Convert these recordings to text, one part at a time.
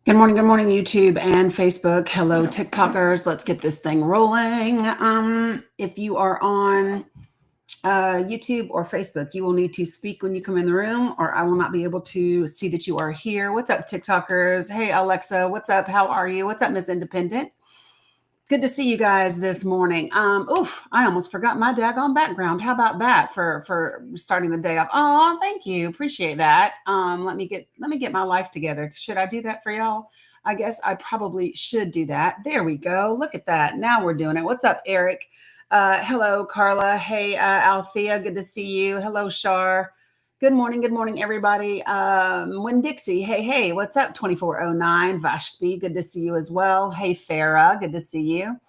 Good morning, YouTube and Facebook. Hello, TikTokers. Let's get this thing rolling. If you are on YouTube or Facebook, you will need to speak when you come in the room, or I will not be able to see that you are here. What's up, TikTokers? Hey, Alexa. What's up? How are you? What's up, Miss Independent? Good to see you guys this morning. I almost forgot my daggone background. How about that for starting the day off? Oh, thank you. Appreciate that. Let me get my life together. Should I do that for y'all? I guess I probably should do that. There we go. Look at that. Now we're doing it. What's up, Eric? Hello, Carla. Hey, Althea. Good to see you. Hello, Shar. Good morning, everybody. Win Dixie, hey, what's up? 2409, Vashti, good to see you as well. Hey, Farah, good to see you.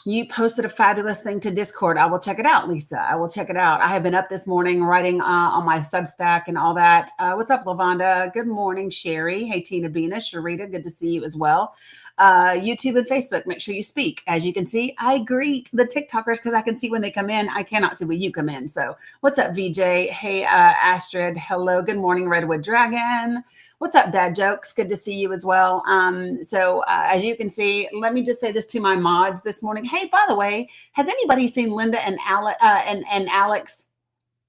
You posted a fabulous thing to Discord. I will check it out, Lisa. I will check it out. I have been up this morning writing on my Substack and all that. What's up, Lavonda? Good morning, Sherry. Hey, Tina Bina, Sharita, good to see you as well. YouTube and Facebook, make sure you speak. As you can see, I greet the TikTokers because I can see when they come in. I cannot see when you come in. So what's up, VJ? Hey, Astrid. Hello. Good morning, Redwood Dragon. What's up, Dad Jokes? Good to see you as well. As you can see, let me just say this to my mods this morning. Hey, by the way, has anybody seen Linda and Alex?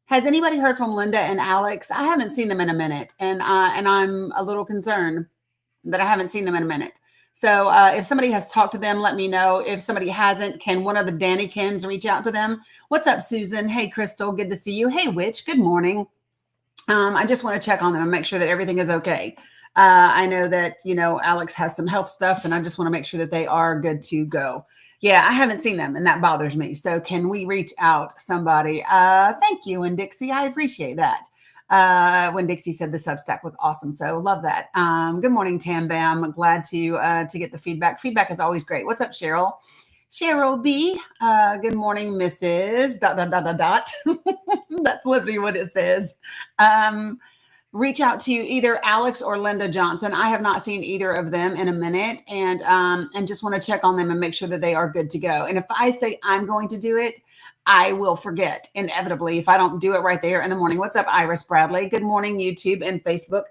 Has anybody heard from Linda and Alex? I haven't seen them in a minute, and I'm a little concerned that I haven't seen them in a minute. So if somebody has talked to them, let me know. If somebody hasn't, can one of the Dannykins reach out to them? What's up, Susan? Hey, Crystal, good to see you. Hey, Witch, good morning. I just want to check on them and make sure that everything is okay. I know that, Alex has some health stuff, and I just want to make sure that they are good to go. Yeah, I haven't seen them, and that bothers me. So can we reach out somebody? Thank you, Win Dixie. I appreciate that. When Dixie said the Substack was awesome. So love that. Good morning, Tam Bam. Glad to get the feedback. Feedback is always great. What's up, Cheryl? Cheryl B. Good morning, Mrs. ... That's literally what it says. Reach out to either Alex or Linda Johnson. I have not seen either of them in a minute, and just want to check on them and make sure that they are good to go. And if I say I'm going to do it, I will forget inevitably if I don't do it right there in the morning. What's up, Iris Bradley? Good morning, YouTube and Facebook.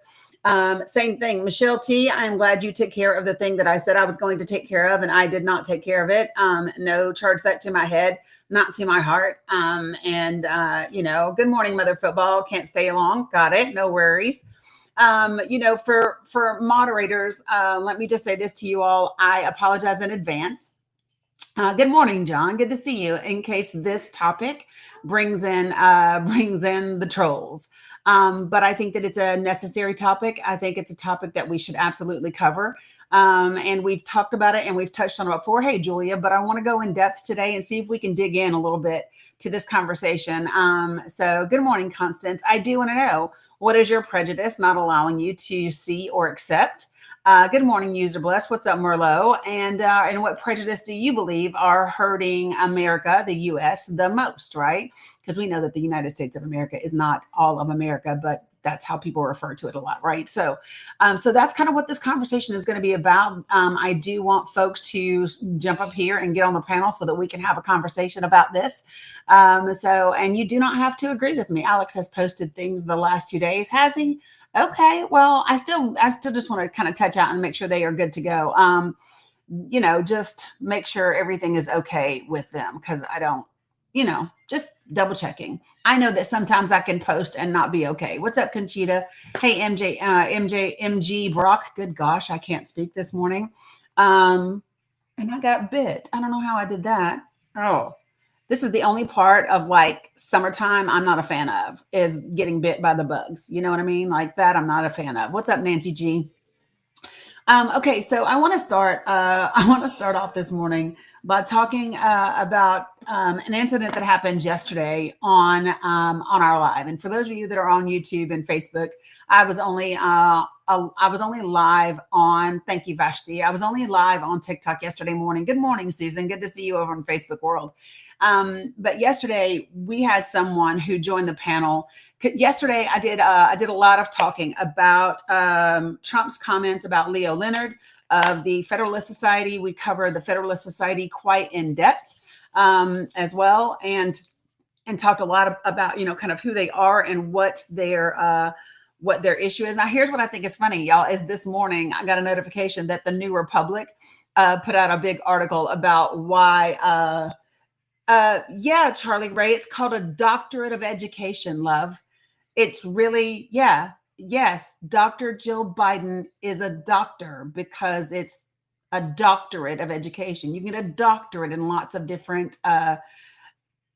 Same thing. Michelle T, I'm glad you took care of the thing that I said I was going to take care of, and I did not take care of it. No, charge that to my head, not to my heart. Good morning, Mother Football. Can't stay long. Got it. No worries. For moderators, let me just say this to you all. I apologize in advance. Good morning, John. Good to see you. In case this topic brings in the trolls. But I think that it's a necessary topic. I think it's a topic that we should absolutely cover. And we've talked about it and we've touched on it before. Hey, Julia, but I want to go in depth today and see if we can dig in a little bit to this conversation. So good morning, Constance. I do want to know, what is your prejudice not allowing you to see or accept? Good morning, User Bless. What's up, Merlot? And what prejudice do you believe are hurting America, the U.S., the most, right? Because we know that the United States of America is not all of America, but that's how people refer to it a lot, right? So that's kind of what this conversation is going to be about. I do want folks to jump up here and get on the panel so that we can have a conversation about this. And you do not have to agree with me. Alex has posted things the last 2 days. Has he? Okay, well, I still just want to kind of touch out and make sure they are good to go. Just make sure everything is okay with them, because I don't, just double checking. I know that sometimes I can post and not be okay. What's up, Conchita? Hey, MG Brock. Good gosh, I can't speak this morning. And I got bit. I don't know how I did that. Oh. This is the only part of like summertime I'm not a fan of, is getting bit by the bugs. You know what I mean? Like that, I'm not a fan of. What's up, Nancy G? Okay, so I want to start. I want to start off this morning by talking about an incident that happened yesterday on our live. And for those of you that are on YouTube and Facebook, I was only live on. Thank you, Vashti. I was only live on TikTok yesterday morning. Good morning, Susan. Good to see you over on Facebook World. But yesterday we had someone who joined the panel. Yesterday I did a lot of talking about Trump's comments about Leo Leonard of the Federalist Society. We covered the Federalist Society quite in depth as well, and talked a lot about kind of who they are and what their what their issue is. Now, here's what I think is funny, y'all, is this morning I got a notification that the New Republic put out a big article about why, yeah, Charlie Ray, it's called a doctorate of education, love. It's really, yeah, yes, Dr. Jill Biden is a doctor because it's a doctorate of education. You can get a doctorate in lots of different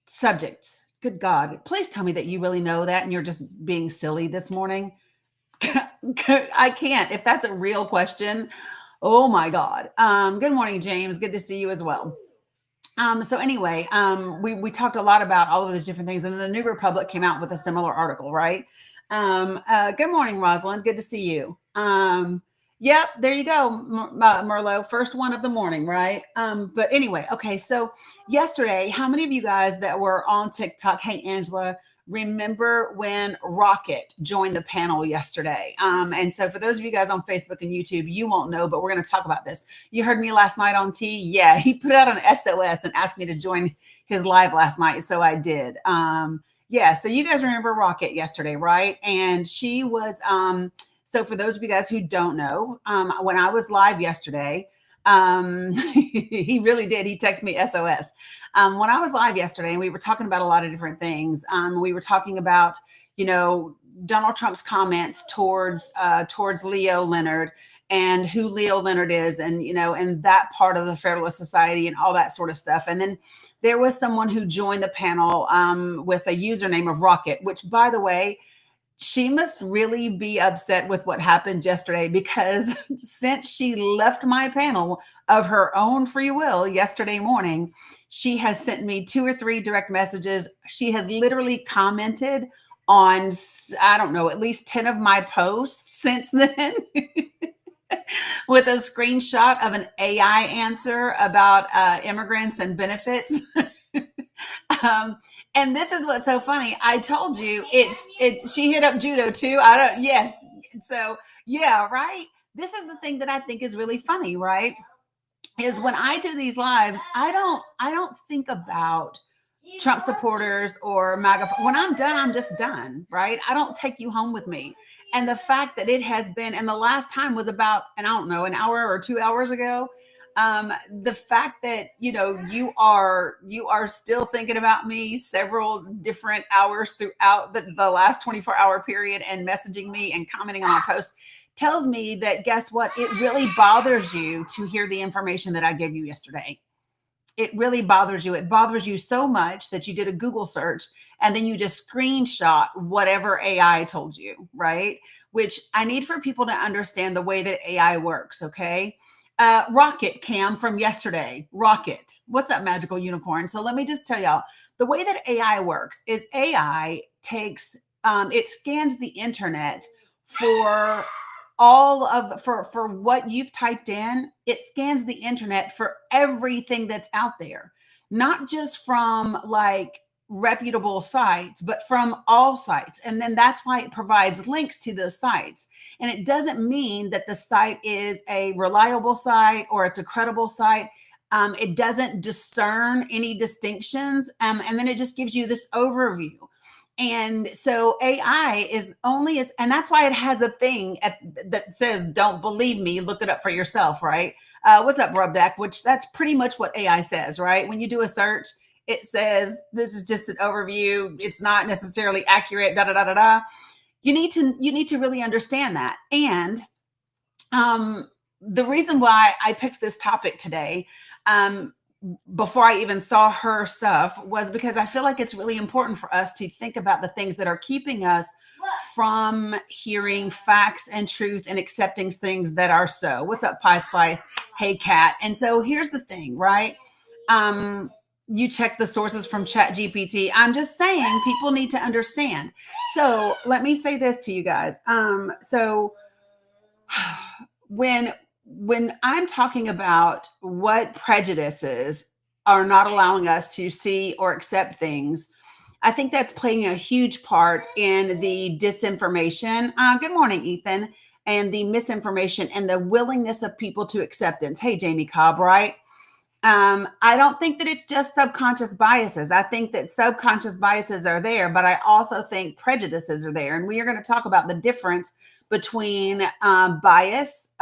subjects. Good God, please tell me that you really know that and you're just being silly this morning. I can't. If that's a real question, oh my God. Good morning, James. Good to see you as well. So anyway, we talked a lot about all of those different things, and the New Republic came out with a similar article, right? Good morning, Rosalind. Good to see you. Yep, there you go, Merlot. First one of the morning, right? But anyway, okay. So yesterday, how many of you guys that were on TikTok? Hey, Angela. Remember when Rocket joined the panel yesterday? And so for those of you guys on Facebook and YouTube, you won't know, but we're going to talk about this. You heard me last night on T. Yeah, he put out an SOS and asked me to join his live last night. So I did. Yeah, so you guys remember Rocket yesterday, right? And she was, so for those of you guys who don't know, when I was live yesterday, he really did. He texted me SOS. When I was live yesterday, and we were talking about a lot of different things. We were talking about, Donald Trump's comments towards Leo Leonard and who Leo Leonard is, and and that part of the Federalist Society and all that sort of stuff. And then there was someone who joined the panel with a username of Rocket, which, by the way, she must really be upset with what happened yesterday, because since she left my panel of her own free will yesterday morning, she has sent me 2 or 3 direct messages. She has literally commented on, I don't know, at least 10 of my posts since then with a screenshot of an AI answer about immigrants and benefits. And this is what's so funny. I told you she hit up judo too. Yes. So yeah, right. This is the thing that I think is really funny, right? Is when I do these lives, I don't think about Trump supporters or MAGA. When I'm done, I'm just done, right? I don't take you home with me. And the fact that it has been, and the last time was about, and I don't know, an hour or 2 hours ago. The fact that you are still thinking about me several different hours throughout the last 24-hour period and messaging me and commenting on my post tells me that, guess what, it really bothers you to hear the information that I gave you yesterday. It really bothers you. It bothers you so much that you did a Google search and then you just screenshot whatever AI told you, right? Which I need for people to understand the way that AI works, okay? Rocket Cam from yesterday. Rocket. What's up, magical unicorn? So let me just tell y'all, the way that AI works is AI takes, it scans the internet for for what you've typed in. It scans the internet for everything that's out there, not just from like reputable sites, but from all sites. And then that's why it provides links to those sites. And it doesn't mean that the site is a reliable site or it's a credible site. It doesn't discern any distinctions. And then it just gives you this overview. And so AI and that's why it has a thing that says, don't believe me, look it up for yourself, right? What's up, Rubdak? Which that's pretty much what AI says, right? When you do a search, it says, this is just an overview. It's not necessarily accurate, da, da, da, da, da. You need to really understand that. And the reason why I picked this topic today, before I even saw her stuff, was because I feel like it's really important for us to think about the things that are keeping us from hearing facts and truth and accepting things that are so. What's up, Pie Slice? Hey, Kat. And so here's the thing, right? You check the sources from ChatGPT. I'm just saying people need to understand. So let me say this to you guys. So when I'm talking about what prejudices are not allowing us to see or accept things, I think that's playing a huge part in the disinformation. Good morning, Ethan. And the misinformation and the willingness of people to acceptance. Hey, Jamie Cobb, right? I don't think that it's just subconscious biases. I think that subconscious biases are there, but I also think prejudices are there. And we are going to talk about the difference between bias,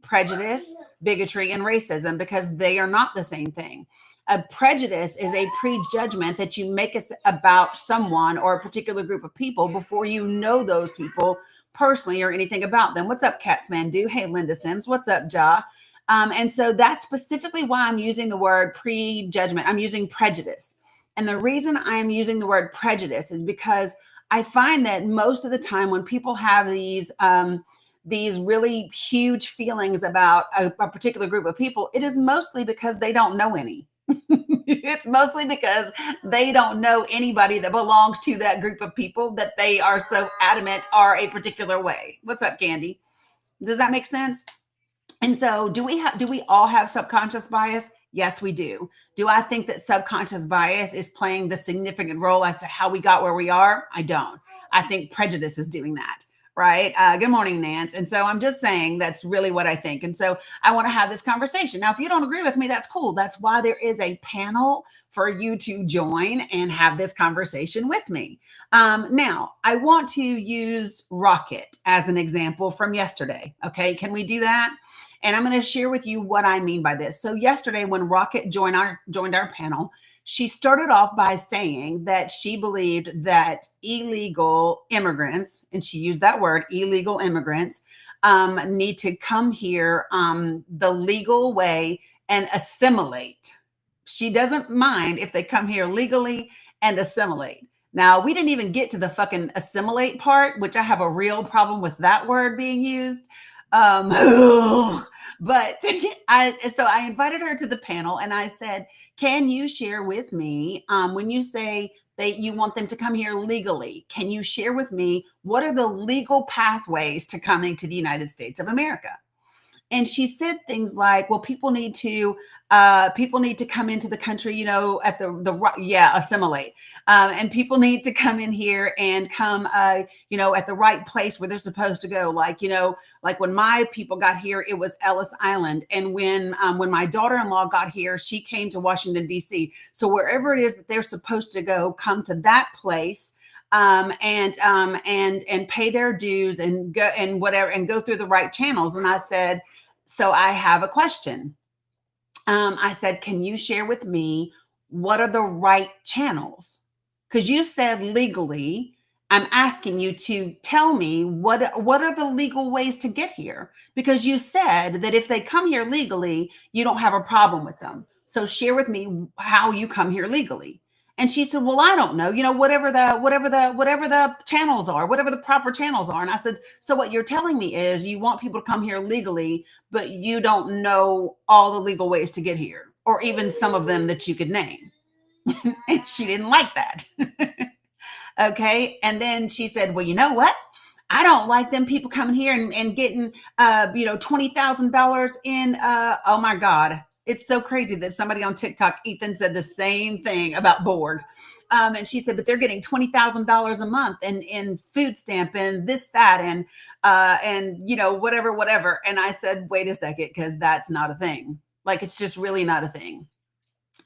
prejudice, bigotry, and racism, because they are not the same thing. A prejudice is a prejudgment that you make about someone or a particular group of people before you know those people personally or anything about them. What's up, Catsman Do? Hey, Linda Sims. What's up, Ja? And so that's specifically why I'm using the word prejudgment. I'm using prejudice. And the reason I'm using the word prejudice is because I find that most of the time when people have these really huge feelings about a particular group of people, it is mostly because they don't know any. It's mostly because they don't know anybody that belongs to that group of people that they are so adamant are a particular way. What's up, Candy? Does that make sense? And so do we all have subconscious bias? Yes, we do. Do I think that subconscious bias is playing the significant role as to how we got where we are? I don't. I think prejudice is doing that. Right. Good morning, Nance. And so I'm just saying that's really what I think. And so I want to have this conversation. Now, if you don't agree with me, that's cool. That's why there is a panel for you to join and have this conversation with me. Now, I want to use Rocket as an example from yesterday. Okay. Can we do that? And I'm going to share with you what I mean by this. So yesterday, when Rocket joined our panel, she started off by saying that she believed that illegal immigrants, and she used that word, illegal immigrants, need to come here the legal way and assimilate. She doesn't mind if they come here legally and assimilate. Now, we didn't even get to the fucking assimilate part, which I have a real problem with that word being used. But I invited her to the panel and I said, can you share with me, when you say that you want them to come here legally, can you share with me what are the legal pathways to coming to the United States of America? And she said things like, well, people need to come into the country, at assimilate. And people need to come in here and come, at the right place where they're supposed to go. Like when my people got here, it was Ellis Island. And when my daughter-in-law got here, she came to Washington, D.C. So wherever it is that they're supposed to go, come to that place. And pay their dues and go and whatever and go through the right channels. And I said, so I have a question. I said, can you share with me what are the right channels? Because you said legally. I'm asking you to tell me what are the legal ways to get here? Because you said that if they come here legally, you don't have a problem with them. So share with me how you come here legally. And she said, well, I don't know, whatever the channels are, whatever the proper channels are. And I said, so what you're telling me is you want people to come here legally, but you don't know all the legal ways to get here, or even some of them that you could name. And she didn't like that. Okay. And then she said, well, you know what? I don't like them people coming here and getting, $20,000 in, oh my God. It's so crazy that somebody on TikTok, Ethan, said the same thing about Borg. And she said, but they're getting $20,000 a month in food stamp and this, that, and whatever. And I said, wait a second, because that's not a thing. Like, it's just really not a thing.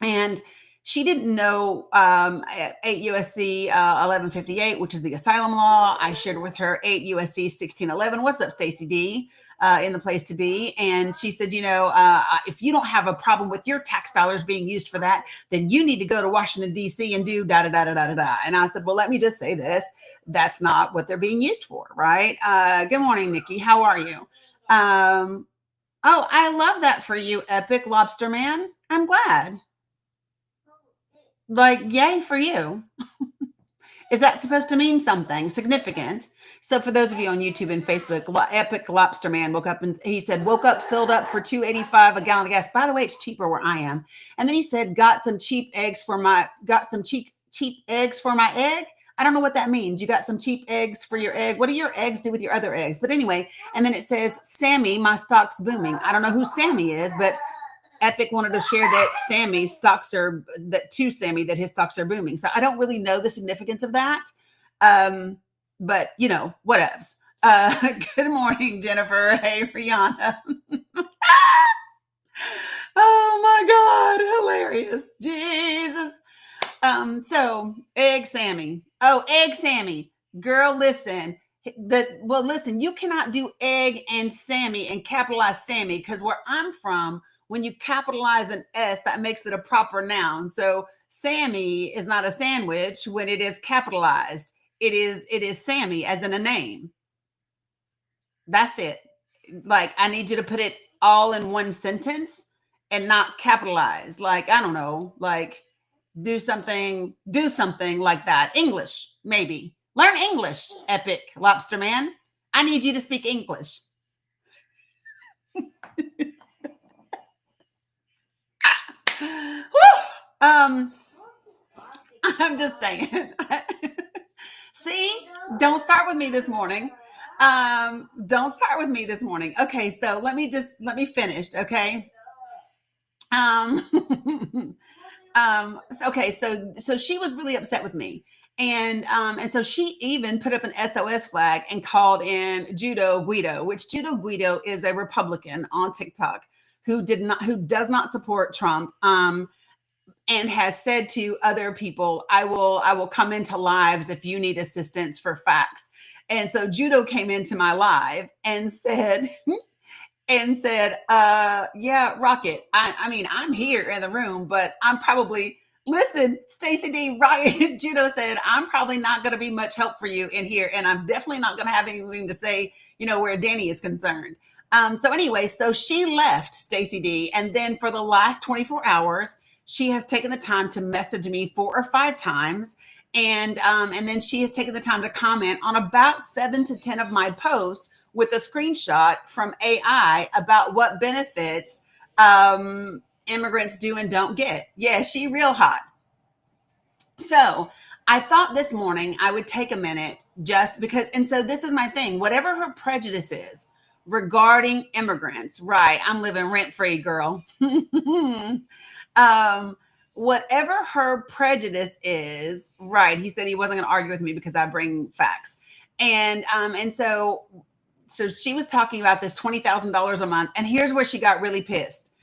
And she didn't know 8 USC 1158, which is the asylum law. I shared with her 8 USC 1611. What's up, Stacey D? In the place to be. And she said, if you don't have a problem with your tax dollars being used for that, then you need to go to Washington, D.C. and do da da da da da da. And I said, well, let me just say this. That's not what they're being used for, right? Good morning, Nikki. How are you? Oh, I love that for you, Epic Lobster Man. I'm glad. Like, yay for you. Is that supposed to mean something significant? So for those of you on YouTube and Facebook, Epic Lobster Man woke up and he said, woke up, filled up for $2.85 a gallon of gas. By the way, it's cheaper where I am. And then he said, got some cheap eggs for my egg. I don't know what that means. You got some cheap eggs for your egg. What do your eggs do with your other eggs? But anyway, and then it says, Sammy, my stock's booming. I don't know who Sammy is, but Epic wanted to share that that his stocks are booming. So I don't really know the significance of that. But whatevs. Good morning, Jennifer. Hey, Rihanna. Oh Oh my God, hilarious. Jesus. So Egg Sammy. Oh, Egg Sammy. Girl, listen. Listen, you cannot do Egg and Sammy and capitalize Sammy because where I'm from, when you capitalize an S, that makes it a proper noun. So Sammy is not a sandwich when it is capitalized. It is Sammy as in a name. That's it. Like, I need you to put it all in one sentence and not capitalize. Like, I don't know, like do something like that. English, maybe. Learn English, Epic Lobster Man. I need you to speak English. um, I'm just saying. See, don't start with me this morning. Don't start with me this morning. Okay, so let me finish. Okay. Um, okay, so she was really upset with me, and so she even put up an SOS flag and called in Judo Guido, which Judo Guido is a Republican on TikTok who does not support Trump. And has said to other people, I will come into lives if you need assistance for facts. And so Judo came into my live and said, yeah, Rocket. I mean, I'm here in the room, but I'm probably, listen, Stacey D, Rocket, Judo said, I'm probably not going to be much help for you in here. And I'm definitely not going to have anything to say, where Danny is concerned. So anyway, so she left, Stacey D. And then for the last 24 hours, she has taken the time to message me 4 or 5 times. And then she has taken the time to comment on about 7 to 10 of my posts with a screenshot from AI about what benefits immigrants do and don't get. Yeah, she real hot. So I thought this morning I would take a minute just because, and so this is my thing, whatever her prejudice is regarding immigrants, right? I'm living rent free, girl. um, Whatever her prejudice is, right? He said he wasn't going to argue with me because I bring facts, and so she was talking about this $20,000 a month, and here's where she got really pissed.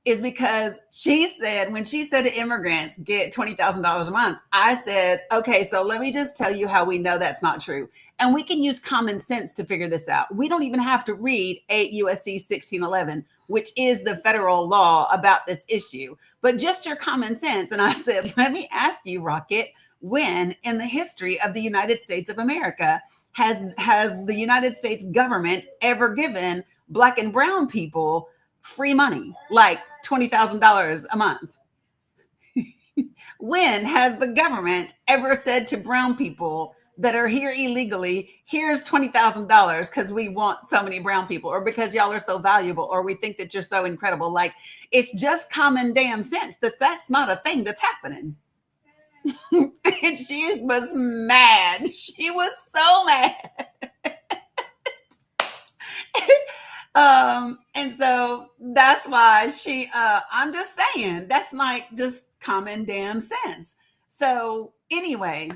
Is because she said, when she said to immigrants get $20,000 a month, I said, okay, so let me just tell you how we know that's not true. And we can use common sense to figure this out. We don't even have to read 8 USC 1611, which is the federal law about this issue, but just your common sense. And I said, let me ask you, Rocket, when in the history of the United States of America has the United States government ever given Black and brown people free money, like $20,000 a month? When has the government ever said to brown people that are here illegally, here's $20,000 because we want so many brown people, or because y'all are so valuable, or we think that you're so incredible? Like, it's just common damn sense that that's not a thing that's happening. And she was mad. She was so mad. And so that's why I'm just saying, that's like just common damn sense. So anyway,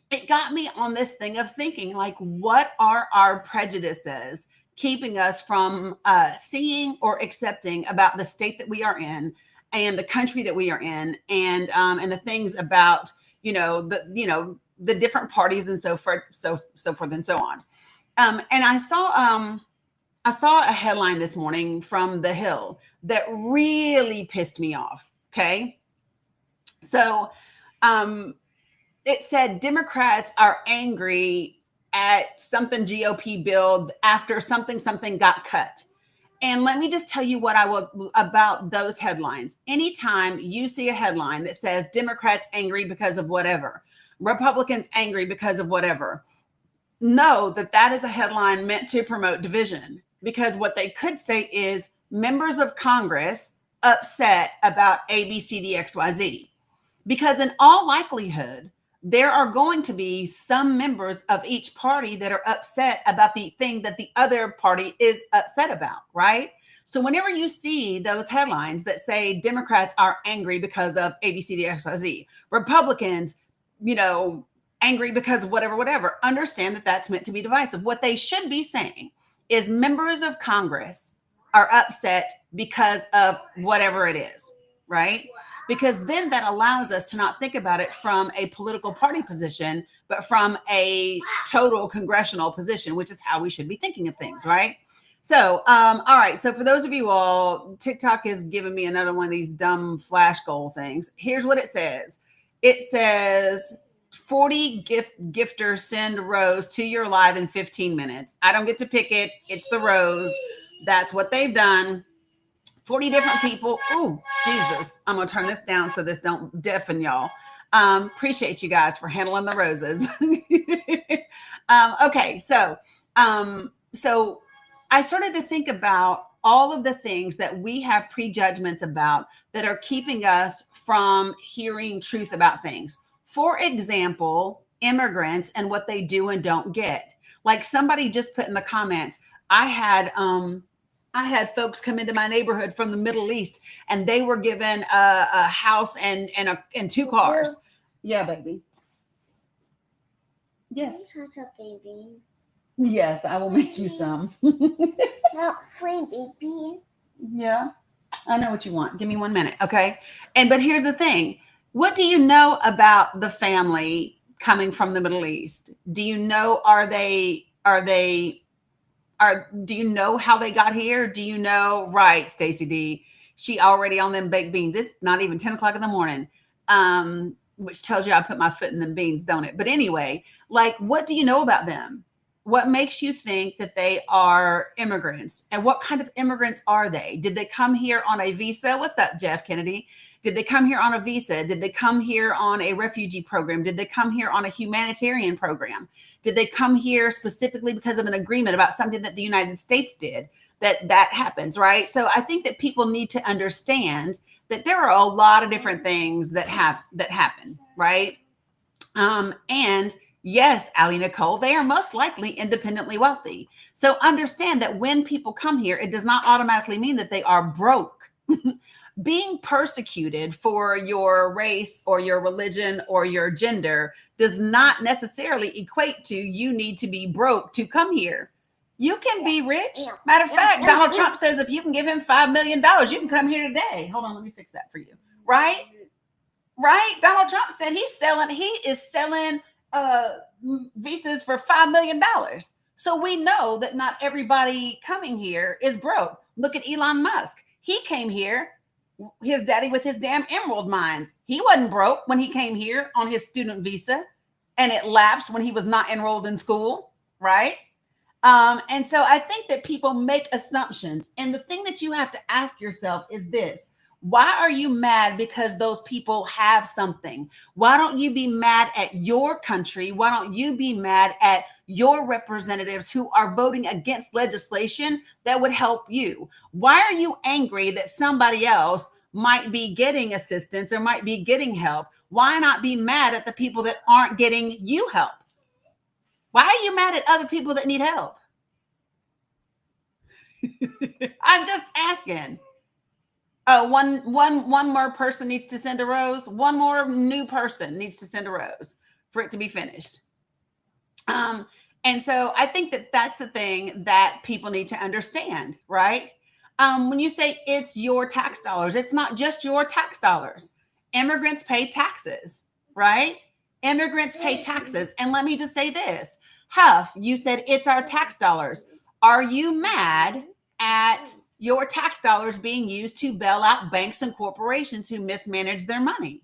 it got me on this thing of thinking, like, what are our prejudices keeping us from seeing or accepting about the state that we are in and the country that we are in, and the things about the different parties and so forth, so forth and so on. And I saw a headline this morning from The Hill that really pissed me off. Okay. So it said Democrats are angry at something GOP bill after something got cut. And let me just tell you what I will about those headlines. Anytime you see a headline that says Democrats angry because of whatever, Republicans angry because of whatever, know that that is a headline meant to promote division. Because what they could say is members of Congress upset about ABCDXYZ. Because in all likelihood, there are going to be some members of each party that are upset about the thing that the other party is upset about, right? So whenever you see those headlines that say Democrats are angry because of ABCDXYZ, Republicans, angry because of whatever, understand that that's meant to be divisive. What they should be saying is members of Congress are upset because of whatever it is, right? Because then that allows us to not think about it from a political party position, but from a total congressional position, which is how we should be thinking of things, right? So, all right. So for those of you all, TikTok is giving me another one of these dumb flash goal things. Here's what it says. It says 40 gifters send rose to your live in 15 minutes. I don't get to pick it. It's the rose. That's what they've done. 40 different people. Ooh, Jesus. I'm going to turn this down so this don't deafen y'all. Appreciate you guys for handling the roses. Okay. So I started to think about all of the things that we have prejudgments about that are keeping us from hearing truth about things. For example, immigrants and what they do and don't get. Like somebody just put in the comments, I had folks come into my neighborhood from the Middle East, and they were given a house and 2 cars. Yeah, baby. Yes. Baby. Yes, I will make you some. No, flame, baby. Yeah, I know what you want. Give me 1 minute, okay? But here's the thing. What do you know about the family coming from the Middle East? Do you know, do you know how they got here? Do you know, right, Stacey D, she already on them baked beans. It's not even 10 o'clock in the morning, which tells you I put my foot in them beans, don't it? But anyway, like, what do you know about them? What makes you think that they are immigrants? And what kind of immigrants are they? Did they come here on a visa? What's up, Jeff Kennedy? Did they come here on a visa? Did they come here on a refugee program? Did they come here on a humanitarian program? Did they come here specifically because of an agreement about something that the United States did? That happens, right? So I think that people need to understand that there are a lot of different things that happen, right? And yes, Ali Nicole, they are most likely independently wealthy. So understand that when people come here, it does not automatically mean that they are broke. Being persecuted for your race or your religion or your gender does not necessarily equate to you need to be broke to come here. You can be rich. Matter of fact, Donald Trump says if you can give him $5 million, you can come here today. Hold on, let me fix that for you. Right? Right? Donald Trump said he is selling visas for $5 million. So we know that not everybody coming here is broke. Look at Elon Musk. He came here, his daddy with his damn emerald mines. He wasn't broke when he came here on his student visa, and it lapsed when he was not enrolled in school, right? And so I think that people make assumptions. And the thing that you have to ask yourself is this: why are you mad because those people have something? Why don't you be mad at your country? Why don't you be mad at your representatives who are voting against legislation that would help you? Why are you angry that somebody else might be getting assistance or might be getting help? Why not be mad at the people that aren't getting you help? Why are you mad at other people that need help? I'm just asking. Oh, one more person needs to send a rose. One more new person needs to send a rose for it to be finished. And so I think that that's the thing that people need to understand, right? When you say it's your tax dollars, it's not just your tax dollars. Immigrants pay taxes, right? Immigrants pay taxes. And let me just say this. Huff, you said it's our tax dollars. Are you mad at your tax dollars being used to bail out banks and corporations who mismanage their money?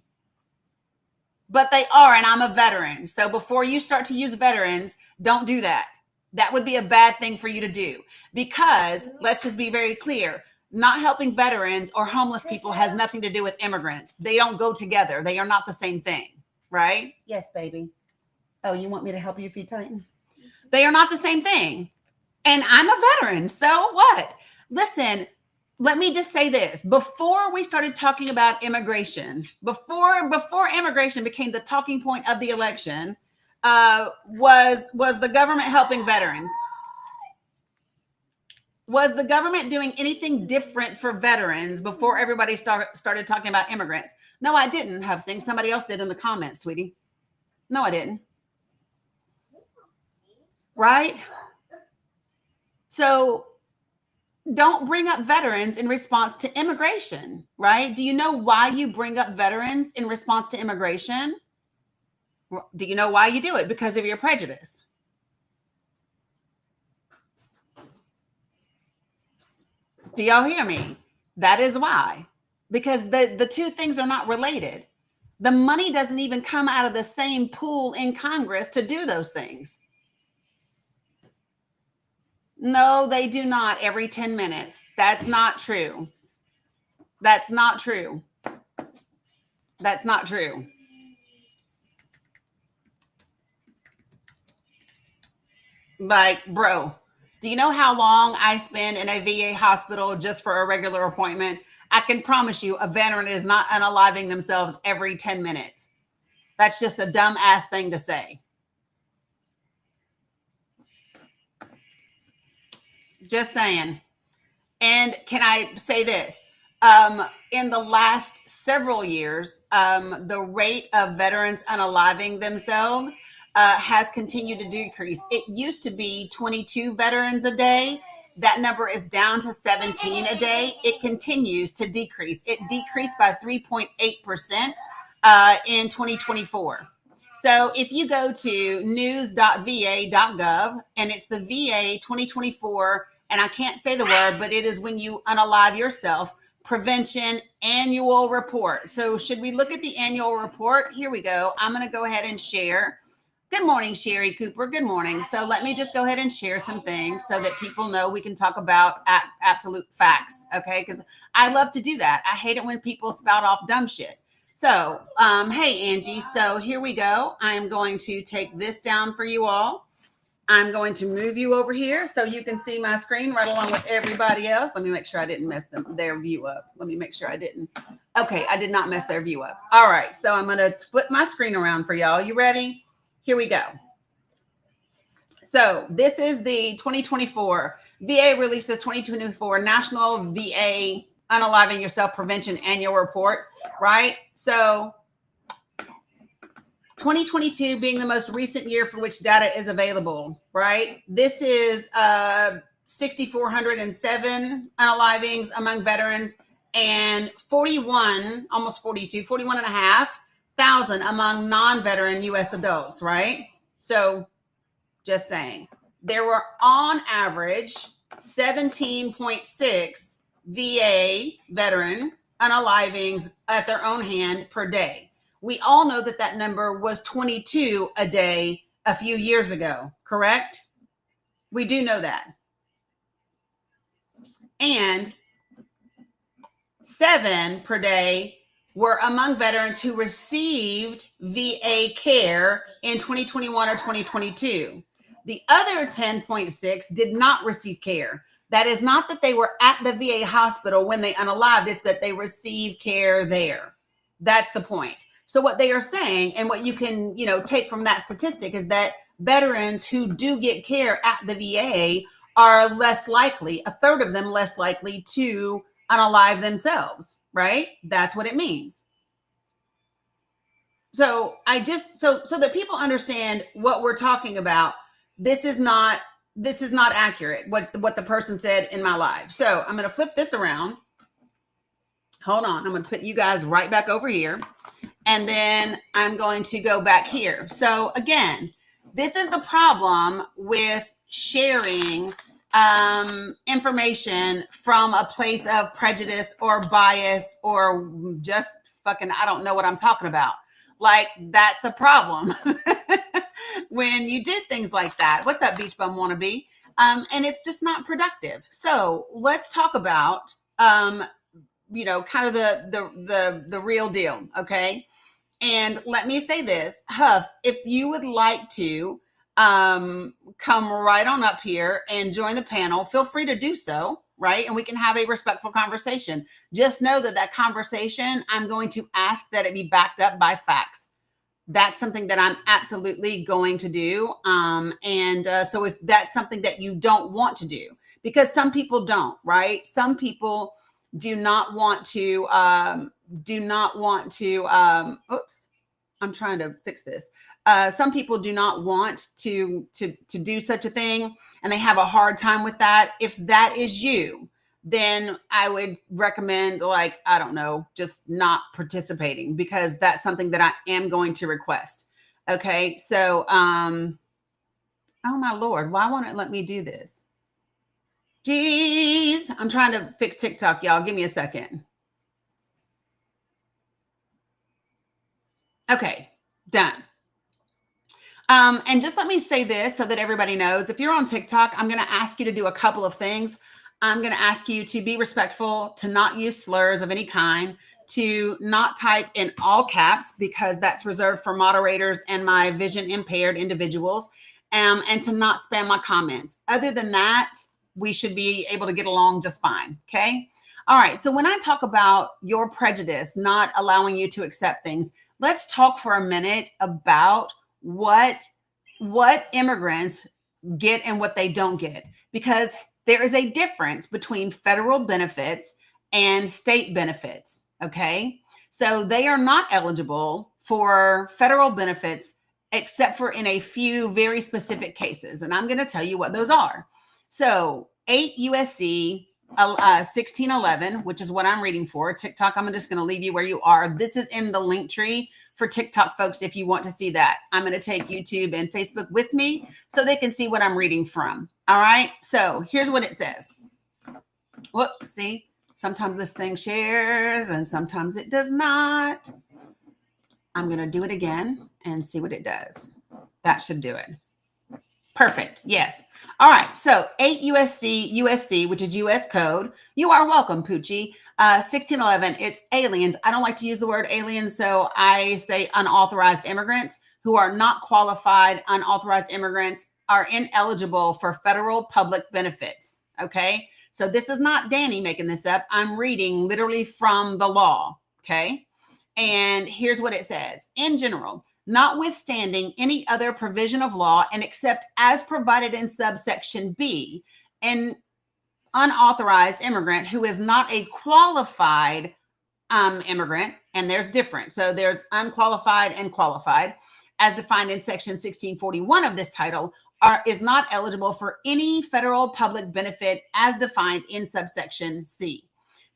But they are, and I'm a veteran. So before you start to use veterans, don't do that. That would be a bad thing for you to do, because let's just be very clear. Not helping veterans or homeless people has nothing to do with immigrants. They don't go together. They are not the same thing, right? Yes, baby. Oh, you want me to help you if you tighten? They are not the same thing. And I'm a veteran. So what? Listen, let me just say this. Before we started talking about immigration, before immigration became the talking point of the election, was the government helping veterans? Was the government doing anything different for veterans before everybody started talking about immigrants? No, I didn't, Huffsing. Somebody else did in the comments, sweetie. No, I didn't. Right? So don't bring up veterans in response to immigration, right? Do you know why you bring up veterans in response to immigration? Do you know why you do it? Because of your prejudice. Do y'all hear me? That is why. Because the two things are not related. The money doesn't even come out of the same pool in Congress to do those things. No, they do not every 10 minutes. That's not true. That's not true. That's not true. Like, bro, do you know how long I spend in a VA hospital just for a regular appointment? I can promise you a veteran is not unaliving themselves every 10 minutes. That's just a dumb ass thing to say. Just saying. And can I say this? In the last several years, the rate of veterans unaliving themselves has continued to decrease. It used to be 22 veterans a day. That number is down to 17 a day. It continues to decrease. It decreased by 3.8% in 2024. So if you go to news.va.gov and it's the VA 2024, and I can't say the word, but it is when you unalive yourself, prevention annual report. So should we look at the annual report? Here we go. I'm going to go ahead and share. Good morning, Sherry Cooper. Good morning. So let me just go ahead and share some things so that people know we can talk about absolute facts. Okay. Because I love to do that. I hate it when people spout off dumb shit. So, hey, Angie. So here we go. I'm going to take this down for you all. I'm going to move you over here so you can see my screen right along with everybody else. Let me make sure I didn't mess their view up. Let me make sure I didn't. Okay, I did not mess their view up. All right, so I'm going to flip my screen around for y'all. You ready? Here we go. So this is the 2024 VA releases 2024 National VA Unaliving Yourself Prevention Annual Report, right? So 2022 being the most recent year for which data is available, right? This is 6,407 unalivings among veterans and 41, almost 42, 41 and a half thousand among non-veteran U.S. adults, right? So just saying. There were on average 17.6 VA veteran unalivings at their own hand per day. We all know that that number was 22 a day a few years ago, correct? We do know that. And 7 per day were among veterans who received VA care in 2021 or 2022. The other 10.6 did not receive care. That is not that they were at the VA hospital when they unalived, it's that they received care there. That's the point. So what they are saying, and what you can, take from that statistic, is that veterans who do get care at the VA are less likely, a third of them less likely to unalive themselves, right? That's what it means. So I just so that people understand what we're talking about. This is not accurate what the person said in my live. So I'm going to flip this around. Hold on. I'm going to put you guys right back over here. And then I'm going to go back here. So again, this is the problem with sharing information from a place of prejudice or bias or just fucking, I don't know what I'm talking about. Like, that's a problem when you did things like that. What's up, Beach Bum Wannabe? And it's just not productive. So let's talk about, kind of the real deal. Okay. And let me say this, Huff, if you would like to come right on up here and join the panel, feel free to do so, right? And we can have a respectful conversation. Just know that conversation, I'm going to ask that it be backed up by facts. That's something that I'm absolutely going to do. So if that's something that you don't want to do, because some people don't, right? Some people do not want to, oops, I'm trying to fix this. Some people do not want to do such a thing, and they have a hard time with that. If that is you, then I would recommend, like, I don't know, just not participating, because that's something that I am going to request. Okay. So, oh my Lord, why won't it let me do this? Jeez, I'm trying to fix TikTok, y'all. Give me a second. Okay, done. And just let me say this so that everybody knows, if you're on TikTok, I'm going to ask you to do a couple of things. I'm going to ask you to be respectful, to not use slurs of any kind, to not type in all caps, because that's reserved for moderators and my vision impaired individuals, and to not spam my comments. Other than that, we should be able to get along just fine. Okay. All right. So when I talk about your prejudice not allowing you to accept things, let's talk for a minute about what immigrants get and what they don't get, because there is a difference between federal benefits and state benefits. Okay. So they are not eligible for federal benefits except for in a few very specific cases. And I'm going to tell you what those are. So 8 USC 1611, which is what I'm reading for. TikTok, I'm just going to leave you where you are. This is in the link tree for TikTok folks if you want to see that. I'm going to take YouTube and Facebook with me so they can see what I'm reading from. All right. So here's what it says. Whoop, see, sometimes this thing shares and sometimes it does not. I'm going to do it again and see what it does. That should do it. Perfect. Yes. All right. So 8 USC, which is US code. You are welcome, Poochie. 1611, it's aliens. I don't like to use the word aliens, so I say unauthorized immigrants who are not qualified. Unauthorized immigrants are ineligible for federal public benefits. Okay. So this is not Danny making this up. I'm reading literally from the law. Okay. And here's what it says. In general, notwithstanding any other provision of law and except as provided in subsection B, an unauthorized immigrant who is not a qualified immigrant, and there's different. So there's unqualified and qualified, as defined in section 1641 of this title, is not eligible for any federal public benefit as defined in subsection C.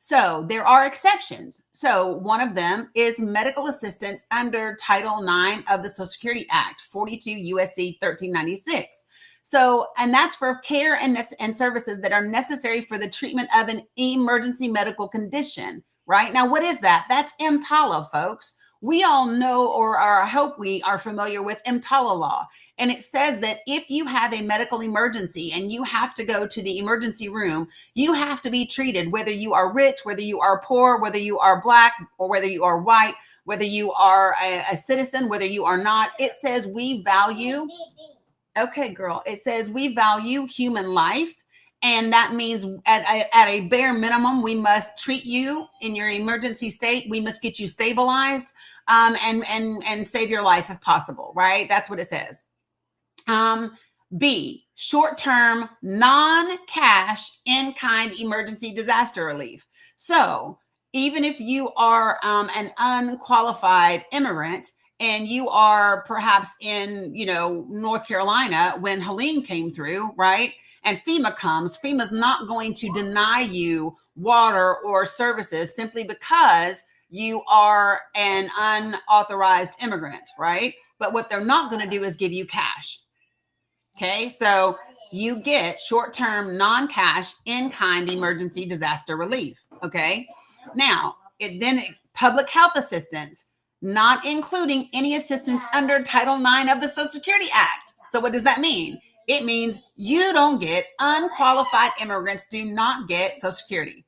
So there are exceptions. So one of them is medical assistance under Title IX of the Social Security Act, 42 USC 1396. So, and that's for care and services that are necessary for the treatment of an emergency medical condition, right? Now, what is that? That's EMTALA, folks. We all know, or I hope we are familiar with EMTALA law. And it says that if you have a medical emergency and you have to go to the emergency room, you have to be treated, whether you are rich, whether you are poor, whether you are Black, or whether you are white, whether you are a citizen, whether you are not. It says we value, okay, girl, it says we value human life. And that means at a bare minimum, we must treat you in your emergency state. We must get you stabilized and save your life if possible, right? That's what it says. B, short-term, non-cash, in-kind emergency disaster relief. So even if you are an unqualified immigrant and you are perhaps in, North Carolina when Helene came through, right? And FEMA comes, FEMA's not going to deny you water or services simply because you are an unauthorized immigrant, right? But what they're not going to do is give you cash. Okay, so you get short-term, non-cash, in-kind emergency disaster relief. Okay, now public health assistance, not including any assistance under Title IX of the Social Security Act. So what does that mean? It means you don't get, unqualified immigrants do not get Social Security,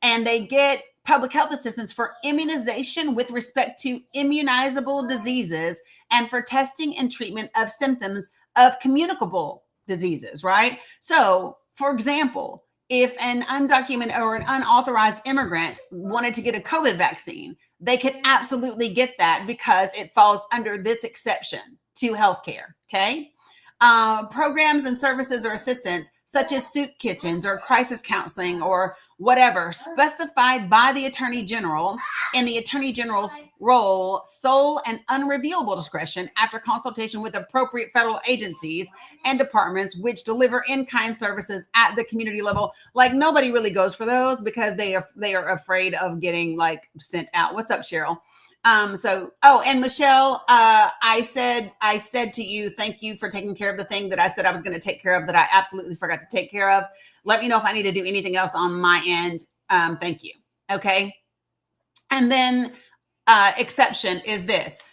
and they get public health assistance for immunization with respect to immunizable diseases and for testing and treatment of symptoms of communicable diseases, right? So, for example, if an undocumented or an unauthorized immigrant wanted to get a COVID vaccine, they could absolutely get that because it falls under this exception to healthcare, okay? Programs and services or assistance such as soup kitchens or crisis counseling or whatever specified by the Attorney General in the Attorney General's role, sole and unreviewable discretion after consultation with appropriate federal agencies and departments which deliver in-kind services at the community level. Like nobody really goes for those because they are afraid of getting like sent out. What's up, Cheryl? And Michelle, I said to you, thank you for taking care of the thing that I said I was going to take care of that I absolutely forgot to take care of. Let me know if I need to do anything else on my end. Thank you. Okay. And then, exception is this,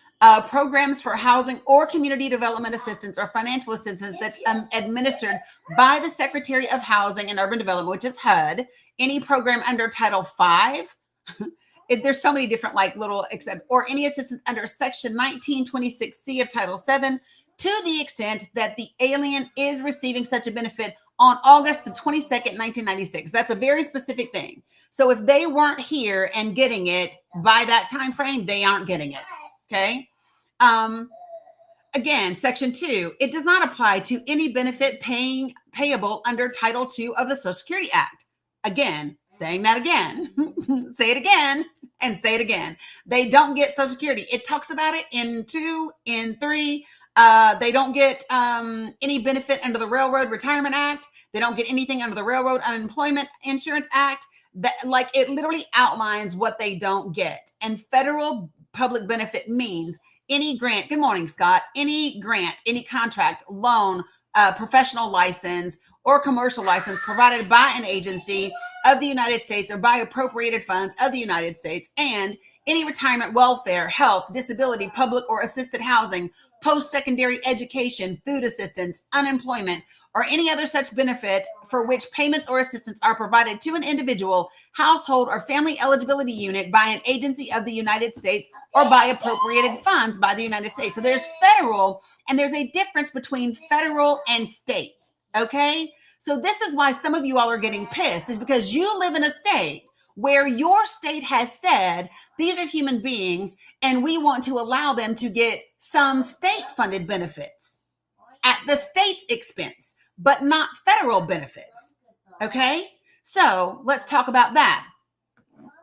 programs for housing or community development assistance or financial assistance that's administered by the Secretary of Housing and Urban Development, which is HUD, any program under Title V, there's so many different like little except or any assistance under Section 1926C of Title VII to the extent that the alien is receiving such a benefit on August the 22nd, 1996. That's a very specific thing. So if they weren't here and getting it by that time frame, they aren't getting it. Okay. Again, Section 2, it does not apply to any benefit payable under Title II of the Social Security Act. Again, saying that again, say it again, and say it again. They don't get Social Security. It talks about it in 2, in 3. They don't get any benefit under the Railroad Retirement Act. They don't get anything under the Railroad Unemployment Insurance Act. That, like, it literally outlines what they don't get. And federal public benefit means any grant. Good morning, Scott. Any grant, any contract, loan, professional license, or commercial license provided by an agency of the United States or by appropriated funds of the United States, and any retirement, welfare, health, disability, public or assisted housing, post-secondary education, food assistance, unemployment, or any other such benefit for which payments or assistance are provided to an individual, household, or family eligibility unit by an agency of the United States or by appropriated funds by the United States. So there's federal, and there's a difference between federal and state. Okay? So this is why some of you all are getting pissed, is because you live in a state where your state has said, these are human beings, and we want to allow them to get some state-funded benefits at the state's expense, but not federal benefits. Okay? So let's talk about that.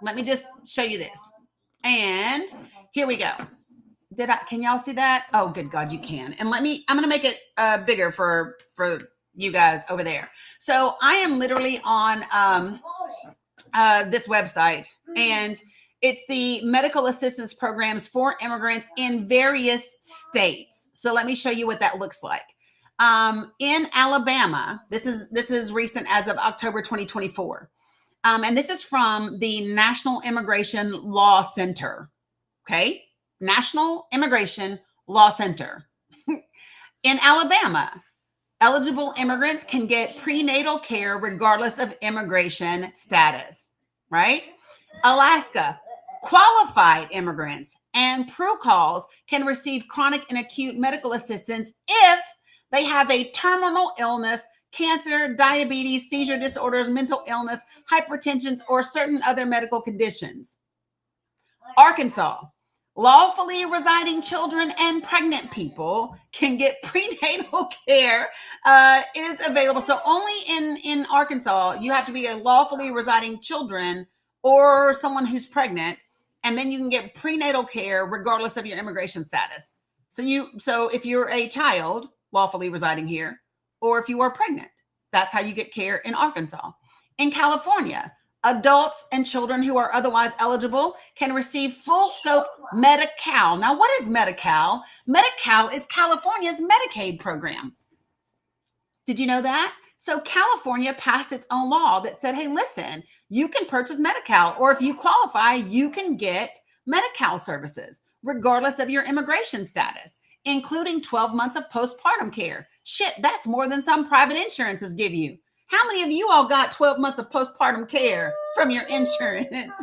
Let me just show you this. And here we go. Can y'all see that? Oh, good God, you can. And I'm going to make it bigger for you guys over there. So I am literally on this website, and it's the medical assistance programs for immigrants in various states. So let me show you what that looks like. In Alabama, this is recent as of October 2024. And this is from the National Immigration Law Center. Okay. National Immigration Law Center. In Alabama, eligible immigrants can get prenatal care regardless of immigration status, right? Alaska, qualified immigrants and PRUCALs can receive chronic and acute medical assistance if they have a terminal illness, cancer, diabetes, seizure disorders, mental illness, hypertension, or certain other medical conditions. Arkansas, lawfully residing children and pregnant people can get prenatal care is available. So only in Arkansas, you have to be a lawfully residing children or someone who's pregnant, and then you can get prenatal care regardless of your immigration status. So if you're a child lawfully residing here, or if you are pregnant, that's how you get care in Arkansas. In California, adults and children who are otherwise eligible can receive full scope Medi-Cal. Now, what is Medi-Cal? Medi-Cal is California's Medicaid program. Did you know that? So California passed its own law that said, hey, listen, you can purchase Medi-Cal, or if you qualify, you can get Medi-Cal services, regardless of your immigration status, including 12 months of postpartum care. Shit, that's more than some private insurances give you. How many of you all got 12 months of postpartum care from your insurance?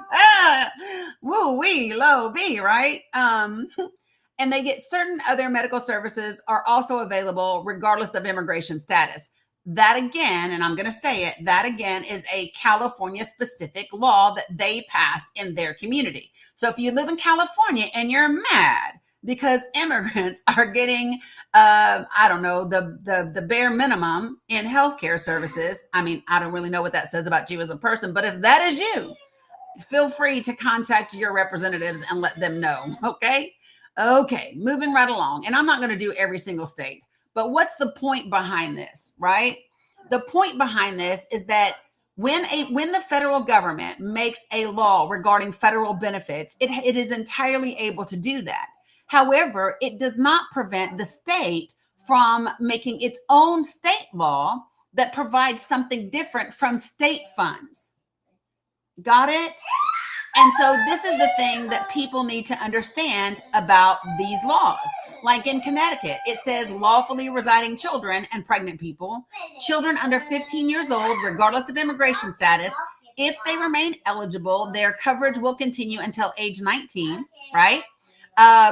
Woo-wee, low-bee, right? And they get certain other medical services are also available regardless of immigration status. That again, and I'm going to say it, that again is a California-specific law that they passed in their community. So if you live in California and you're mad because immigrants are getting, I don't know, the bare minimum in healthcare services. I mean, I don't really know what that says about you as a person, but if that is you, feel free to contact your representatives and let them know. Okay. Okay. Moving right along. And I'm not going to do every single state, but what's the point behind this, right? The point behind this is that when the federal government makes a law regarding federal benefits, it is entirely able to do that. However, it does not prevent the state from making its own state law that provides something different from state funds. Got it? And so this is the thing that people need to understand about these laws. Like in Connecticut, it says lawfully residing children and pregnant people, children under 15 years old, regardless of immigration status, if they remain eligible, their coverage will continue until age 19, right?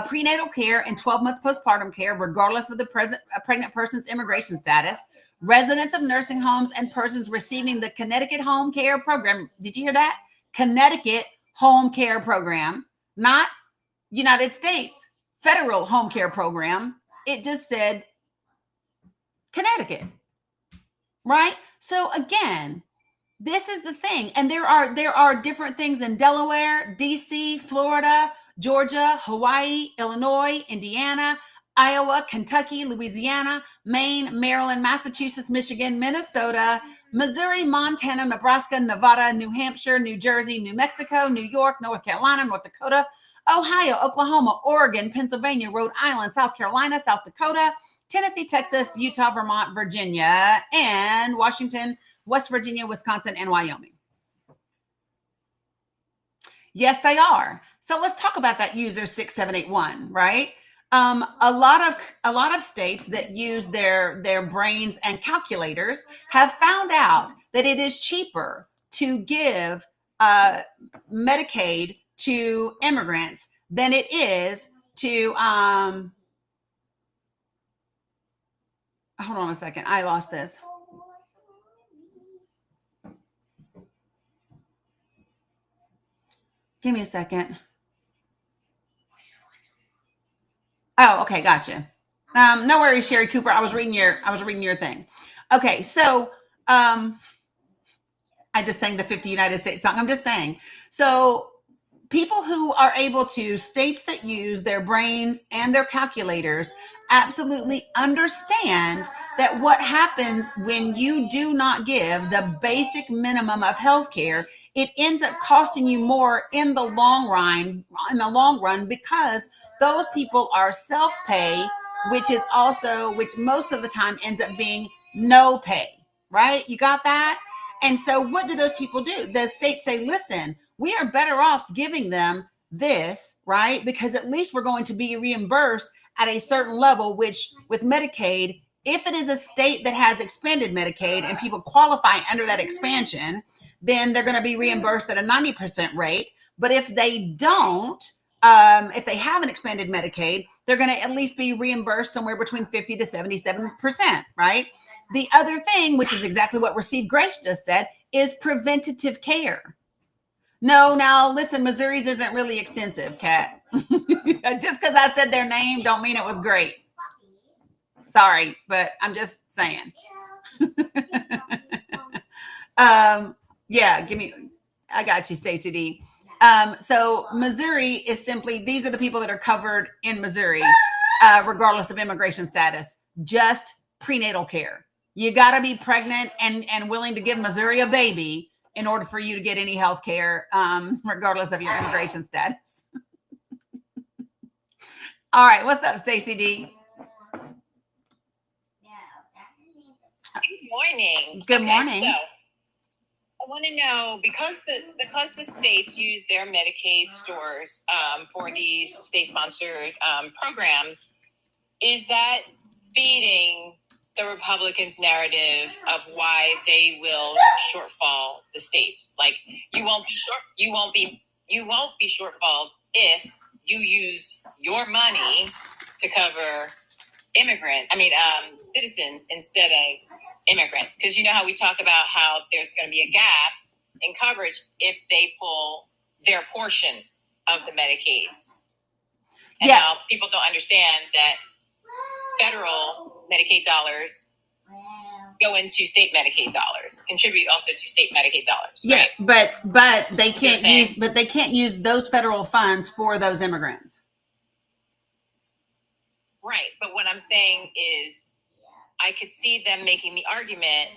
Prenatal care and 12 months postpartum care, regardless of the pregnant person's immigration status. Residents of nursing homes and persons receiving the Connecticut Home Care Program. Did you hear that? Connecticut Home Care Program, not United States Federal Home Care Program. It just said Connecticut, right? So again, this is the thing. And there are different things in Delaware, DC, Florida, Georgia, Hawaii, Illinois, Indiana, Iowa, Kentucky, Louisiana, Maine, Maryland, Massachusetts, Michigan, Minnesota, Missouri, Montana, Nebraska, Nevada, New Hampshire, New Jersey, New Mexico, New York, North Carolina, North Dakota, Ohio, Oklahoma, Oregon, Pennsylvania, Rhode Island, South Carolina, South Dakota, Tennessee, Texas, Utah, Vermont, Virginia, and Washington, West Virginia, Wisconsin, and Wyoming. Yes, they are. So let's talk about that user 6781, right? A lot of states that use their brains and calculators have found out that it is cheaper to give Medicaid to immigrants than it is to hold on a second. I lost this. Give me a second. Oh, okay, gotcha. No worries, Sherry Cooper. I was reading your thing. Okay, so I just sang the 50 United States song. I'm just saying. So people who are able to, states that use their brains and their calculators absolutely understand that what happens when you do not give the basic minimum of healthcare, it ends up costing you more in the long run because those people are self-pay, which most of the time ends up being no pay, right? You got that? And so what do those people do? The states say, listen, we are better off giving them this, right? Because at least we're going to be reimbursed at a certain level, which with Medicaid, if it is a state that has expanded Medicaid and people qualify under that expansion, then they're going to be reimbursed at a 90% rate. But if they don't, if they haven't expanded Medicaid, they're going to at least be reimbursed somewhere between 50 to 77%, right? The other thing, which is exactly what Receive Grace just said, is preventative care. No, now listen, Missouri's isn't really extensive, Kat. Just because I said their name don't mean it was great. Sorry, but I'm just saying. Yeah, I got you, Stacey D. So Missouri is simply, these are the people that are covered in Missouri, regardless of immigration status, just prenatal care. You got to be pregnant and willing to give Missouri a baby in order for you to get any health care, regardless of your immigration status. All right. What's up, Stacey D? Good morning. Good morning. So I want to know, because the states use their Medicaid stores for these state-sponsored programs, is that feeding the Republicans' narrative of why they will shortfall the states? Like, you won't be shortfalled if you use your money to cover citizens instead of immigrants. Because you know how we talk about how there's going to be a gap in coverage if they pull their portion of the Medicaid. And Yeah. now people don't understand that federal Medicaid dollars go into state Medicaid dollars, contribute also to state Medicaid dollars. Yeah, Right? but they See what can't I'm use those federal funds for those immigrants. Right. But what I'm saying is I could see them making the argument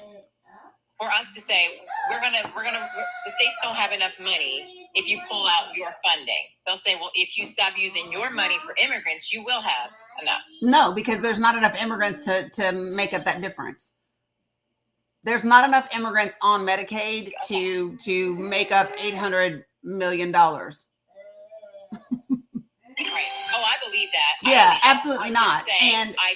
for us to say the states don't have enough money if you pull out your funding. They'll say, well, if you stop using your money for immigrants, you will have enough. No, because there's not enough immigrants to make up that difference. There's not enough immigrants on Medicaid to make up $800 million. Right. Oh, I believe that. Yeah, absolutely I'm not. Saying, And I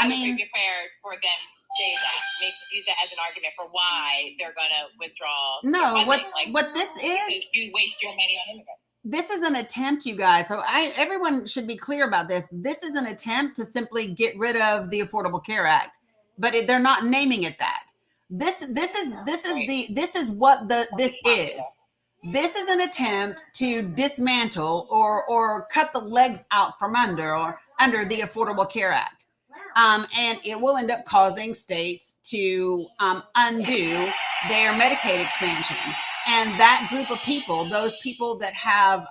would be prepared for them to say that, use that as an argument for why they're going to withdraw. No, funding. what this is, you waste your money on immigrants. This is an attempt, you guys. So everyone should be clear about this. This is an attempt to simply get rid of the Affordable Care Act, but they're not naming it that. This is what this is. This is an attempt to dismantle or cut the legs out from under the Affordable Care Act. And it will end up causing states to undo their Medicaid expansion. And that group of people, those people that have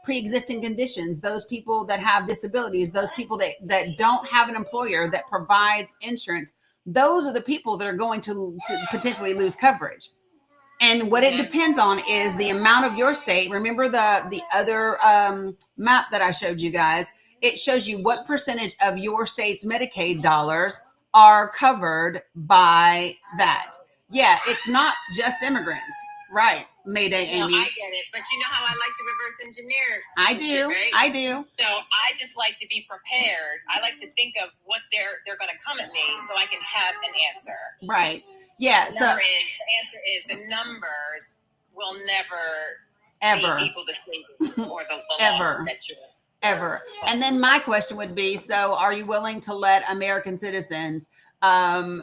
pre-existing conditions, those people that have disabilities, those people that don't have an employer that provides insurance, those are the people that are going to potentially lose coverage. And what it depends on is the amount of your state. Remember the other map that I showed you guys? It shows you what percentage of your state's Medicaid dollars are covered by that. Yeah, it's not just immigrants. Right, Mayday Amy. No, I get it, but you know how I like to reverse engineer. I do, right? I do. So I just like to be prepared. I like to think of what they're going to come at me, so I can have an answer. Right. Yeah. The answer is the numbers will never be equal to savings or the losses that you're ever. And then my question would be: so, are you willing to let American citizens?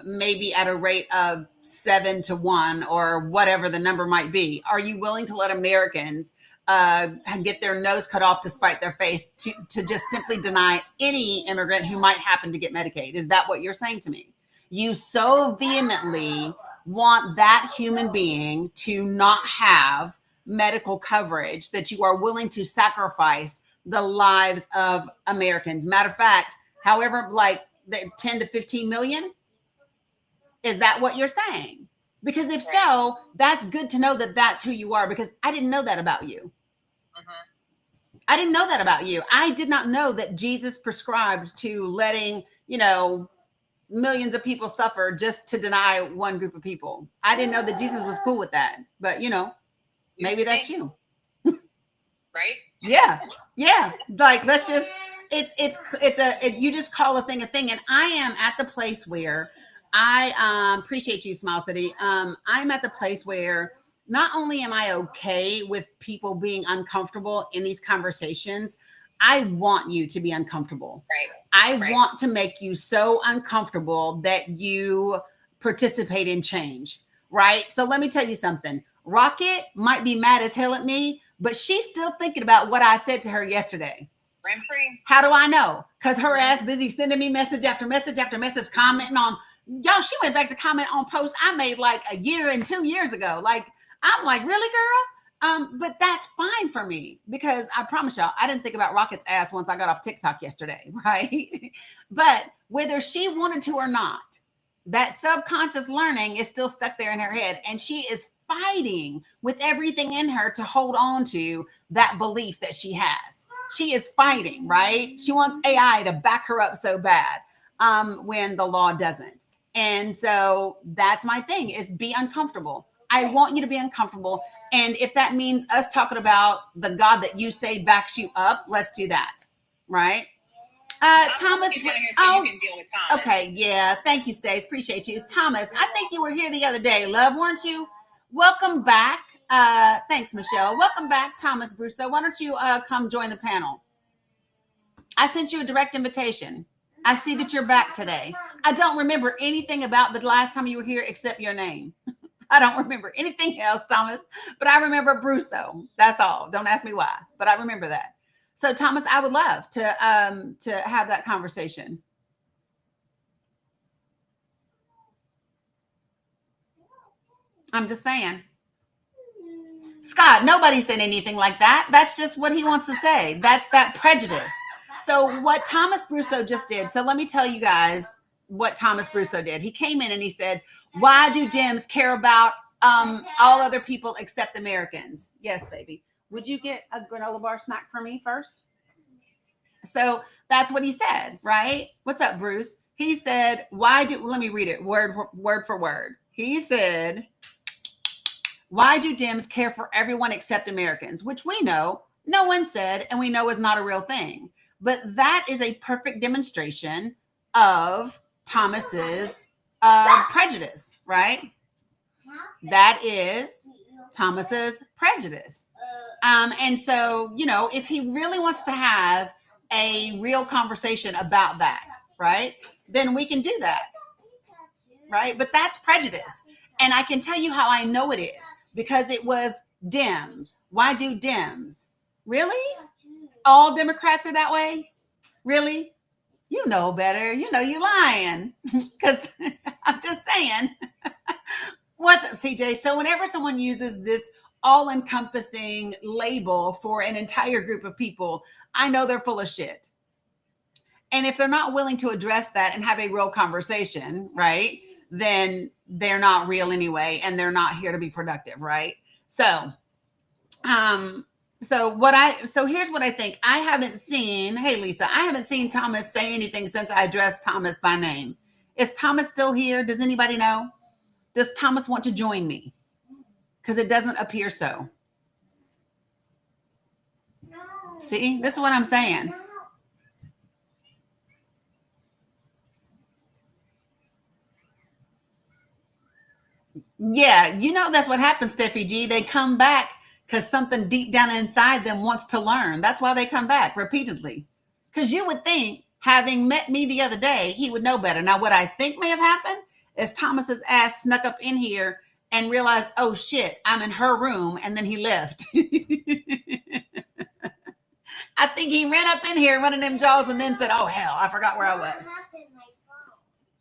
Maybe at a rate of 7 to 1 or whatever the number might be. Are you willing to let Americans get their nose cut off to spite their face to just simply deny any immigrant who might happen to get Medicaid? Is that what you're saying to me? You so vehemently want that human being to not have medical coverage that you are willing to sacrifice the lives of Americans. Matter of fact, however, like 10 to 15 million? Is that what you're saying? Because if so, that's good to know that that's who you are, because I didn't know that about you. I didn't know that about you. I did not know that Jesus prescribed to letting, millions of people suffer just to deny one group of people. I didn't know that Jesus was cool with that, but maybe that's you. Right? Yeah. Like, let's just, you just call a thing. And I am at the place where I appreciate you, Smile City. I'm at the place where not only am I okay with people being uncomfortable in these conversations, I want you to be uncomfortable. Right. I want to make you so uncomfortable that you participate in change. Right. So let me tell you something. Rocket might be mad as hell at me, but she's still thinking about what I said to her yesterday. Rent-free. How do I know? Because her ass busy sending me message after message after message, commenting on, she went back to comment on posts I made like a year and 2 years ago. Like, I'm like, really, girl? But that's fine for me, because I promise y'all, I didn't think about Rocket's ass once I got off TikTok yesterday, right? But whether she wanted to or not, that subconscious learning is still stuck there in her head. And she is fighting with everything in her to hold on to that belief that she has. She is fighting, right? She wants AI to back her up so bad when the law doesn't. And so that's my thing, is be uncomfortable. I want you to be uncomfortable. And if that means us talking about the God that you say backs you up, let's do that. Right? Thomas. Okay. Yeah. Thank you, Stace. Appreciate you. It's Thomas. I think you were here the other day, love, weren't you? Welcome back. Thanks, Michelle. Welcome back, Thomas Brusso. Why don't you come join the panel? I sent you a direct invitation. I see that you're back today. I don't remember anything about the last time you were here except your name. I don't remember anything else, Thomas, but I remember Brusso. That's all. Don't ask me why, but I remember that. So Thomas, I would love to have that conversation. I'm just saying. Scott, nobody said anything like that. That's just what he wants to say. That's that prejudice. So what Thomas Brusso just did. So let me tell you guys what Thomas Brusso did. He came in and he said, why do Dems care about all other people except Americans? Yes, baby. Would you get a granola bar snack for me first? So that's what he said, right? What's up, Bruce? He said, let me read it word for word. He said, why do Dems care for everyone except Americans? Which we know no one said, and we know is not a real thing. But that is a perfect demonstration of Thomas's prejudice, right? That is Thomas's prejudice. And so, if he really wants to have a real conversation about that, right, then we can do that, right? But that's prejudice. And I can tell you how I know it is, because it was Dems. Why do Dems? Really? All Democrats are that way? Really? You know better. You lying. Because I'm just saying. What's up, CJ? So whenever someone uses this all-encompassing label for an entire group of people, I know they're full of shit. And if they're not willing to address that and have a real conversation, right, then they're not real anyway, and they're not here to be productive, right? So, so here's what I think. I haven't seen, hey, Lisa, I haven't seen Thomas say anything since I addressed Thomas by name. Is Thomas still here? Does anybody know? Does Thomas want to join me? Because it doesn't appear so. No. See, this is what I'm saying. No. Yeah, that's what happens, Steffi G. They come back because something deep down inside them wants to learn. That's why they come back repeatedly. Because you would think, having met me the other day, he would know better. Now, what I think may have happened is Thomas's ass snuck up in here and realized, oh shit, I'm in her room, and then he left. I think he ran up in here running them jaws and then said, oh hell, I forgot where I was.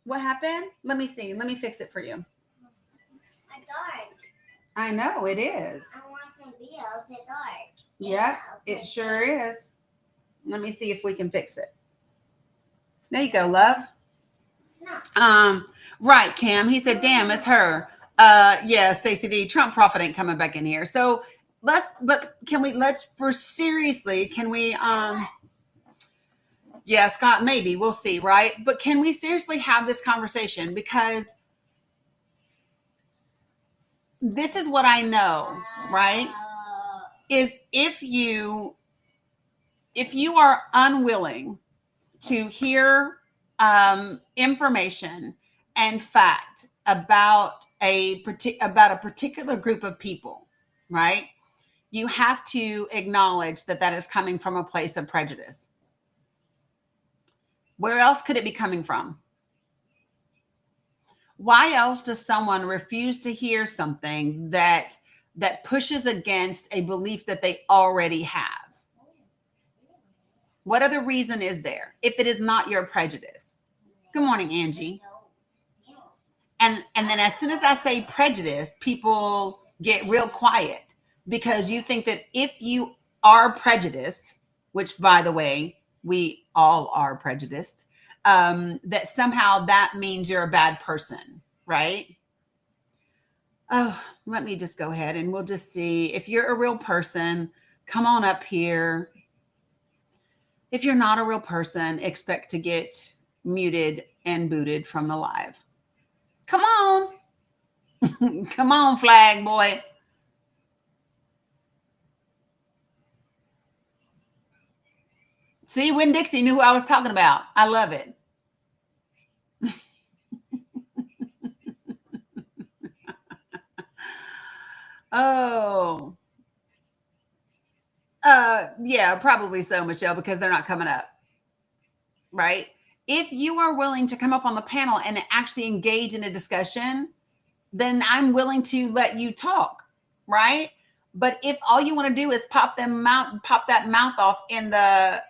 What happened? Let me see. Let me fix it for you. Dark. I know it is. I want to be able to dark. Yep, it sure is. Let me see if we can fix it. There you go, love. No. Right, Cam. He said, damn, it's her. Yeah, Stacey D. Trump prophet ain't coming back in here. So can we yeah, Scott, maybe we'll see, right? But can we seriously have this conversation? Because this is what I know, right? Is if you are unwilling to hear information and fact about a particular group of people, right? You have to acknowledge that is coming from a place of prejudice. Where else could it be coming from? Why else does someone refuse to hear something that pushes against a belief that they already have? What other reason is there if it is not your prejudice? Good morning, Angie. And then as soon as I say prejudice, people get real quiet because you think that if you are prejudiced, which by the way, we all are prejudiced, that somehow that means you're a bad person, right? Oh, let me just go ahead and we'll just see. If you're a real person, come on up here. If you're not a real person, expect to get muted and booted from the live. Come on. Come on, flag boy. See, Win Dixie knew who I was talking about. I love it. Oh. Yeah, probably so, Michelle, because they're not coming up. Right? If you are willing to come up on the panel and actually engage in a discussion, then I'm willing to let you talk, right? But if all you want to do is pop that mouth off in the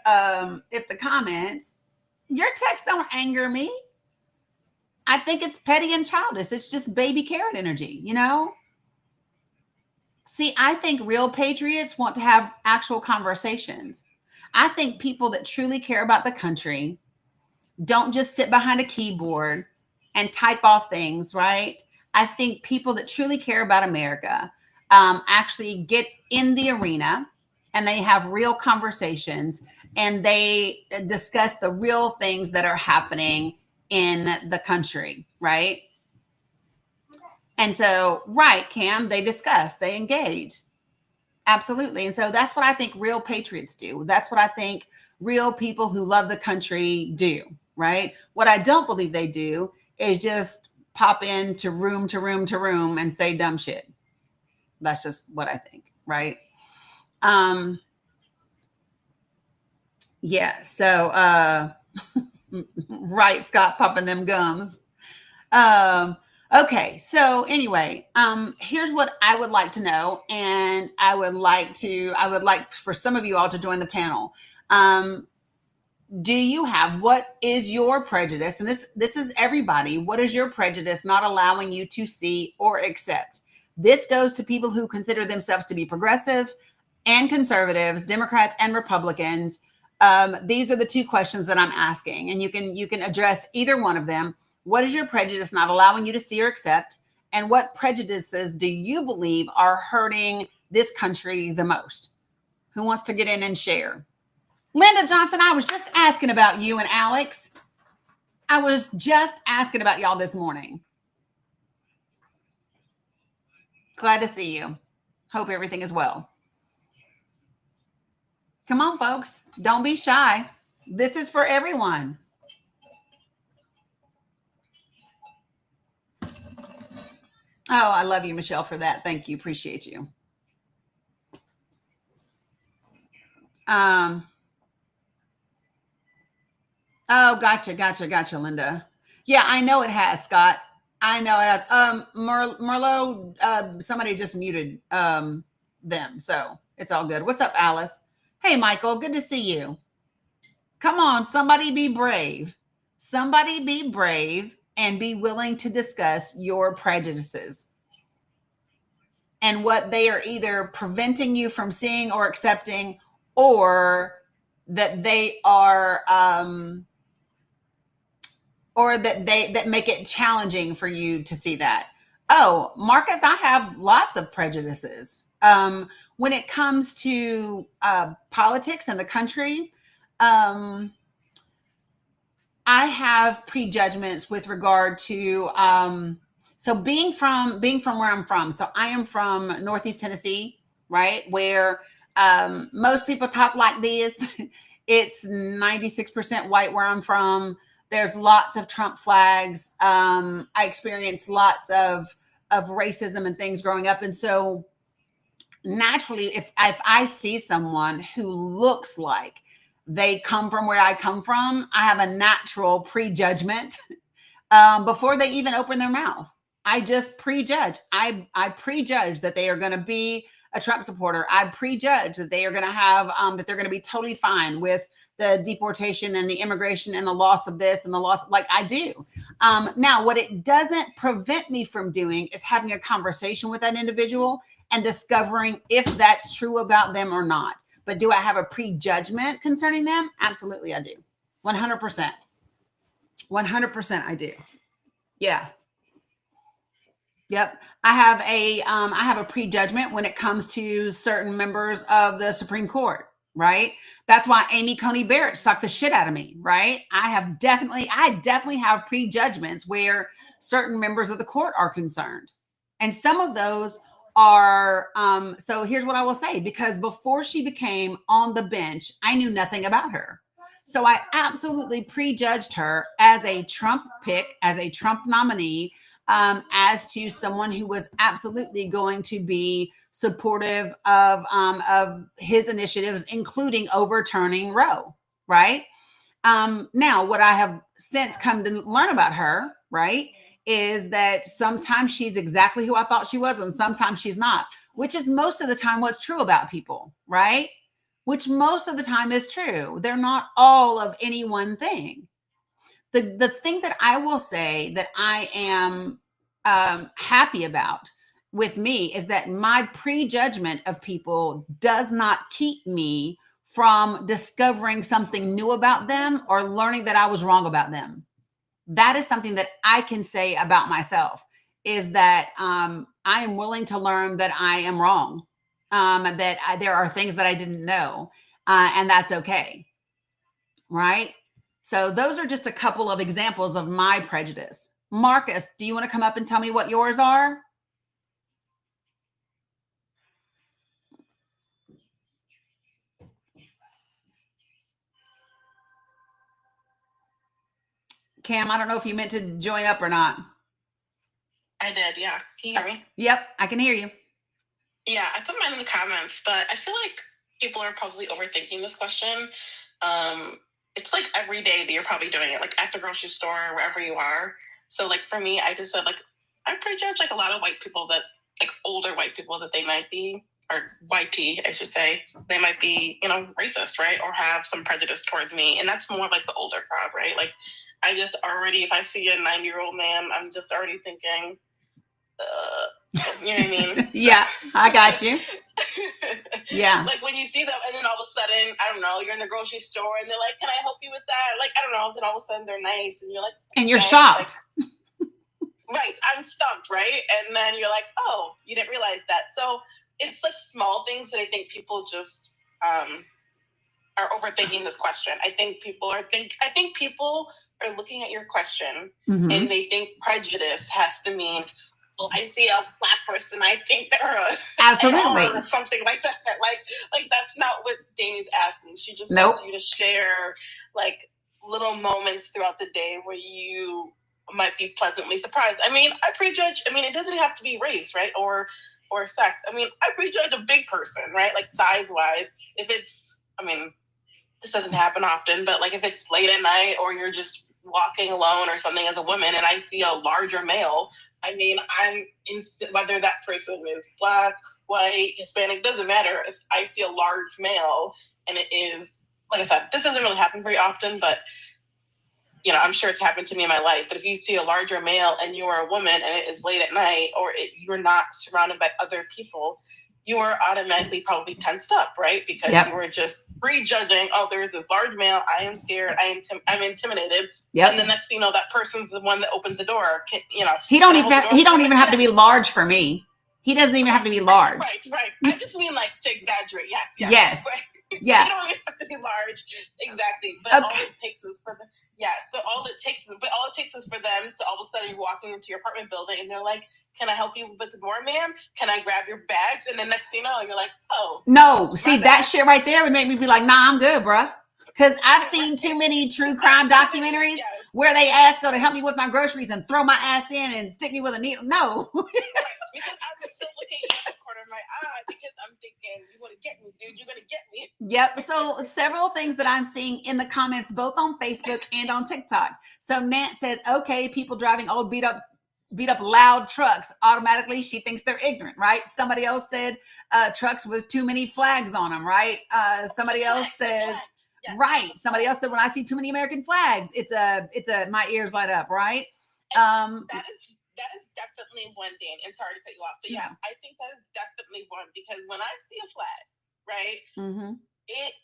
if the comments, your text don't anger me. I think it's petty and childish. It's just baby carrot energy, you know? See, I think real patriots want to have actual conversations. I think people that truly care about the country don't just sit behind a keyboard and type off things, right? I think people that truly care about America actually get in the arena and they have real conversations and they discuss the real things that are happening in the country, right? And so, right, Cam, they discuss, they engage. Absolutely. And so that's what I think real patriots do. That's what I think real people who love the country do, right? What I don't believe they do is just pop into room to room to room and say dumb shit. That's just what I think, right? Yeah, so right, Scott popping them gums. Okay, so anyway, here's what I would like to know, and I would like for some of you all to join the panel. What is your prejudice? And this is everybody. What is your prejudice not allowing you to see or accept? This goes to people who consider themselves to be progressive and conservatives, Democrats and Republicans. These are the two questions that I'm asking, and you can address either one of them. What is your prejudice not allowing you to see or accept? And what prejudices do you believe are hurting this country the most? Who wants to get in and share? Linda Johnson, I was just asking about you and Alex. I was just asking about y'all this morning. Glad to see you. Hope everything is well. Come on, folks. Don't be shy. This is for everyone. Oh, I love you, Michelle, for that. Thank you. Appreciate you. Oh, gotcha, Linda. Yeah, I know it has, Scott. I know it has. Merlot, somebody just muted them, so it's all good. What's up, Alice? Hey, Michael, good to see you. Come on, somebody be brave. Somebody be brave and be willing to discuss your prejudices and what they are either preventing you from seeing or accepting, or that they are or that make it challenging for you to see that. Oh, Marcus, I have lots of prejudices. When it comes to politics and the country, I have prejudgments with regard to so being from where I'm from. So I am from Northeast Tennessee, right? Where most people talk like this. It's 96% white where I'm from. There's lots of Trump flags. I experienced lots of racism and things growing up. And so naturally, if I see someone who looks like they come from where I come from, I have a natural prejudgment before they even open their mouth. I just prejudge. I prejudge that they are going to be a Trump supporter. I prejudge that they are going to have that they're going to be totally fine with the deportation and the immigration and the loss of this and the loss, like I do. Now, what it doesn't prevent me from doing is having a conversation with that individual and discovering if that's true about them or not. But do I have a prejudgment concerning them? Absolutely, I do. 100%. 100% I do. Yeah. Yep. I have a prejudgment when it comes to certain members of the Supreme Court, right? That's why Amy Coney Barrett sucked the shit out of me, right? I definitely have prejudgments where certain members of the court are concerned. And some of those are, so here's what I will say, because before she became on the bench, I knew nothing about her. So I absolutely prejudged her as a Trump pick, as a Trump nominee, as to someone who was absolutely going to be supportive of his initiatives, including overturning Roe, right? Now, what I have since come to learn about her, right, is that sometimes she's exactly who I thought she was, and sometimes she's not. which is most of the time what's true about people, right? Which most of the time is true. They're not all of any one thing. The thing that I will say that I am happy about with me is that my prejudgment of people does not keep me from discovering something new about them or learning that I was wrong about them. That is something that I can say about myself, is that I am willing to learn that I am wrong, there are things that I didn't know, and that's okay. Right? So those are just a couple of examples of my prejudice. Marcus, do you want to come up and tell me what yours are? Cam, I don't know if you meant to join up or not. I did, yeah. Can you hear me? Yep, I can hear you. Yeah, I put mine in the comments, but I feel like people are probably overthinking this question. It's like every day that you're probably doing it, like at the grocery store, wherever you are. So like for me, I just said like, I prejudge like a lot of white people that, like older white people that they might be, or white I should say, they might be, you know, racist, right? Or have some prejudice towards me. And that's more like the older crowd, right? Like I just already, if I see a 90-year-old man, I'm just already thinking, you know what I mean? Yeah, I got you. Yeah. Like when you see them and then all of a sudden, I don't know, you're in the grocery store and they're like, can I help you with that? Like, I don't know. Then all of a sudden they're nice and you're like, and you're okay, shocked. Like, right. I'm stumped, right? And then you're like, oh, you didn't realize that. So it's like small things that I think people just are overthinking this question. I think people are looking at your question Mhm. and they think prejudice has to mean, well, I see a black person, I think they're a Absolutely. or something like that. Like that's not what Dami's asking. She just Nope. wants you to share like little moments throughout the day where you might be pleasantly surprised. I mean, I prejudge. I mean, it doesn't have to be race, right? Or sex. I mean, I prejudge a big person, right? Like size wise. If it's, I mean, this doesn't happen often, but like if it's late at night or you're just walking alone or something as a woman and I see a larger male, I mean, I'm instant, whether that person is black, white, Hispanic, doesn't matter. If I see a large male and it is, like I said, this doesn't really happen very often, but you know, I'm sure it's happened to me in my life. But if you see a larger male and you are a woman and it is late at night or you're not surrounded by other people, you are automatically probably tensed up, right? Because you were just prejudging, oh, there's this large male, I am scared, I'm intimidated. Yep. And the next thing you know, that person's the one that opens the door. You know, he don't even have to be large for me. He doesn't even have to be large. Right. I just mean like to exaggerate. Yes. Right. Yeah. You don't even have to be large. Exactly. But all it takes is for all it takes is for them to all of a sudden you're walking into your apartment building and they're like, can I help you with the door, ma'am? Can I grab your bags? And then next thing you know, you're like, oh. No, see that shit right there would make me be like, nah, I'm good, bruh. Because I've seen too many true crime documentaries where they ask her to help me with my groceries and throw my ass in and stick me with a needle. No. Because I'm still looking at the corner of my eye because I'm thinking, you're going to get me, dude. You're going to get me. Yep. So several things that I'm seeing in the comments, both on Facebook and on TikTok. So Nat says, okay, people driving old beat up loud trucks. Automatically, she thinks they're ignorant, right? Somebody else said trucks with too many flags on them, right? Somebody else said, right. Somebody else said, when I see too many American flags, it's a my ears light up, right? That is definitely one thing. And sorry to cut you off, but yeah, I think that is definitely one because when I see a flag, right,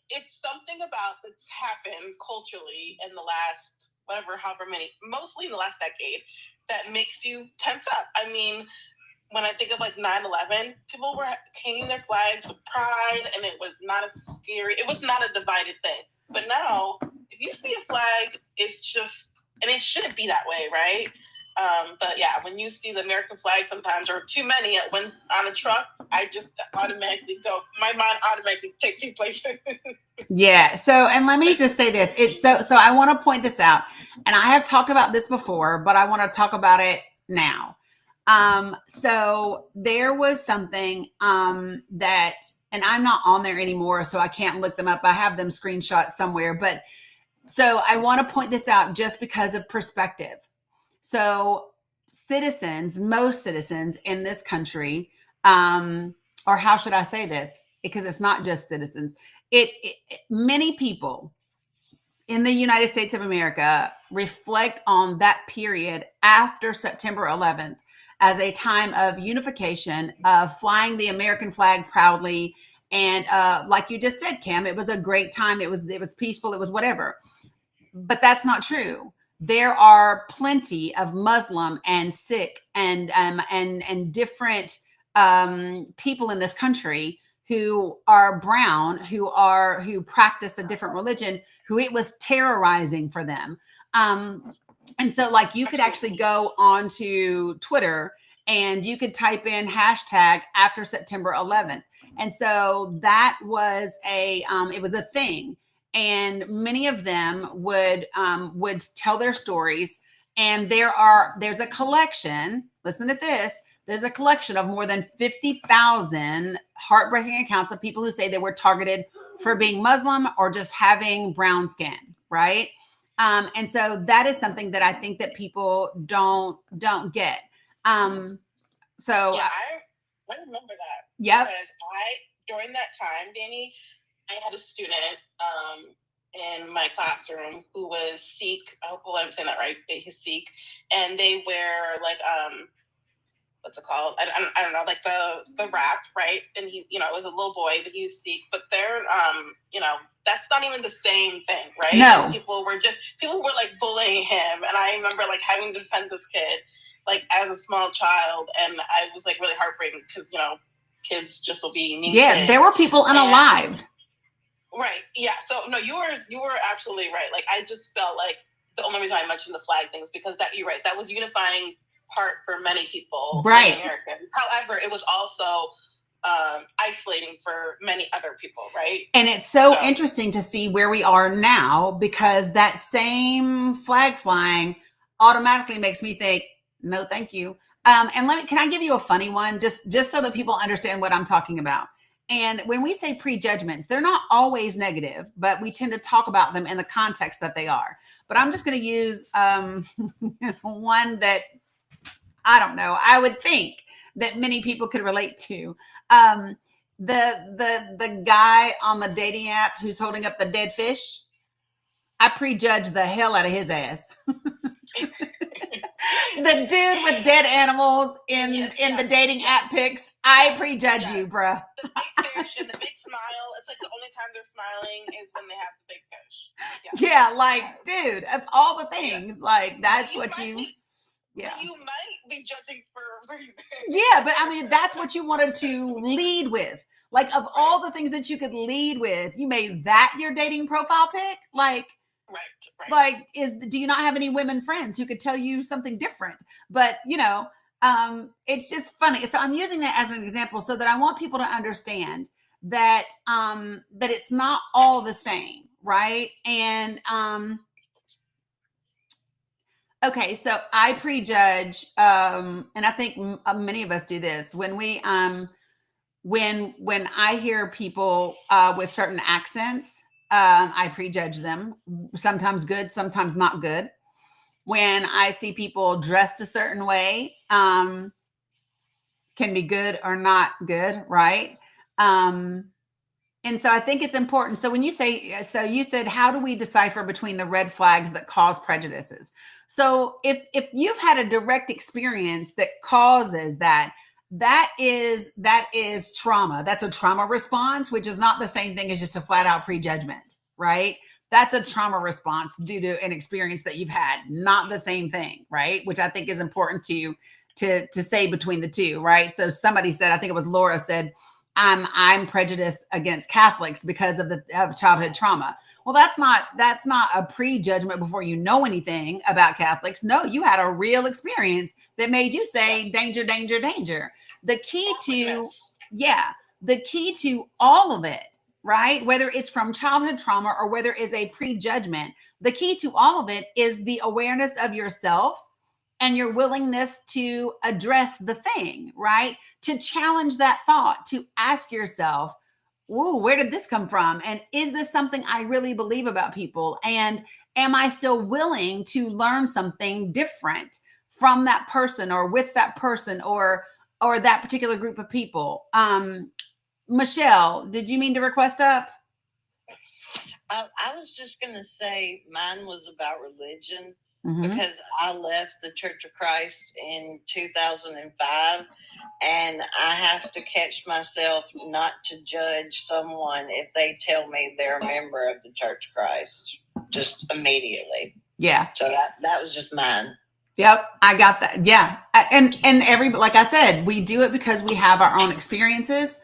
it's something about that's happened culturally in the last however many, mostly in the last decade, that makes you tense up. I mean, when I think of like 9/11, people were hanging their flags with pride, and it was not a scary. It was not a divided thing. But now, if you see a flag, it's just, and it shouldn't be that way, right? But yeah, when you see the American flag sometimes, or too many at one on a truck, I just automatically go. My mind automatically takes me places. Yeah. So, and let me just say this. It's so I want to point this out, and I have talked about this before, but I want to talk about it now. So there was something that, and I'm not on there anymore, so I can't look them up. I have them screenshot somewhere, but so I want to point this out just because of perspective. So most citizens in this country are or how should I say this? Because it's not just citizens. Many people in the United States of America reflect on that period after September 11th as a time of unification, of flying the American flag proudly. And like you just said, Kim, it was a great time. It was peaceful. It was whatever. But that's not true. There are plenty of Muslim and Sikh and different people in this country who are brown, who practice a different religion, who it was terrorizing for them. And so like you could actually go onto Twitter and you could type in hashtag after September 11th. And so that was it was a thing. And many of them would tell their stories. And there's a collection, listen to this, there's a collection of more than 50,000 heartbreaking accounts of people who say they were targeted for being Muslim or just having brown skin, right? And so that is something that I think that people don't get. So yeah, I remember that. Yep. Because during that time, Danny, I had a student in my classroom who was Sikh. I hope I'm saying that right. He's Sikh, and they wear like what's it called? I don't know, like the wrap, right? And he, it was a little boy, but he was Sikh. But they're that's not even the same thing, right? No. And people were like bullying him, and I remember like having to defend this kid, like as a small child, and I was like really heartbreaking because kids just will be mean. Yeah, kids. there were people unalived. Right. Yeah. So no, you were absolutely right. Like I just felt like the only reason I mentioned the flag thing is because you're right. That was unifying part for many people, right? Many Americans. However, it was also isolating for many other people, right? And it's so interesting to see where we are now because that same flag flying automatically makes me think, no, thank you. And can I give you a funny one just so that people understand what I'm talking about? And when we say prejudgments, they're not always negative, but we tend to talk about them in the context that they are. But I'm just going to use one that I don't know. I would think that many people could relate to. The guy on the dating app who's holding up the dead fish. I prejudge the hell out of his ass. The dude with dead animals in the dating app pics. I prejudge you, bruh. The big fish and the big smile. It's like the only time they're smiling is when they have the big fish. Yeah, like, dude, of all the things, like that's what you. Yeah. You might be judging for a reason. Yeah, but I mean, that's what you wanted to lead with. Like, of all the things that you could lead with, you made that your dating profile pic? Like, right. Like, do you not have any women friends who could tell you something different? But, it's just funny. So I'm using that as an example so that I want people to understand that that it's not all the same, right? And okay, so I prejudge, and I think many of us do this when we when I hear people with certain accents. I prejudge them, sometimes good, sometimes not good. When I see people dressed a certain way, can be good or not good, right? And so I think it's important. So when you say, so you said, how do we decipher between the red flags that cause prejudices? So if you've had a direct experience that causes that is trauma. That's a trauma response, which is not the same thing as just a flat out prejudgment, right? That's a trauma response due to an experience that you've had, not the same thing, right? Which I think is important to say between the two, right? So somebody said, I think it was Laura said, I'm prejudiced against Catholics because of childhood trauma. Well, that's not a prejudgment before you know anything about Catholics. No, you had a real experience that made you say danger, danger, danger. The key to all of it, right? Whether it's from childhood trauma or whether it's a prejudgment, the key to all of it is the awareness of yourself and your willingness to address the thing, right? To challenge that thought, to ask yourself, whoa, where did this come from? And is this something I really believe about people? And am I still willing to learn something different from that person or with that person? Or or that particular group of people. Michelle, did you mean to request up? I was just going to say mine was about religion Mhm. because I left the Church of Christ in 2005, and I have to catch myself not to judge someone if they tell me they're a member of the Church of Christ just immediately. Yeah. So that was just mine. Yep, I got that. Yeah, and like I said, we do it because we have our own experiences.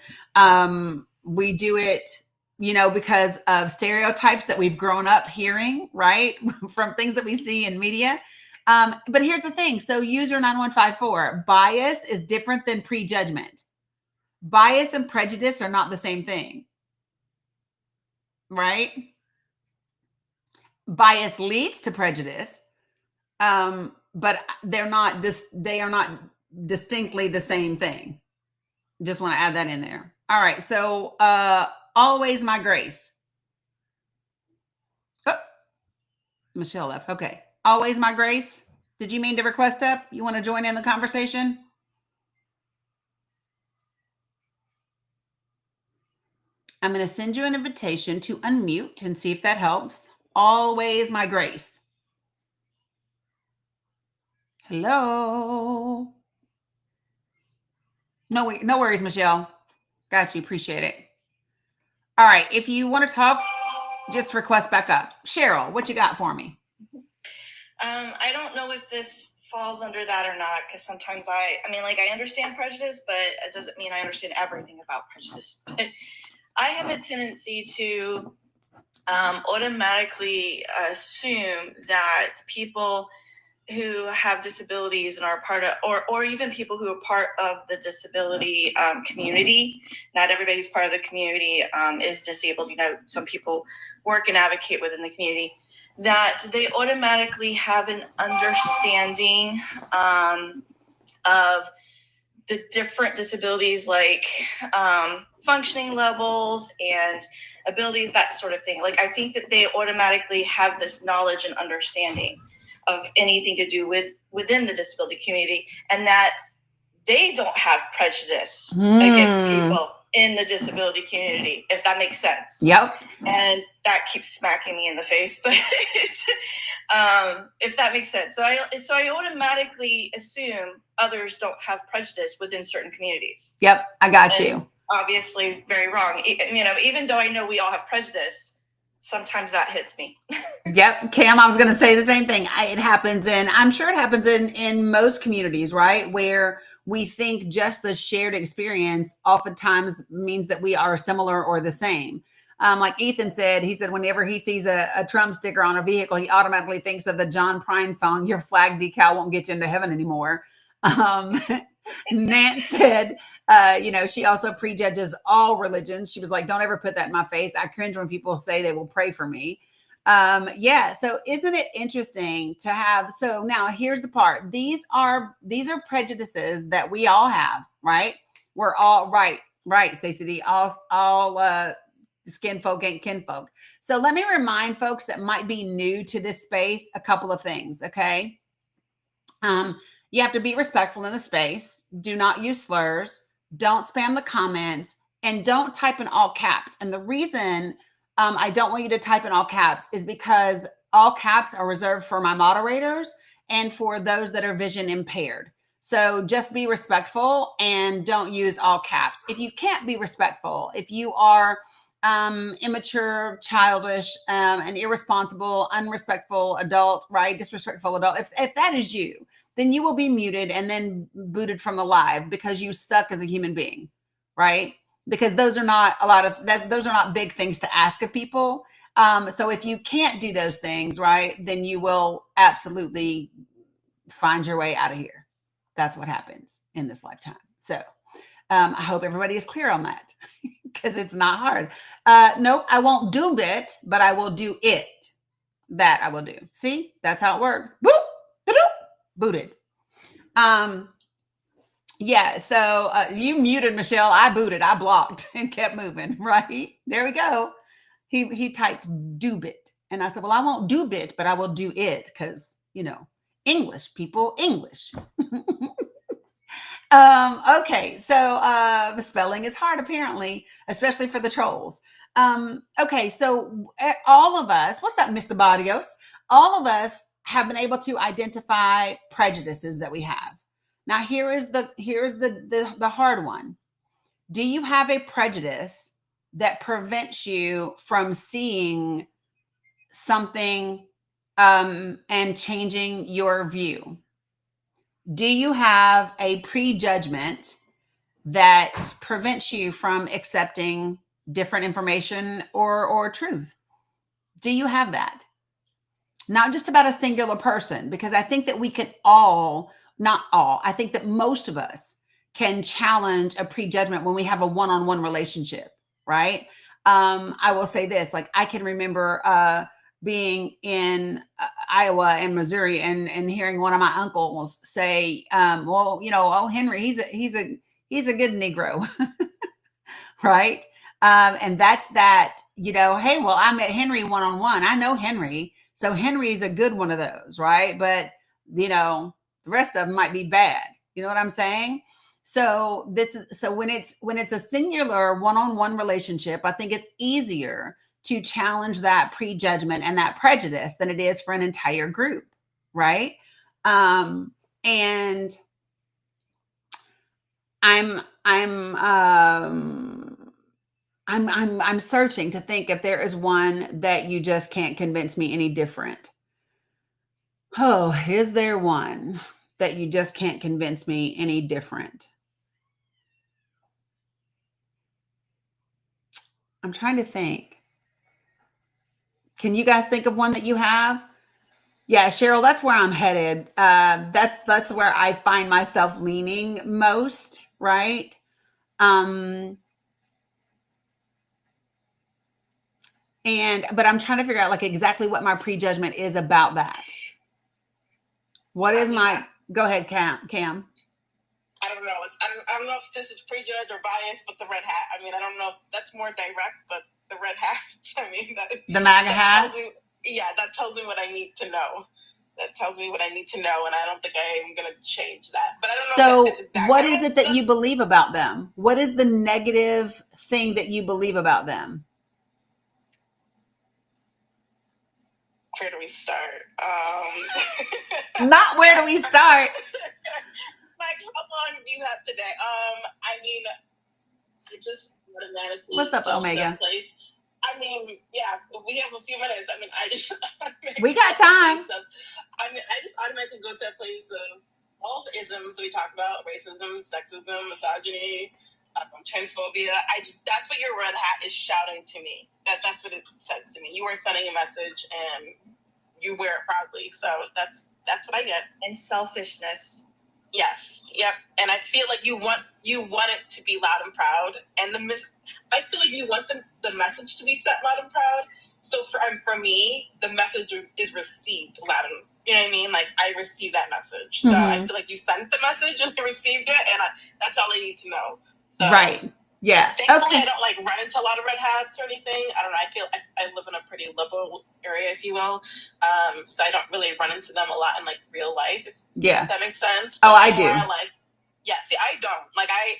We do it, because of stereotypes that we've grown up hearing, right, from things that we see in media. But here's the thing. So user 9154, bias is different than prejudgment. Bias and prejudice are not the same thing, right? Bias leads to prejudice. But they are not distinctly the same thing. Just want to add that in there. All right. So, always my grace. Oh, Michelle left. Okay. Always my grace. Did you mean to request up? You want to join in the conversation? I'm going to send you an invitation to unmute and see if that helps. Always my grace. Hello. No worries, Michelle. Got you. Appreciate it. All right. If you want to talk, just request back up. Cheryl, what you got for me? I don't know if this falls under that or not, because sometimes I understand prejudice, but it doesn't mean I understand everything about prejudice. But I have a tendency to automatically assume that people who have disabilities and are part of, or even people who are part of the disability community, not everybody who's part of the community is disabled. Some people work and advocate within the community, that they automatically have an understanding of the different disabilities, like functioning levels and abilities, that sort of thing. Like, I think that they automatically have this knowledge and understanding of anything to do within the disability community, and that they don't have prejudice against people in the disability community, if that makes sense. Yep. And that keeps smacking me in the face, but if that makes sense. So I automatically assume others don't have prejudice within certain communities. Yep, I got And you. Obviously very wrong. Even though I know we all have prejudice, sometimes that hits me. Yep, Cam, I was going to say the same thing. It happens I'm sure it happens in most communities, right? Where we think just the shared experience oftentimes means that we are similar or the same. Like Ethan said, he said, whenever he sees a Trump sticker on a vehicle, he automatically thinks of the John Prine song, "Your flag decal won't get you into heaven anymore." Nance said, she also prejudges all religions. She was like, "Don't ever put that in my face. I cringe when people say they will pray for me." So isn't it interesting to have? So now here's the part. These are prejudices that we all have, right? We're all right, Stacey D. All skin folk ain't kinfolk. So let me remind folks that might be new to this space a couple of things. Okay. You have to be respectful in the space. Do not use slurs. Don't spam the comments, and don't type in all caps. And the reason I don't want you to type in all caps is because all caps are reserved for my moderators and for those that are vision impaired. So just be respectful and don't use all caps. If you can't be respectful, if you are immature, childish, an irresponsible, unrespectful adult, right? Disrespectful adult. If that is you, then you will be muted and then booted from the live because you suck as a human being, right? Because those are not those are not big things to ask of people. So if you can't do those things, right, then you will absolutely find your way out of here. That's what happens in this lifetime. So I hope everybody is clear on that because it's not hard. Nope, I won't do it, but I will do it. That I will do. See, that's how it works. Boop, booted. Yeah, so you muted Michelle. I booted, I blocked and kept moving, right? There we go. He typed do bit. And I said, well, I won't do bit, but I will do it because, English, people, English. Okay, so spelling is hard apparently, especially for the trolls. Okay, so all of us, what's up, Mr. Barrios? All of us have been able to identify prejudices that we have. Now, here's the hard one. Do you have a prejudice that prevents you from seeing something and changing your view? Do you have a prejudgment that prevents you from accepting different information or truth? Do you have that? Not just about a singular person, because I think that we can all, not all, I think that most of us can challenge a prejudgment when we have a one-on-one relationship, right? I will say this, like I can remember being in Iowa and Missouri and hearing one of my uncles say, well, oh, Henry, he's a good Negro. Right. And that's that, hey, well, I met Henry one-on-one. I know Henry. So Henry's a good one of those. Right. But, the rest of them might be bad. You know what I'm saying? So when it's a singular one-on-one relationship, I think it's easier to challenge that prejudgment and that prejudice than it is for an entire group. Right. And I'm searching to think if there is one that you just can't convince me any different. Oh, is there one that you just can't convince me any different? I'm trying to think. Can you guys think of one that you have? Yeah, Cheryl, that's where I'm headed. That's where I find myself leaning most, right? But I'm trying to figure out like exactly what my prejudgment is about that. What is go ahead, Cam. I don't know. I don't know if this is prejudge or bias, but the red hat. I mean, I don't know if that's more direct, but the red hat. I mean, the MAGA hat. That tells me what I need to know. That tells me what I need to know, and I don't think I am going to change that. But I don't know. So, what is it that you believe about them? What is the negative thing that you believe about them? Where do we start? Not where do we start? Mike, how long do you have today? I mean, I just automatically. What's up, Omega? I mean, yeah, we have a few minutes. I mean, we got time. I just automatically go to a place of all the isms we talk about: racism, sexism, misogyny, transphobia. That's what your red hat is shouting to me. That's what it says to me. You are sending a message, and you wear it proudly. So that's what I get. And selfishness. Yes. Yep. And I feel like you want it to be loud and proud, and I feel like you want the message to be set loud and proud. So for me, the message is received loud and, you know what I mean? Like I received that message. So I feel like you sent the message and I received it, and that's all I need to know. So, right. Yeah. Thankfully, I don't like run into a lot of red hats or anything. I don't know. I feel I live in a pretty liberal area, if you will. So I don't really run into them a lot in like real life. If that makes sense. But I do. See, I don't. Like I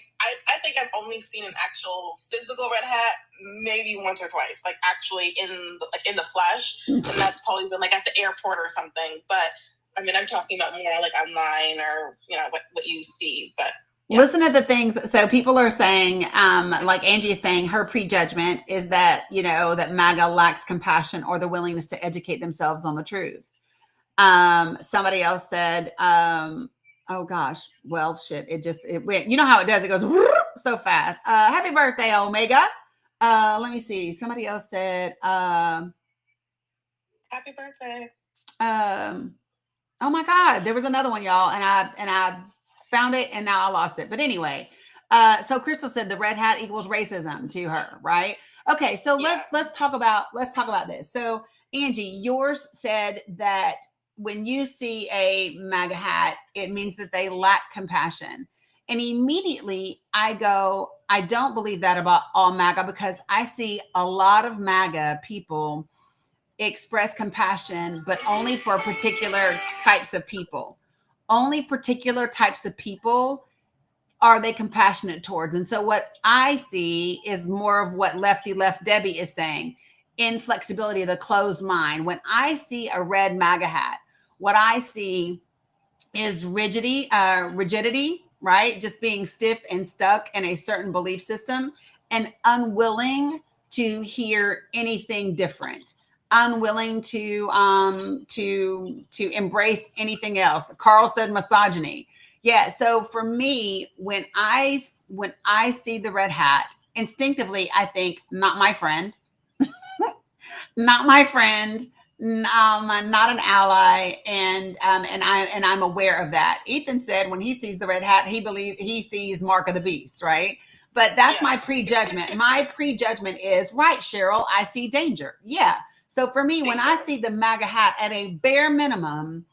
think I've only seen an actual physical red hat maybe once or twice, like actually in the flesh, and that's probably been like at the airport or something. But I mean, I'm talking about more like online or what you see, but. Yeah. Listen to the things. So people are saying, like Angie is saying, her prejudgment is that, that MAGA lacks compassion or the willingness to educate themselves on the truth. Somebody else said, oh gosh, well, shit, it went, you know how it does. It goes so fast. Happy birthday, Omega. Let me see. Somebody else said, happy birthday. Oh my God, there was another one, y'all. And I found it and now I lost it. But anyway, so Crystal said the red hat equals racism to her, right? Okay, so let's talk about this. So Angie, yours said that when you see a MAGA hat, it means that they lack compassion. And immediately I go, I don't believe that about all MAGA, because I see a lot of MAGA people express compassion, but only for particular types of people. Only particular types of people are they compassionate towards? And so what I see is more of what Lefty Left Debbie is saying, inflexibility, the closed mind. When I see a red MAGA hat, what I see is rigidity, right? Just being stiff and stuck in a certain belief system and unwilling to hear anything different, unwilling to embrace anything else. Carl said misogyny. Yeah. So for me, when I see the red hat, instinctively, I think, not my friend, not my friend, not an ally, and I'm aware of that. Ethan said when he sees the red hat, he sees Mark of the Beast, right? But that's my prejudgment. My prejudgment is right, Cheryl. I see danger. Yeah. So for me, when I see the MAGA hat, at a bare minimum,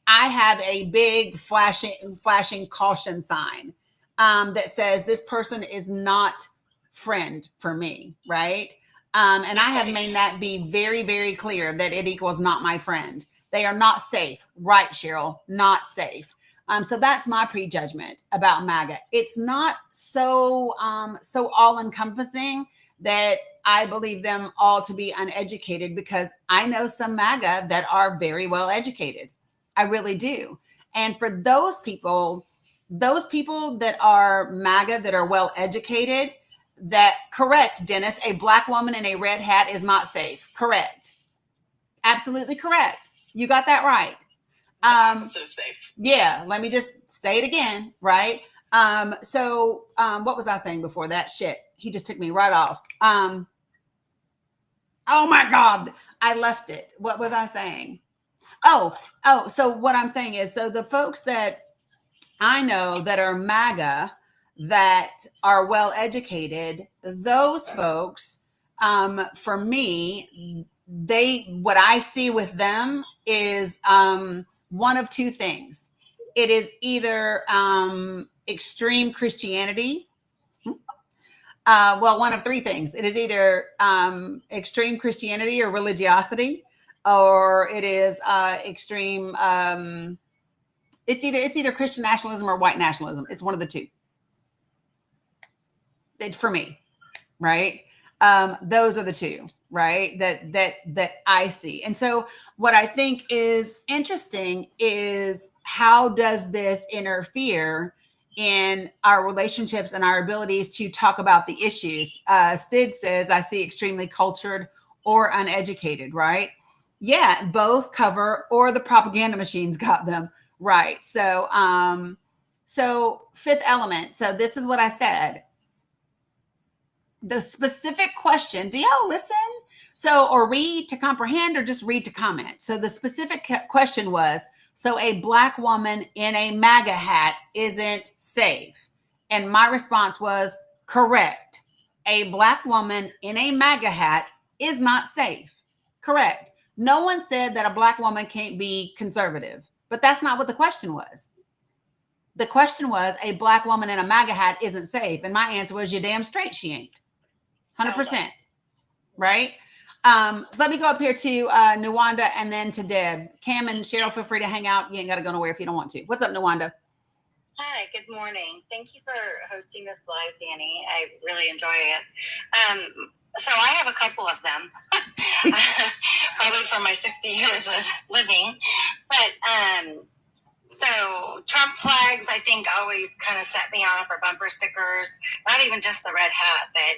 I have a big flashing caution sign that says this person is not friend for me, right? And I have made that be very, very clear that it equals not my friend. They are not safe, right, Cheryl? Not safe. So that's my prejudgment about MAGA. It's not so all encompassing that I believe them all to be uneducated, because I know some MAGA that are very well educated. I really do. And for those people that are MAGA, that are well educated, that correct, Dennis, a black woman in a red hat is not safe. Correct. Absolutely correct. You got that right. Safe. Yeah, let me just say it again, right? So what was I saying before that? Shit. He just took me right off. Oh my God. I left it. What was I saying? Oh, so what I'm saying is, so the folks that I know that are MAGA, that are well educated, those folks, for me, what I see with them is one of two things. It is either extreme Christianity. Well, one of three things. It is either extreme Christianity or religiosity, or it is extreme. It's either Christian nationalism or white nationalism. It's one of the two. It's for me, right? Those are the two, right? That I see. And so what I think is interesting is, how does this interfere in our relationships and our abilities to talk about the issues? Sid says, I see extremely cultured or uneducated, right? Yeah, both cover, or the propaganda machines got them, right? So, so fifth element. So this is what I said. The specific question, do y'all listen? So, or read to comprehend, or just read to comment? So the specific question was, so a black woman in a MAGA hat isn't safe. And my response was, correct. A black woman in a MAGA hat is not safe. Correct. No one said that a black woman can't be conservative, but that's not what the question was. The question was, a black woman in a MAGA hat isn't safe. And my answer was, you're damn straight she ain't. 100%. Right? Let me go up here to Nwanda and then to Deb. Cam and Cheryl, feel free to hang out. You ain't got to go nowhere if you don't want to. What's up, Nwanda? Hi, good morning. Thank you for hosting this live, Danny. I really enjoy it. So I have a couple of them, probably for my 60 years of living. But so Trump flags, I think, always kind of set me off, or bumper stickers, not even just the red hat, but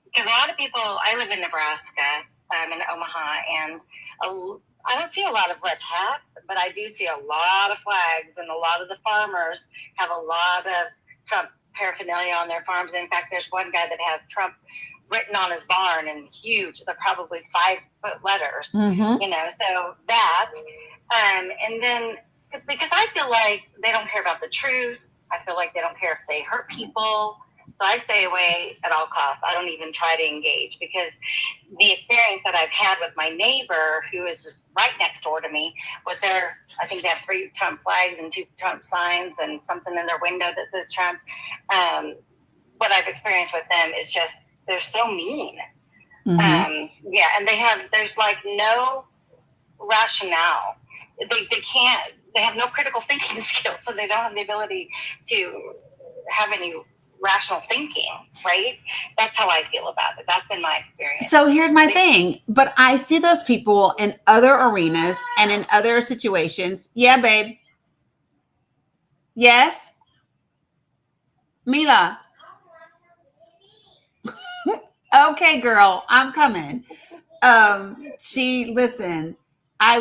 because a lot of people, I live in Nebraska, in Omaha, and I don't see a lot of red hats, but I do see a lot of flags, and a lot of the farmers have a lot of Trump paraphernalia on their farms. In fact, there's one guy that has Trump written on his barn in huge, they're probably 5-foot letters, Mm-hmm. you know, so that, and then, because I feel like they don't care about the truth. I feel like they don't care if they hurt people. So I stay away at all costs. I don't even try to engage, because the experience that I've had with my neighbor, who is right next door to me, was I think they have 3 Trump flags and 2 Trump signs and something in their window that says Trump. What I've experienced with them is just, they're so mean. Mm-hmm. Yeah. And there's like no rationale. They have no critical thinking skills, so they don't have the ability to have any rational thinking, right? That's how I feel about it. That's been my experience. So here's my thing, but I see those people in other arenas and in other situations. Yeah, babe. Yes. Mila. Okay, girl, I'm coming. Listen,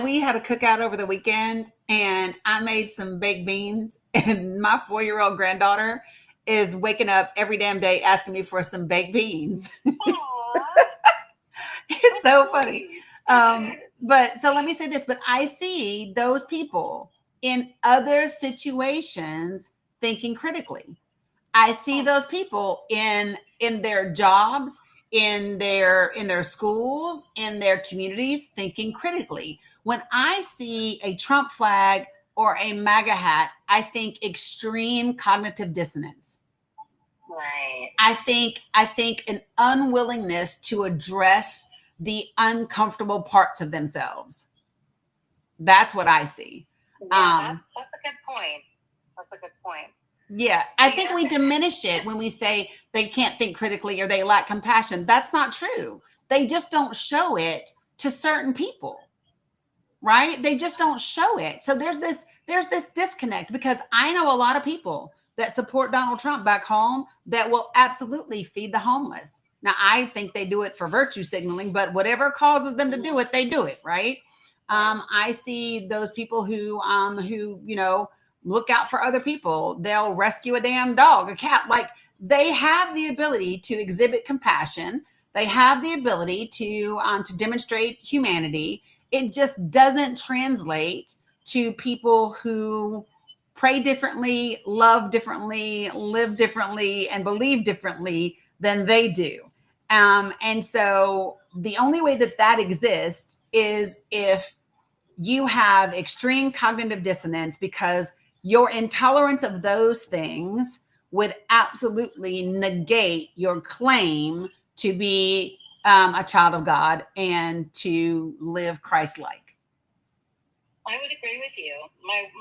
we had a cookout over the weekend and I made some baked beans and my 4-year-old granddaughter is waking up every damn day asking me for some baked beans. It's so funny. But so let me say this, but I see those people in other situations thinking critically. I see those people in their jobs, in their schools, in their communities thinking critically. When I see a Trump flag or a MAGA hat, I think extreme cognitive dissonance. Right. I think an unwillingness to address the uncomfortable parts of themselves. That's what I see. Yeah, that's a good point. That's a good point. Yeah, I think we diminish it when we say they can't think critically or they lack compassion. That's not true. They just don't show it to certain people, right? They just don't show it. So there's this disconnect, because I know a lot of people that support Donald Trump back home that will absolutely feed the homeless. Now, I think they do it for virtue signaling, but whatever causes them to do it, they do it, right? I see those people who look out for other people. They'll rescue a damn dog, a cat. Like, they have the ability to exhibit compassion. They have the ability to demonstrate humanity. It just doesn't translate to people who pray differently, love differently, live differently, and believe differently than they do. And so the only way that exists is if you have extreme cognitive dissonance, because your intolerance of those things would absolutely negate your claim to be a child of God and to live Christ-like. I would agree with you.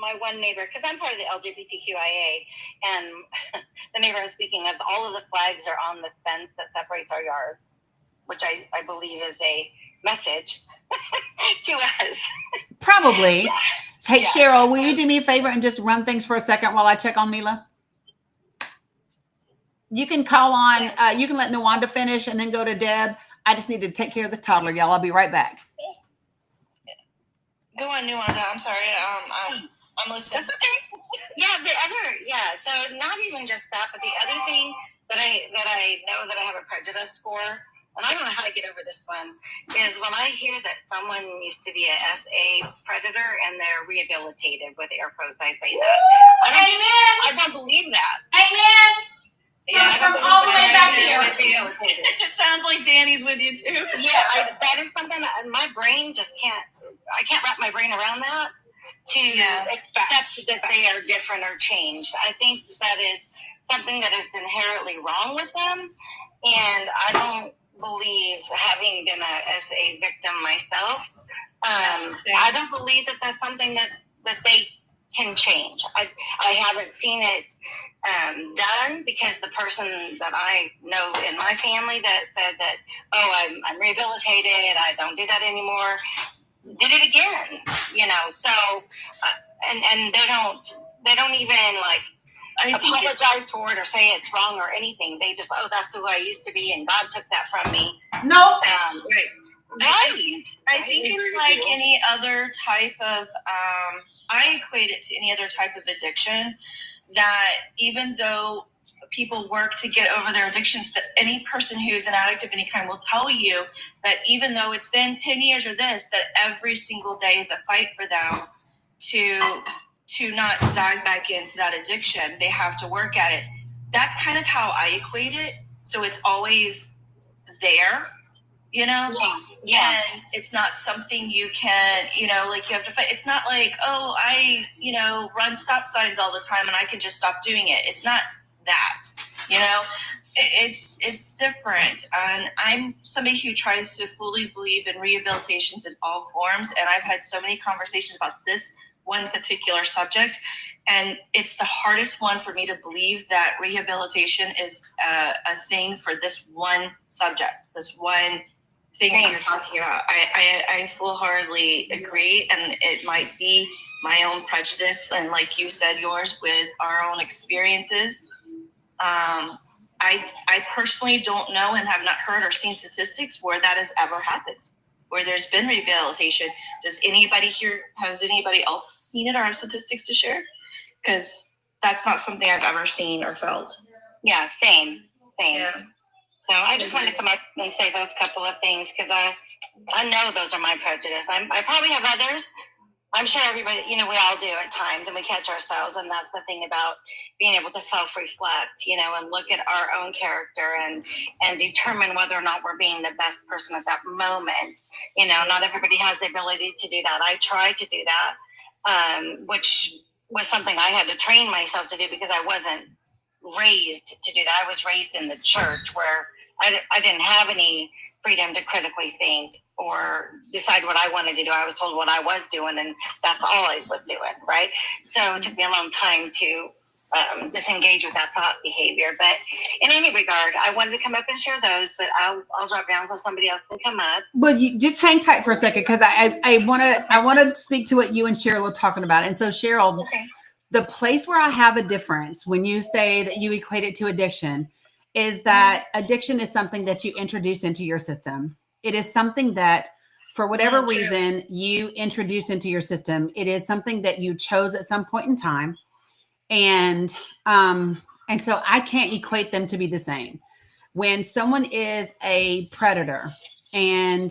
My one neighbor, because I'm part of the LGBTQIA, and the neighbor I'm speaking of, all of the flags are on the fence that separates our yards, which I believe is a message to us. Probably. Yeah. Hey, Yeah. Cheryl, will you do me a favor and just run things for a second while I check on Mila? You can call on, Yes. You can let Nwanda finish and then go to Deb. I just need to take care of this toddler, y'all. I'll be right back. Go on, Nwanda. I'm sorry. I'm listening. That's okay. So not even just that, but the other thing that I know that I have a prejudice for, and I don't know how to get over this one, is when I hear that someone used to be a SA predator and they're rehabilitated, with air quotes, I say that. I don't believe that. Amen. Yeah, From all the way back here. Rehabilitated. It sounds like Danny's with you too. Yeah, that is something that my brain just can't. I can't wrap my brain around that to accept that they are different or changed. I think that is something that is inherently wrong with them, and I don't believe, having been a victim myself, I don't believe that that's something that they can change. I haven't seen it done, because the person that I know in my family that said that, I'm rehabilitated, I don't do that anymore, did it again, so and they don't even apologize for it or say it's wrong or anything. They just, that's who I used to be and God took that from me. No. Right. I think it's like any other type of, I equate it to any other type of addiction, that even though people work to get over their addictions, that any person who's an addict of any kind will tell you that even though it's been 10 years or this, that every single day is a fight for them to not dive back into that addiction. They have to work at it. That's kind of how I equate it. So it's always there, Yeah. And it's not something you can, you have to fight. It's not like, I, run stop signs all the time and I can just stop doing it. It's not that, it's different. And I'm somebody who tries to fully believe in rehabilitations in all forms. And I've had so many conversations about this one particular subject, and it's the hardest one for me to believe that rehabilitation is a thing for this one subject, this one thing that you're talking about. I full-heartedly agree, and it might be my own prejudice, and like you said, yours with our own experiences. I personally don't know and have not heard or seen statistics where that has ever happened, where there's been rehabilitation. Has anybody else seen it or have statistics to share? Because that's not something I've ever seen or felt. Yeah, same. Yeah. So I just wanted to come up and say those couple of things because I know those are my prejudice. I probably have others. I'm sure everybody, we all do at times, and we catch ourselves. And that's the thing about being able to self-reflect, and look at our own character and determine whether or not we're being the best person at that moment. Not everybody has the ability to do that. I tried to do that, which was something I had to train myself to do because I wasn't raised to do that. I was raised in the church where I didn't have any freedom to critically think or decide what I wanted to do. I was told what I was doing, and that's all I was doing, right? So it took me a long time to disengage with that thought behavior. But in any regard, I wanted to come up and share those, but I'll drop down so somebody else can come up. Well, you just hang tight for a second because I want to speak to what you and Cheryl are talking about. And so, Cheryl, Okay. the place where I have a difference when you say that you equate it to addiction is that addiction is something that you introduce into your system. It is something that, for whatever reason, you introduce into your system. It is something that you chose at some point in time. And so I can't equate them to be the same. When someone is a predator and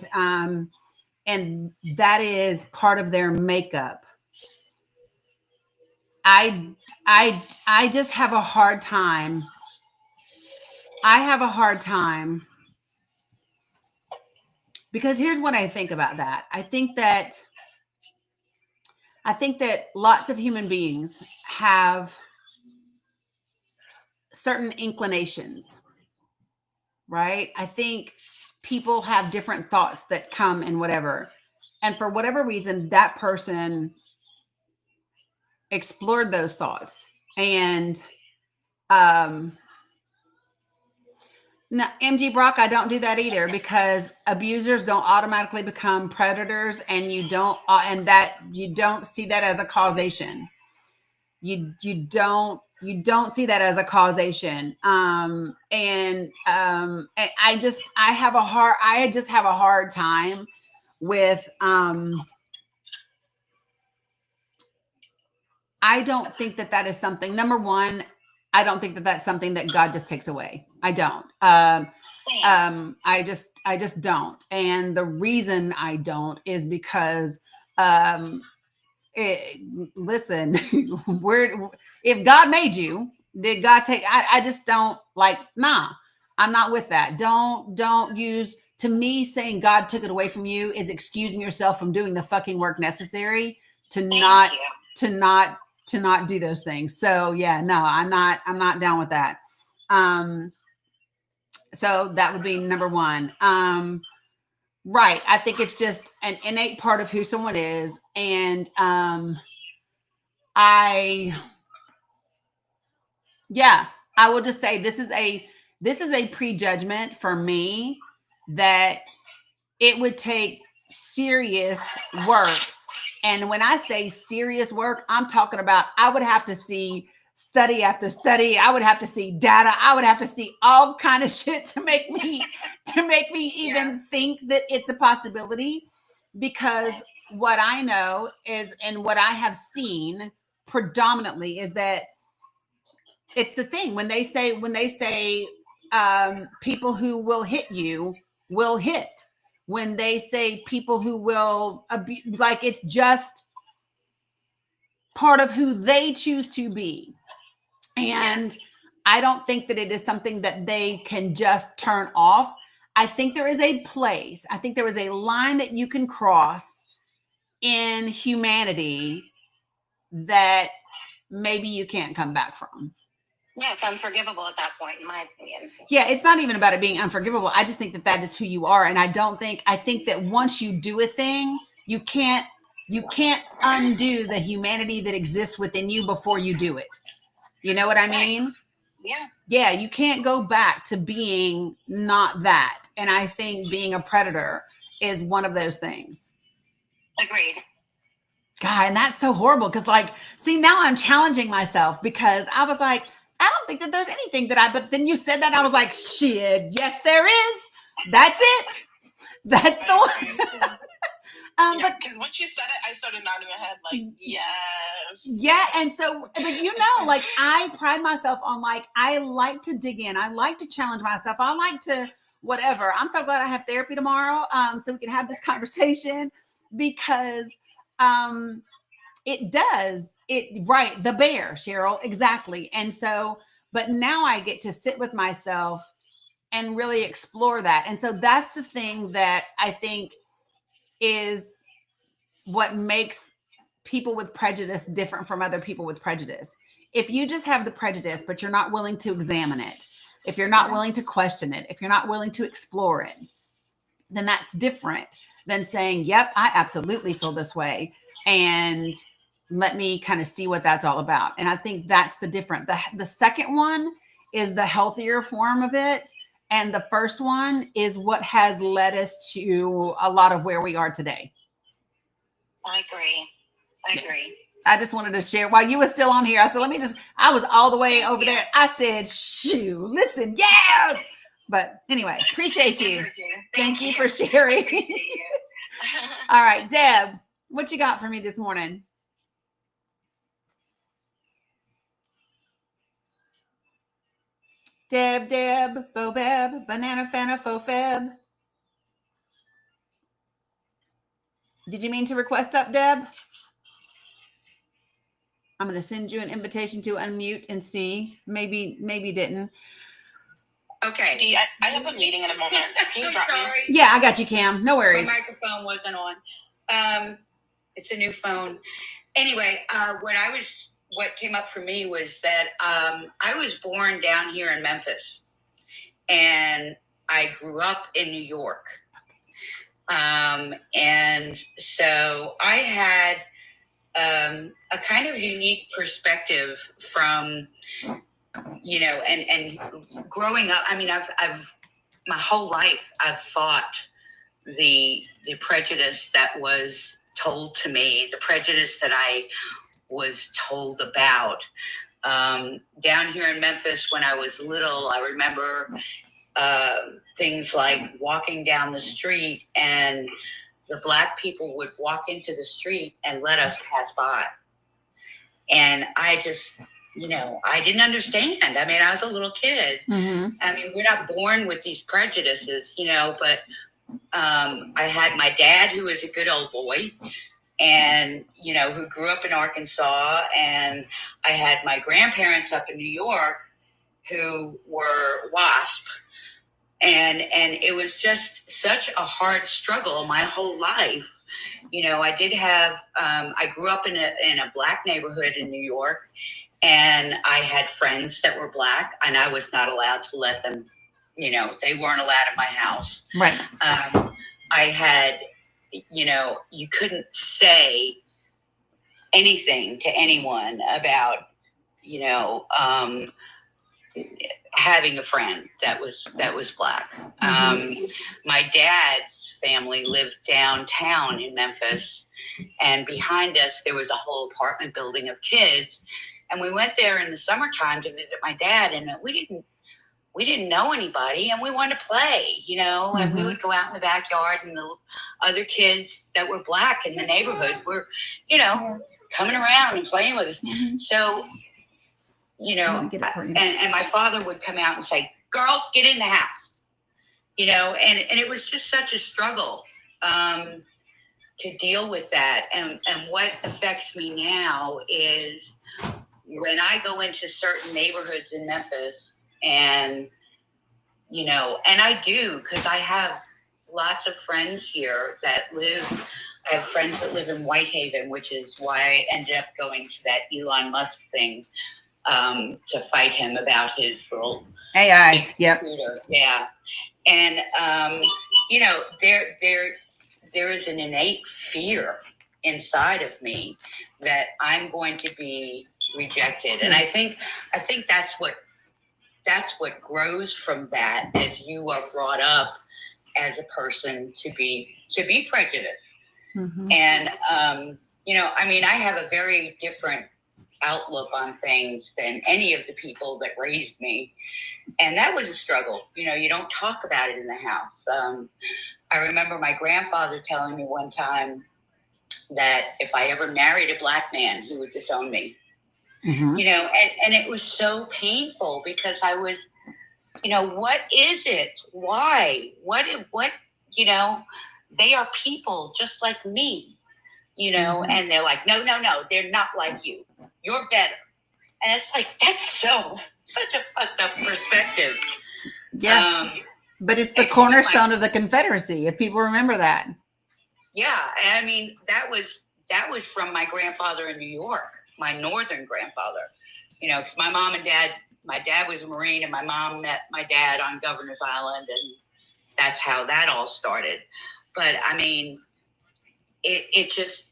that is part of their makeup, I just have a hard time. I have a hard time because here's what I think about that. I think that lots of human beings have certain inclinations, right? I think people have different thoughts that come and whatever. And for whatever reason, that person explored those thoughts. And no, MG Brock, I don't do that either because abusers don't automatically become predators, and you don't see that as a causation. You don't see that as a causation. And I just have a hard time with I don't think that is something. Number one, I don't think that that's something that God just takes away. I don't. I just don't. And the reason I don't is because listen, if God made you, did God take? I just don't nah. I'm not with that. Don't use, to me, saying God took it away from you is excusing yourself from doing the fucking work necessary to not do those things. So yeah, no, I'm not down with that. So that would be number one. Right. I think it's just an innate part of who someone is. And I will just say this is a prejudgment for me that it would take serious work. And when I say serious work, I'm talking about I would have to see study after study. I would have to see data. I would have to see all kind of shit to make me even think that it's a possibility. Because what I know is, and what I have seen predominantly, is that it's the thing when they say people who will hit you will hit. When they say people who will abuse, like it's just part of who they choose to be. And I don't think that it is something that they can just turn off. I think there is a place. I think there is a line that you can cross in humanity that maybe you can't come back from. Yeah, it's unforgivable at that point, in my opinion. Yeah, it's not even about it being unforgivable. I just think that is who you are. And I think that once you do a thing, you can't You can't undo the humanity that exists within you before you do it. You know what I mean? Yeah. Yeah, you can't go back to being not that. And I think being a predator is one of those things. Agreed. God, and that's so horrible because, like, see, now I'm challenging myself because I was like, I don't think that there's anything that but then you said that, I was like, shit, yes, there is. That's it. That's the one. Yeah, But because once you said it, I started nodding my head like, yes. yeah, and so, but you know, like, I pride myself on, like, I like to dig in. I like to challenge myself. I like to whatever. I'm so glad I have therapy tomorrow, so we can have this conversation because it does it right. The bear, Cheryl, exactly. And so, but now I get to sit with myself and really explore that. And so that's the thing that I think is what makes people with prejudice different from other people with prejudice. If you just have the prejudice, but you're not willing to examine it, if you're not willing to question it, if you're not willing to explore it, then that's different than saying, yep, I absolutely feel this way. And let me kind of see what that's all about. And I think that's the different. The second one is the healthier form of it. And the first one is what has led us to a lot of where we are today. I agree. I just wanted to share while you were still on here. I said, I was all the way over there. I said, shoo, listen, yes. But anyway, appreciate you. Thank you for sharing. Appreciate you. All right, Deb, what you got for me this morning? Deb, Bobeb, Banana Fana Fofeb. Did you mean to request up, Deb? I'm going to send you an invitation to unmute and see. Maybe didn't. Okay. Dee, I have a meeting in a moment. Can you drop me? Yeah, I got you, Cam. No worries. My microphone wasn't on. It's a new phone. Anyway, what came up for me was that I was born down here in Memphis, and I grew up in New York. And so I had a kind of unique perspective from, and growing up. I mean, I've my whole life I've fought the prejudice that was told to me, the prejudice that I was told about. Down here in Memphis, when I was little, I remember things like walking down the street and the Black people would walk into the street and let us pass by. And I just, I didn't understand. I mean, I was a little kid. Mm-hmm. I mean, we're not born with these prejudices, but I had my dad, who was a good old boy, and, who grew up in Arkansas. And I had my grandparents up in New York who were WASP. And it was just such a hard struggle my whole life. I did have, I grew up in a Black neighborhood in New York, and I had friends that were Black, and I was not allowed to let them, they weren't allowed in my house. Right. I had, you couldn't say anything to anyone about, having a friend that was Black. My dad's family lived downtown in Memphis, and behind us there was a whole apartment building of kids, and we went there in the summertime to visit my dad, and we didn't know anybody, and we wanted to play, and we would go out in the backyard, and the other kids that were Black in the neighborhood were, coming around and playing with us. So, and my father would come out and say, "Girls, get in the house," and it was just such a struggle to deal with that. And what affects me now is when I go into certain neighborhoods in Memphis, and and I do, because I have lots of friends here that live. I have friends that live in Whitehaven, which is why I ended up going to that Elon Musk thing. To fight him about his little AI. Yep. Scooter. Yeah. And, there is an innate fear inside of me that I'm going to be rejected. And I think that's what grows from that, as you are brought up as a person to be prejudiced. Mm-hmm. And I have a very different outlook on things than any of the people that raised me, and that was a struggle. You don't talk about it in the house. I remember my grandfather telling me one time that if I ever married a black man, he would disown me. Mm-hmm. And it was so painful, because I was, what is it? Why? What, they are people just like me, Mm-hmm. and they're like, no, they're not like you. You're better. And it's like, that's such a fucked up perspective. Yeah. But it's the cornerstone of the Confederacy, if people remember that. Yeah. And I mean, that was from my grandfather in New York, my northern grandfather. 'Cause my mom and dad, my dad was a Marine, and my mom met my dad on Governor's Island, and that's how that all started. But I mean, it just,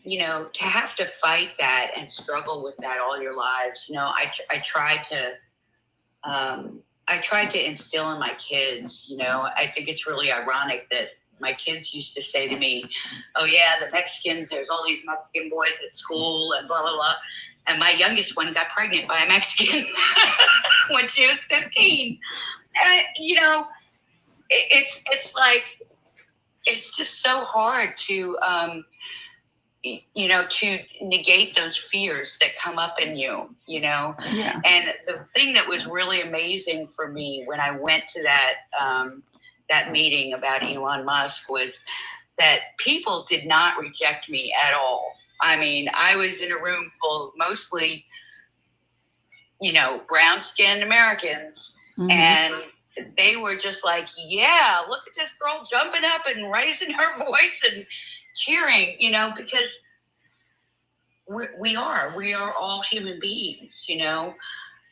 to have to fight that and struggle with that all your lives. I tried to instill in my kids. I think it's really ironic that my kids used to say to me, "Oh yeah, the Mexicans. There's all these Mexican boys at school and blah blah blah." And my youngest one got pregnant by a Mexican when she was 15. And, it's like, it's just so hard to to negate those fears that come up in you. Yeah. And the thing that was really amazing for me when I went to that meeting about Elon Musk was that people did not reject me at all. I mean, I was in a room full of mostly, brown-skinned Americans, Mm-hmm. and they were just like, yeah, look at this girl jumping up and raising her voice and cheering, because we are all human beings,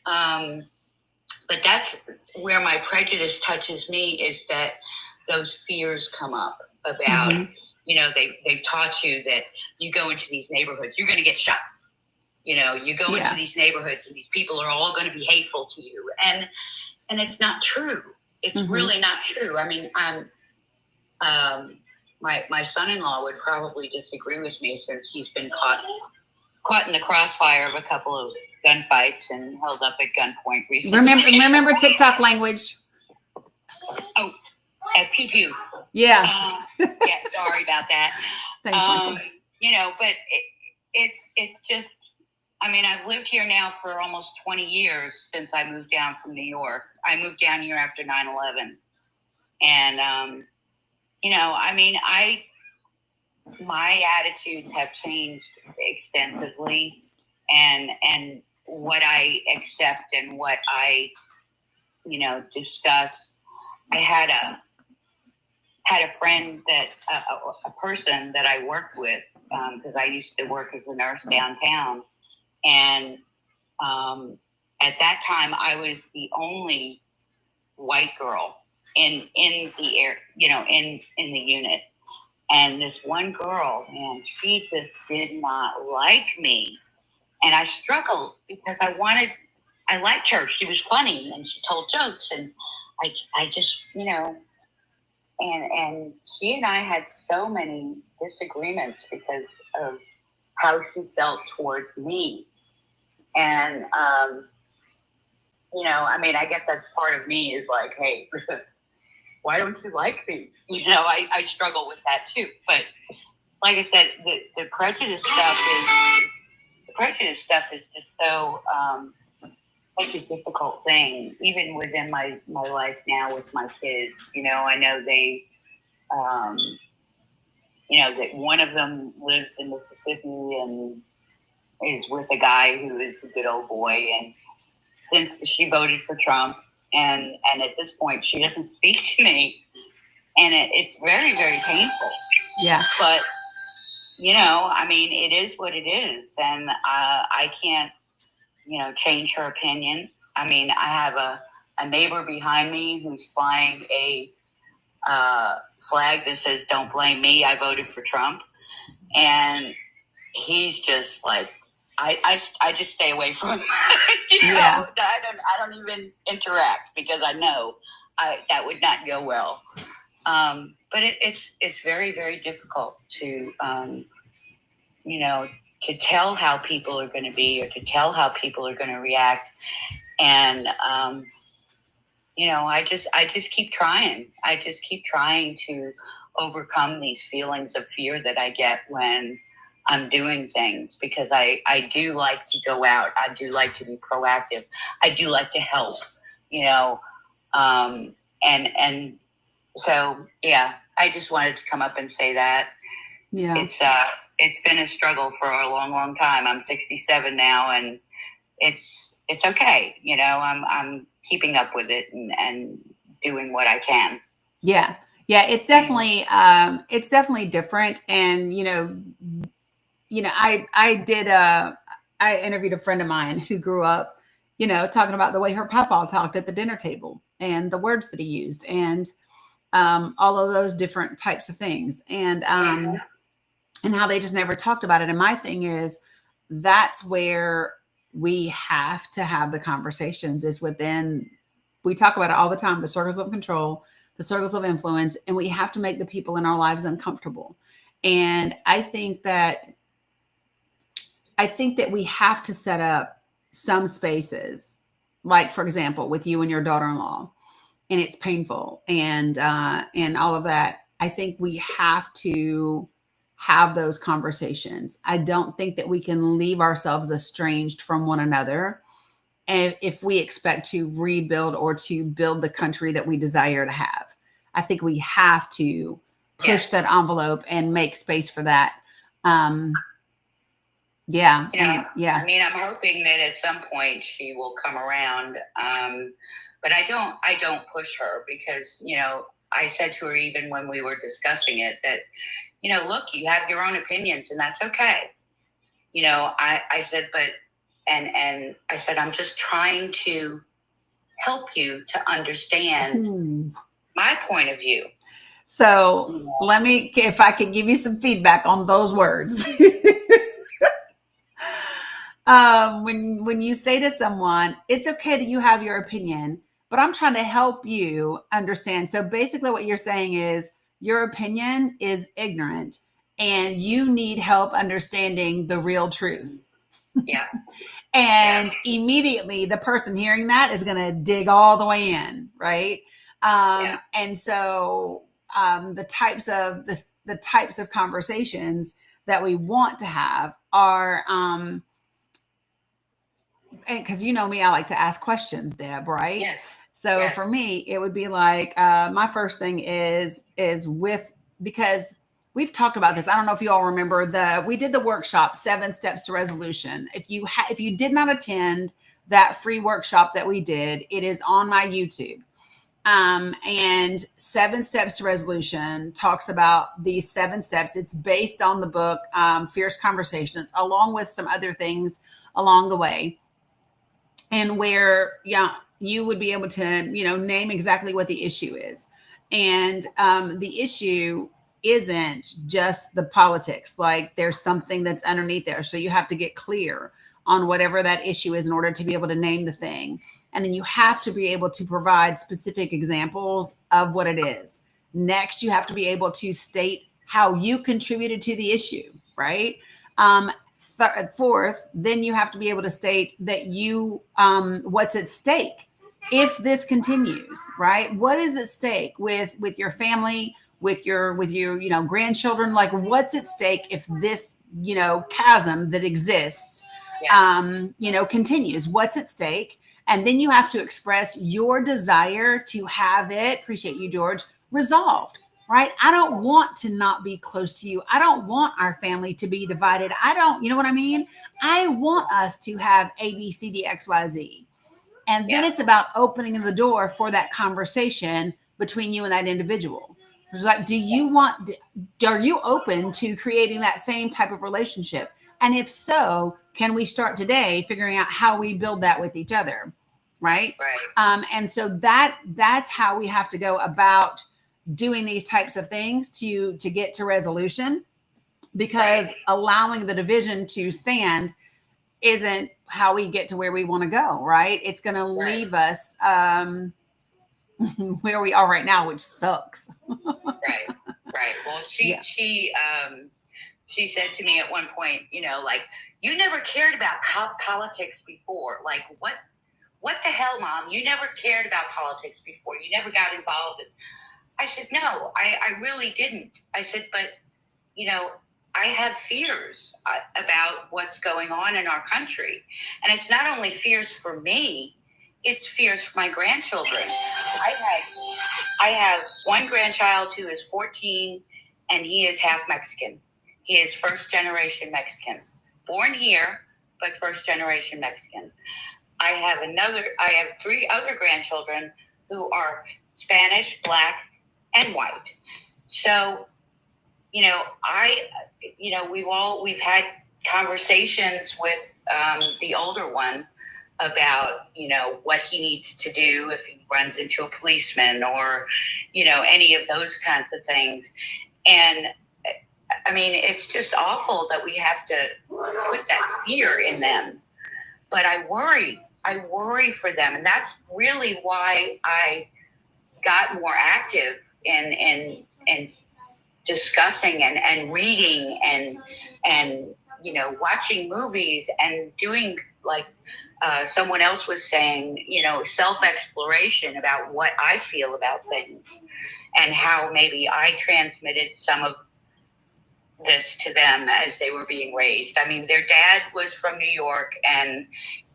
but that's where my prejudice touches me, is that those fears come up about, Mm-hmm. They've taught you that you go into these neighborhoods, you're going to get shot. You go Yeah. into these neighborhoods and these people are all going to be hateful to you. And it's not true. It's Mm-hmm. really not true. I mean, my son-in-law would probably disagree with me, since he's been caught in the crossfire of a couple of gunfights and held up at gunpoint recently. Remember TikTok language. Oh, at pew. Yeah. Yeah, sorry about that. Thanks, Michael. But it's just, I mean, I've lived here now for almost 20 years since I moved down from New York. I moved down here after 9/11. And, I mean, my attitudes have changed extensively, and what I accept and what I, discuss. I had a friend that, a person that I worked with, because I used to work as a nurse downtown. And at that time, I was the only white girl in the air, in the unit. And this one girl, man, she just did not like me. And I struggled, because I liked her. She was funny and she told jokes. And I just, and she and I had so many disagreements because of how she felt toward me. And, I mean, I guess that's part of me, is like, hey, why don't you like me? I struggle with that too. But like I said, the prejudice stuff is just so, such a difficult thing, even within my life now with my kids. I know they, that one of them lives in Mississippi and is with a guy who is a good old boy. And since she voted for Trump, and at this point, she doesn't speak to me. And it's very, very painful. Yeah. But, I mean, it is what it is. And I can't, change her opinion. I mean, I have a neighbor behind me who's flying a flag that says, "Don't blame me, I voted for Trump." And he's just like, I just stay away from him. Yeah. I don't even interact because I know that would not go well. But it's very, very difficult to to tell how people are going to be, or to tell how people are going to react. And I just keep trying. I just keep trying to overcome these feelings of fear that I get when I'm doing things, because I do like to go out. I do like to be proactive. I do like to help, and so, yeah, I just wanted to come up and say that. Yeah. It's been a struggle for a long, long time. I'm 67 now, and it's okay. I'm keeping up with it and doing what I can. Yeah. Yeah. It's definitely different. And, I interviewed a friend of mine who grew up, talking about the way her papa talked at the dinner table and the words that he used, and all of those different types of things, and how they just never talked about it. And my thing is, that's where we have to have the conversations, is within, we talk about it all the time, the circles of control, the circles of influence, and we have to make the people in our lives uncomfortable. And I think that we have to set up some spaces, like, for example, with you and your daughter-in-law, and it's painful, and all of that. I think we have to have those conversations. I don't think that we can leave ourselves estranged from one another, and if we expect to rebuild or to build the country that we desire to have. I think we have to push that envelope and make space for that. Yeah. Yeah. I mean, I'm hoping that at some point she will come around. But I don't push her, because, I said to her, even when we were discussing it, that, look, you have your own opinions, and that's okay. I said, but, and I said, I'm just trying to help you to understand my point of view. So let me, if I could give you some feedback on those words. When you say to someone, it's okay that you have your opinion, but I'm trying to help you understand. So basically what you're saying is, your opinion is ignorant and you need help understanding the real truth. Yeah. And immediately the person hearing that is going to dig all the way in. Right. And so the types of conversations that we want to have are, and because me, I like to ask questions, Deb, right? Yes. So Yes. for me, it would be like, my first thing is because we've talked about this. I don't know if you all remember we did the workshop, 7 Steps to Resolution. If you did not attend that free workshop that we did, it is on my YouTube. And 7 Steps to Resolution talks about these 7 steps. It's based on the book, Fierce Conversations, along with some other things along the way. And where, you would be able to, name exactly what the issue is. And the issue isn't just the politics. Like, there's something that's underneath there. So you have to get clear on whatever that issue is in order to be able to name the thing. And then you have to be able to provide specific examples of what it is. Next, you have to be able to state how you contributed to the issue, right? Fourth, then you have to be able to state that what's at stake if this continues, right? What is at stake with your family, with your grandchildren? Like, what's at stake if this chasm that exists continues? What's at stake? And then you have to express your desire to have it, appreciate you, George, resolved. Right? I don't want to not be close to you. I don't want our family to be divided. You know what I mean? I want us to have A, B, C, D, X, Y, Z. And then it's about opening the door for that conversation between you and that individual. It's like, are you open to creating that same type of relationship? And if so, can we start today figuring out how we build that with each other? Right. And so that's how we have to go about doing these types of things to get to resolution. because allowing the division to stand isn't how we get to where we want to go, right? It's going to leave us where we are right now, which sucks. Right. Well, she said to me at one point, like, you never cared about politics before. Like, what the hell, Mom? You never cared about politics before. You never got involved. I said, no, I really didn't. I said, but, I have fears about what's going on in our country. And it's not only fears for me, it's fears for my grandchildren. I have one grandchild who is 14, and he is half Mexican. He is first generation Mexican. Born here, but first generation Mexican. I have 3 other grandchildren who are Spanish, Black, and white. So, we've had conversations with the older one about, what he needs to do if he runs into a policeman or, any of those kinds of things. And I mean, it's just awful that we have to put that fear in them. But I worry for them. And that's really why I got more active in discussing and reading and watching movies and doing, like someone else was saying, self-exploration about what I feel about things and how maybe I transmitted some of this to them as they were being raised. I mean, their dad was from New York, and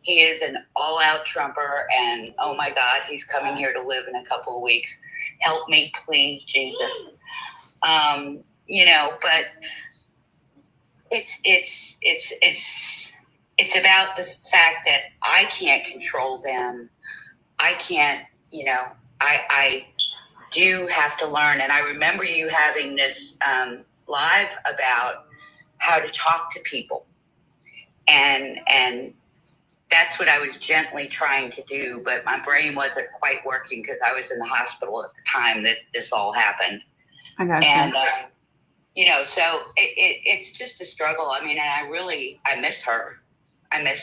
he is an all-out Trumper, and oh my God, he's coming here to live in a couple of weeks. Help me, please, Jesus. But it's about the fact that I can't control them. I can't, I do have to learn. And I remember you having this live about how to talk to people. And that's what I was gently trying to do, but my brain wasn't quite working because I was in the hospital at the time that this all happened. I got you. And, so it's just a struggle. I mean, and I miss her. And I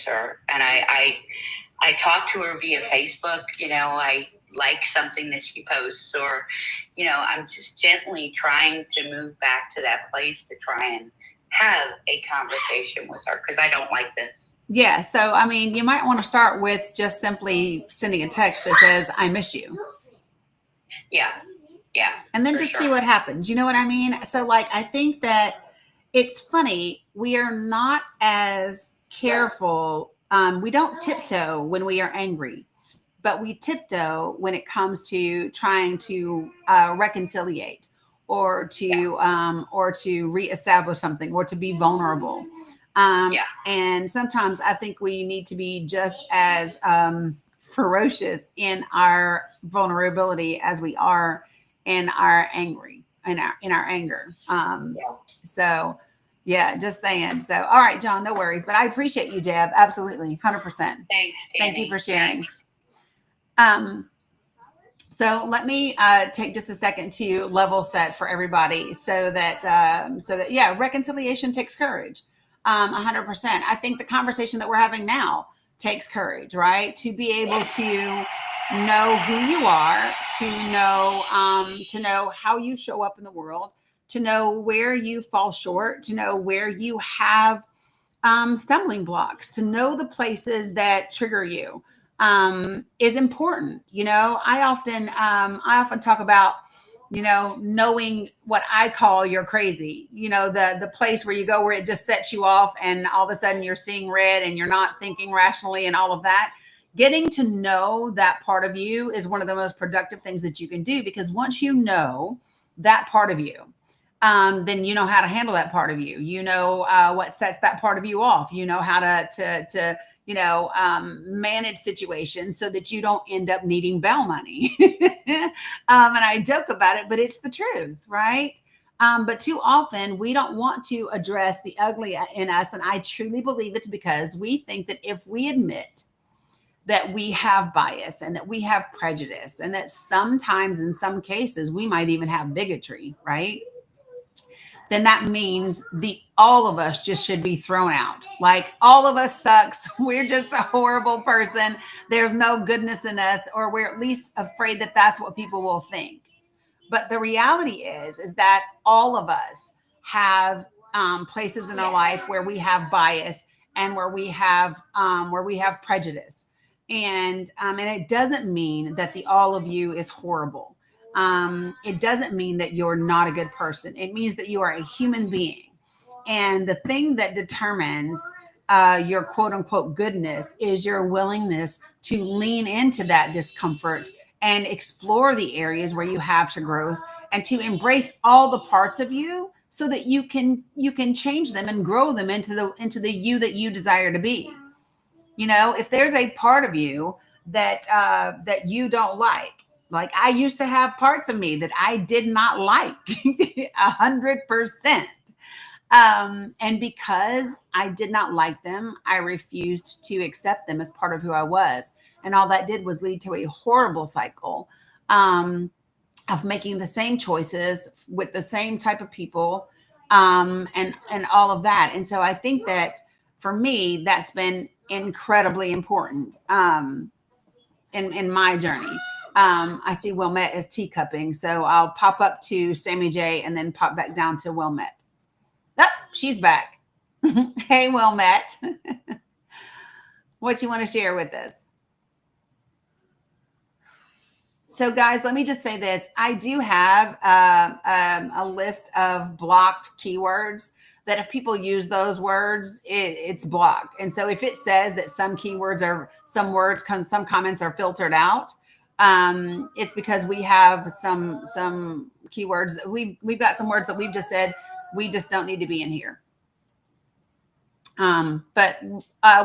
talk to her via Facebook. I like something that she posts, or, I'm just gently trying to move back to that place to try and have a conversation with her, because I don't like this. Yeah. So, I mean, you might want to start with just simply sending a text that says, I miss you. Yeah. And then just see what happens. You know what I mean? So, like, I think that it's funny. We are not as careful. We don't tiptoe when we are angry, but we tiptoe when it comes to trying to reconciliate or to reestablish something or to be vulnerable. And sometimes I think we need to be just as ferocious in our vulnerability as we are in our anger. So yeah, just saying. So, all right, John, no worries, but I appreciate you, Deb. Absolutely. 100%. Thanks, Thank you for sharing. So let me take just a second to level set for everybody so that yeah, reconciliation takes courage. 100%. I think the conversation that we're having now takes courage, right? To be able to know who you are, to know how you show up in the world, to know where you fall short, to know where you have stumbling blocks, to know the places that trigger you is important. I often talk about, knowing what I call you're crazy, the place where you go where it just sets you off and all of a sudden you're seeing red and you're not thinking rationally and all of that. Getting to know that part of you is one of the most productive things that you can do, because once you know that part of you, then you know how to handle that part of you. What sets that part of you off. You know how to manage situations so that you don't end up needing bail money. And I joke about it, but it's the truth, right? But too often we don't want to address the ugly in us. And I truly believe it's because we think that if we admit that we have bias and that we have prejudice and that sometimes in some cases we might even have bigotry, right? then that means all of us just should be thrown out. Like all of us sucks. We're just a horrible person. There's no goodness in us, or we're at least afraid that that's what people will think. But the reality is that all of us have places in our life where we have bias and where we have prejudice, and it doesn't mean that the all of you is horrible. It doesn't mean that you're not a good person. It means that you are a human being, and the thing that determines your quote unquote goodness is your willingness to lean into that discomfort and explore the areas where you have to growth, and to embrace all the parts of you so that you can change them and grow them into the you that you desire to be. You know, if there's a part of you that you don't like I used to have parts of me that I did not like 100%. And because I did not like them, I refused to accept them as part of who I was. And all that did was lead to a horrible cycle of making the same choices with the same type of people, and all of that. And so I think that for me, that's been incredibly important in my journey. I see Wilmette as teacupping, so I'll pop up to Sammy J and then pop back down to Wilmette. Oh, she's back. Hey, Wilmette. What you want to share with us? So, guys, let me just say this. I do have a list of blocked keywords that if people use those words, it's blocked. And so if it says that some keywords or some comments are filtered out, it's because we have some keywords that we've got some words that we've just said we just don't need to be in here. But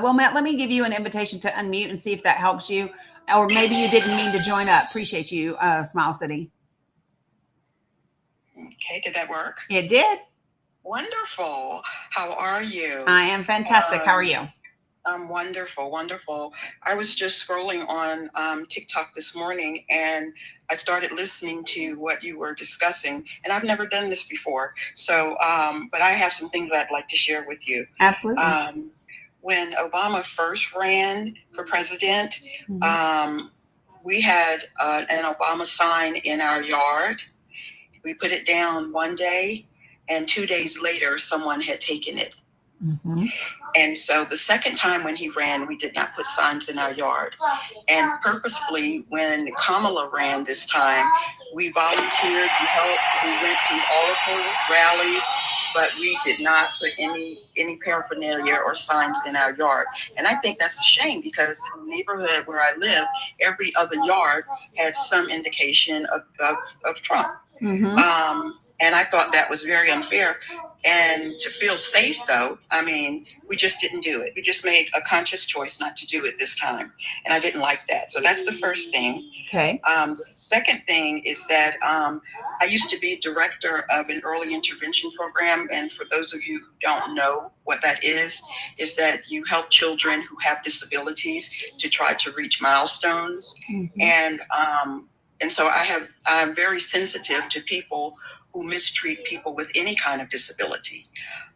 Wilmette, let me give you an invitation to unmute and see if that helps you. Or maybe you didn't mean to join up. Appreciate you, Smile City. Okay, did that work? It did. Wonderful. How are you? I am fantastic. How are you? I'm wonderful, wonderful. I was just scrolling on TikTok this morning, and I started listening to what you were discussing, and I've never done this before. So, but I have some things I'd like to share with you. Absolutely. When Obama first ran for president, we had an Obama sign in our yard. We put it down one day, and 2 days later, someone had taken it. Mm-hmm. And so the second time when he ran, we did not put signs in our yard. And purposefully, when Kamala ran this time, we volunteered, we helped, we went to all of her rallies, but we did not put any paraphernalia or signs in our yard. And I think that's a shame, because in the neighborhood where I live, every other yard had some indication of Trump. Mm-hmm. And I thought that was very unfair. And to feel safe, though, I mean, we just didn't do it. We just made a conscious choice not to do it this time. And I didn't like that. So that's the first thing. Okay. The second thing is that I used to be director of an early intervention program. And for those of you who don't know what that is that you help children who have disabilities to try to reach milestones. Mm-hmm. And so I'm very sensitive to people who mistreat people with any kind of disability,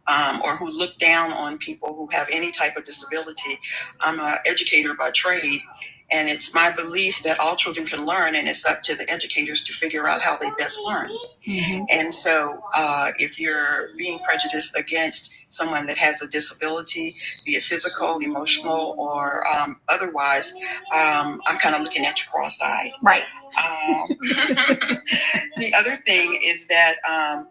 or who look down on people who have any type of disability. I'm an educator by trade, and it's my belief that all children can learn, and it's up to the educators to figure out how they best learn. Mm-hmm. And so if you're being prejudiced against someone that has a disability, be it physical, emotional, or otherwise, I'm kind of looking at you cross-eyed. Right. The other thing is that I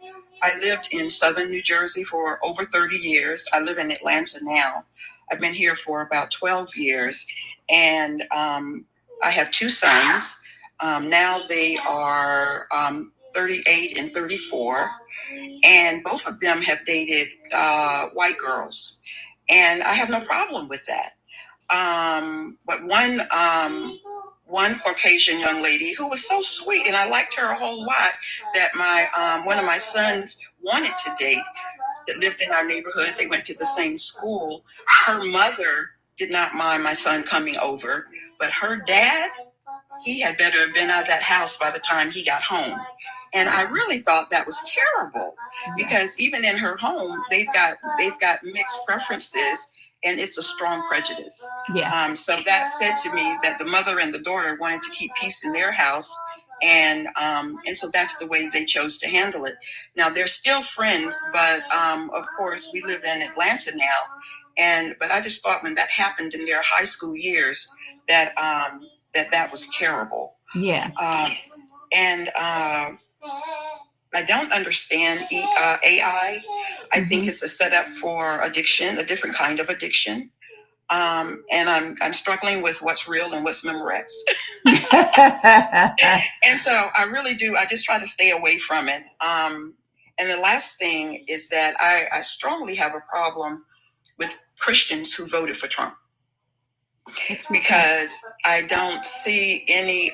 lived in southern New Jersey for over 30 years. I live in Atlanta now. I've been here for about 12 years. And I have two sons. Now they are 38 and 34. And both of them have dated white girls. And I have no problem with that. But one Caucasian young lady who was so sweet, and I liked her a whole lot, that my one of my sons wanted to date, that lived in our neighborhood. They went to the same school. Her mother did not mind my son coming over, but her dad, he had better have been out of that house by the time he got home. And I really thought that was terrible because even in her home, they've got mixed preferences, and it's a strong prejudice. Yeah. So that said to me that the mother and the daughter wanted to keep peace in their house, and so that's the way they chose to handle it. Now they're still friends, but of course we live in Atlanta now, but I just thought when that happened in their high school years that that was terrible. Yeah. And I don't understand AI. I think it's a setup for addiction, a different kind of addiction. And I'm struggling with what's real and what's Memorex. And so I just try to stay away from it. And the last thing is that I strongly have a problem with Christians who voted for Trump. Because I don't see any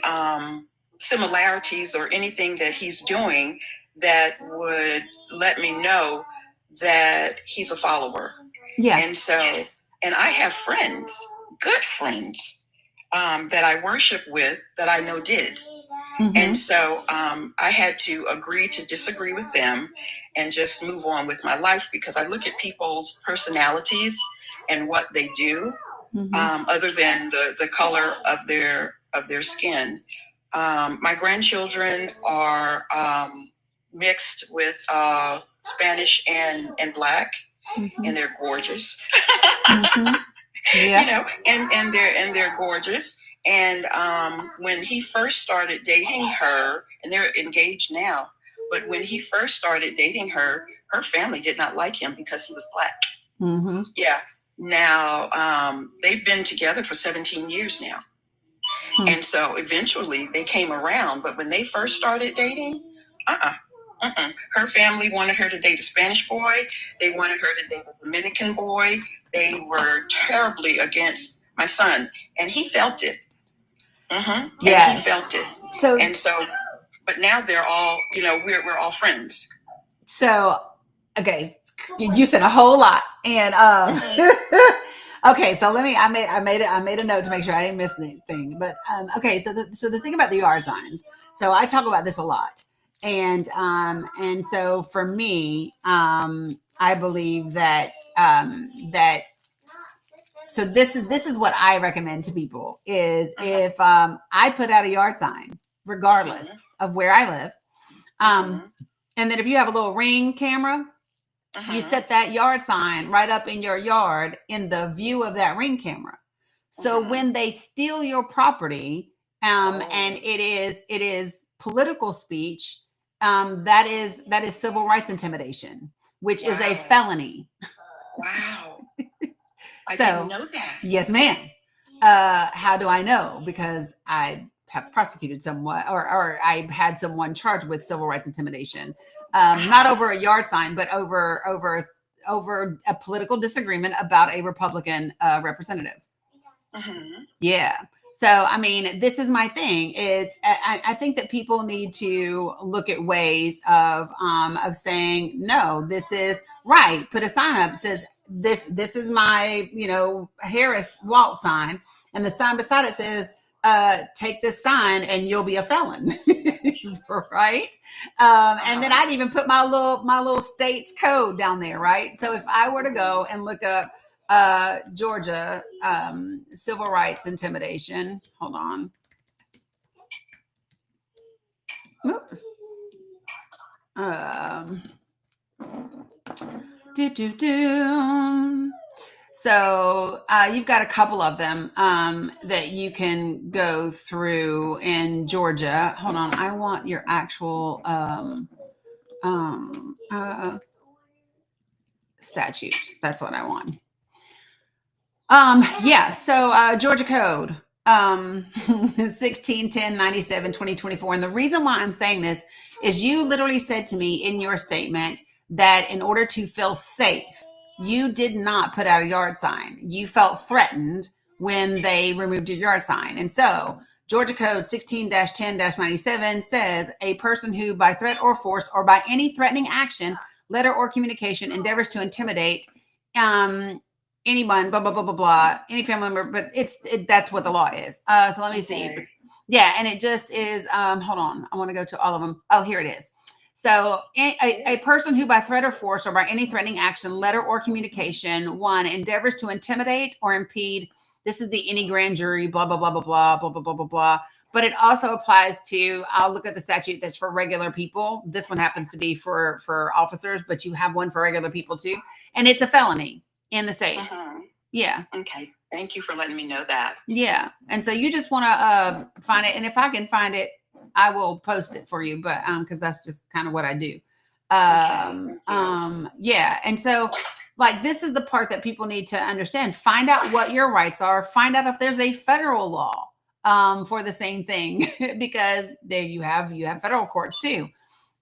similarities or anything that he's doing that would let me know that he's a follower. Yeah. And I have friends, good friends, that I worship with that I know did. Mm-hmm. And so I had to agree to disagree with them and just move on with my life, because I look at people's personalities and what they do, other than the color of their skin. My grandchildren are mixed with Spanish and Black, and they're gorgeous. Yeah. And they're gorgeous. And when he first started dating her, and they're engaged now, but when he first started dating her, her family did not like him because he was Black. Mm-hmm. Yeah. Now they've been together for 17 years now. And so eventually they came around, but when they first started dating, her family wanted her to date a Spanish boy. They wanted her to date a Dominican boy. They were terribly against my son, and he felt it. Yeah, he felt it. But now they're all, we're all friends. So, okay, you said a whole lot, and okay, so I made a note to make sure I didn't miss anything. But okay, so the thing about the yard signs. So I talk about this a lot, and so for me, I believe that so this is what I recommend to people is if I put out a yard sign, regardless of where I live, and then if you have a little Ring camera, you set that yard sign right up in your yard in the view of that Ring camera. So when they steal your property, and it is political speech, that is civil rights intimidation, which is a felony. Wow. I didn't know that. Yes, ma'am. How do I know? Because I have prosecuted someone, or I had someone charged with civil rights intimidation. Not over a yard sign, but over a political disagreement about a Republican representative. Yeah. So, I mean, this is my thing. I think that people need to look at ways of saying, no, this is right. Put a sign up that says this is my, Harris Walt sign. And the sign beside it says, take this sign and you'll be a felon. Right. And then I'd even put my little state's code down there. Right. So if I were to go and look up Georgia civil rights intimidation, hold on. So you've got a couple of them that you can go through in Georgia. Hold on, I want your actual statute. That's what I want. Yeah. So Georgia Code 161097/2024, and the reason why I'm saying this is you literally said to me in your statement that in order to feel safe, you did not put out a yard sign. You felt threatened when they removed your yard sign. And so Georgia Code 16-10-97 says a person who by threat or force or by any threatening action, letter or communication endeavors to intimidate anyone, blah, blah, blah, blah, blah, any family member, but that's what the law is. So let me see. Yeah, and it just is, hold on, I want to go to all of them. Oh, here it is. So a person who by threat or force or by any threatening action, letter or communication, one, endeavors to intimidate or impede, this is the any grand jury, blah, blah, blah, blah, blah, blah, blah, blah, blah, blah. But it also applies to, I'll look at the statute that's for regular people. This one happens to be for officers, but you have one for regular people too. And it's a felony in the state. Yeah. Okay. Thank you for letting me know that. Yeah. And so you just want to find it. And if I can find it, I will post it for you. But because that's just kind of what I do. Yeah. And so like this is the part that people need to understand. Find out what your rights are. Find out if there's a federal law for the same thing, because there you have federal courts too.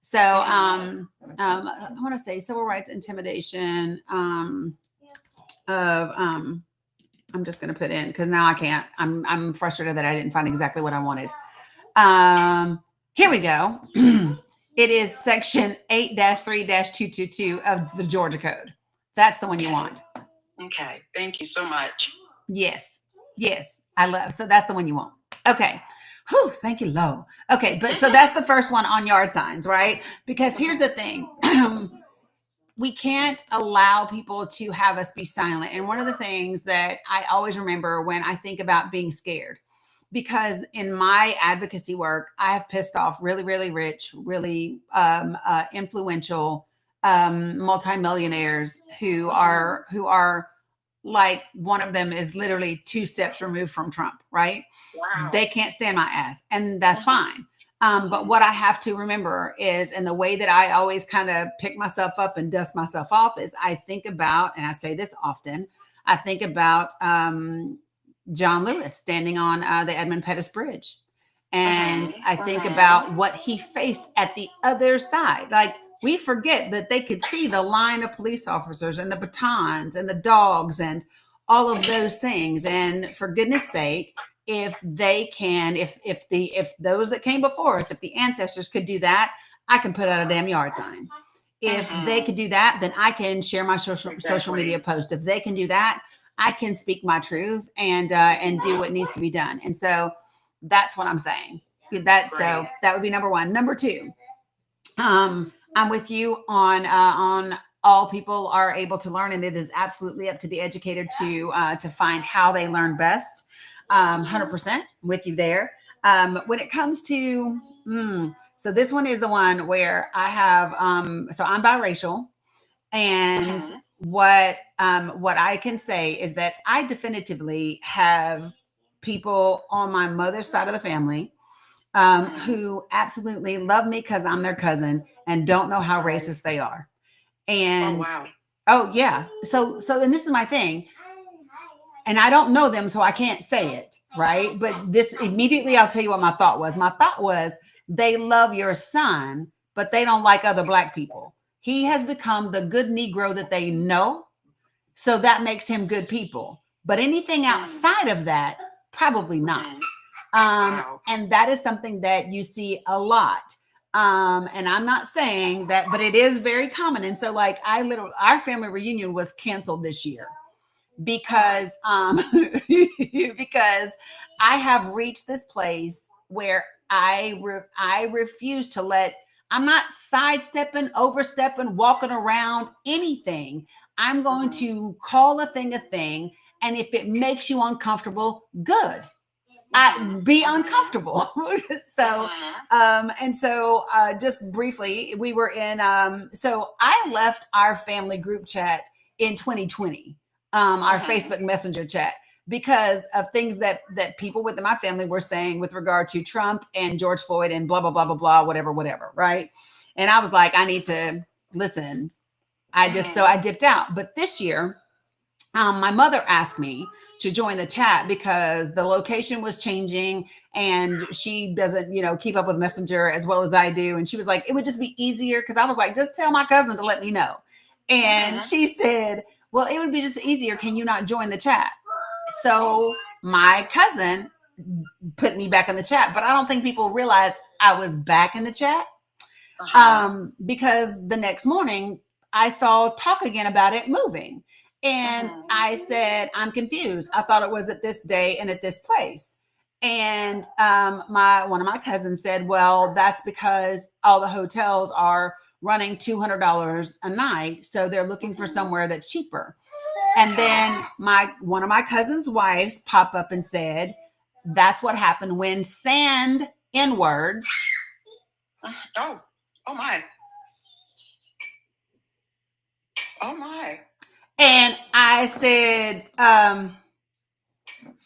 So I want to say civil rights intimidation I'm just going to put in because now I can't. I'm frustrated that I didn't find exactly what I wanted. Here we go. It is section 8-3-222 of the Georgia Code. That's the one you want. Okay. Thank you so much. Yes. Yes. I love. So that's the one you want. Okay. Whew, thank you, Lo. Okay. But so that's the first one on yard signs, right? Because here's the thing. We can't allow people to have us be silent. And one of the things that I always remember when I think about being scared, because in my advocacy work, I have pissed off really, really rich, really influential multimillionaires who are like, one of them is literally 2 steps removed from Trump, right? Wow. They can't stand my ass, and that's fine. But what I have to remember is, and the way that I always kind of pick myself up and dust myself off is I think about, and I say this often, I think about John Lewis standing on the Edmund Pettus Bridge. And I think about what he faced at the other side. Like, we forget that they could see the line of police officers and the batons and the dogs and all of those things. And for goodness sake, if they can, if those that came before us, if the ancestors could do that, I can put out a damn yard sign. If they could do that, then I can share my social media post. If they can do that, I can speak my truth and do what needs to be done. And so that's what I'm saying. So that would be number one. Number two, I'm with you on all people are able to learn, and it is absolutely up to the educator to find how they learn best. 100% with you there. When it comes to, so this one is the one where I have, so I'm biracial, and what I can say is that I definitively have people on my mother's side of the family who absolutely love me because I'm their cousin and don't know how racist they are. And oh yeah. So and this is my thing. And I don't know them, so I can't say it, right? But this immediately, I'll tell you what my thought was. My thought was, they love your son, but they don't like other Black people. He has become the good Negro that they know, so that makes him good people. But anything outside of that, probably not. And that is something that you see a lot. And I'm not saying that, but it is very common. And so, like, our family reunion was canceled this year. Because because I have reached this place where I refuse to I'm not sidestepping, overstepping, walking around anything. I'm going to call a thing. And if it makes you uncomfortable, good. Be uncomfortable. So, just briefly, we were in, so I left our family group chat in 2020. Our Facebook Messenger chat, because of things that people within my family were saying with regard to Trump and George Floyd and blah, blah, blah, blah, blah, whatever, right? And I was like, I need to listen. So I dipped out. But this year, my mother asked me to join the chat because the location was changing and she doesn't, keep up with Messenger as well as I do. And she was like, it would just be easier. Cause I was like, just tell my cousin to let me know. And she said, well, it would be just easier. Can you not join the chat? So my cousin put me back in the chat, but I don't think people realize I was back in the chat because the next morning I saw talk again about it moving. And I said, I'm confused. I thought it was at this day and at this place. And one of my cousins said, well, that's because all the hotels are running $200 a night. So they're looking for somewhere that's cheaper. And then one of my cousin's wives pop up and said, that's what happened when sand N-words. Oh my. Oh my. And I said,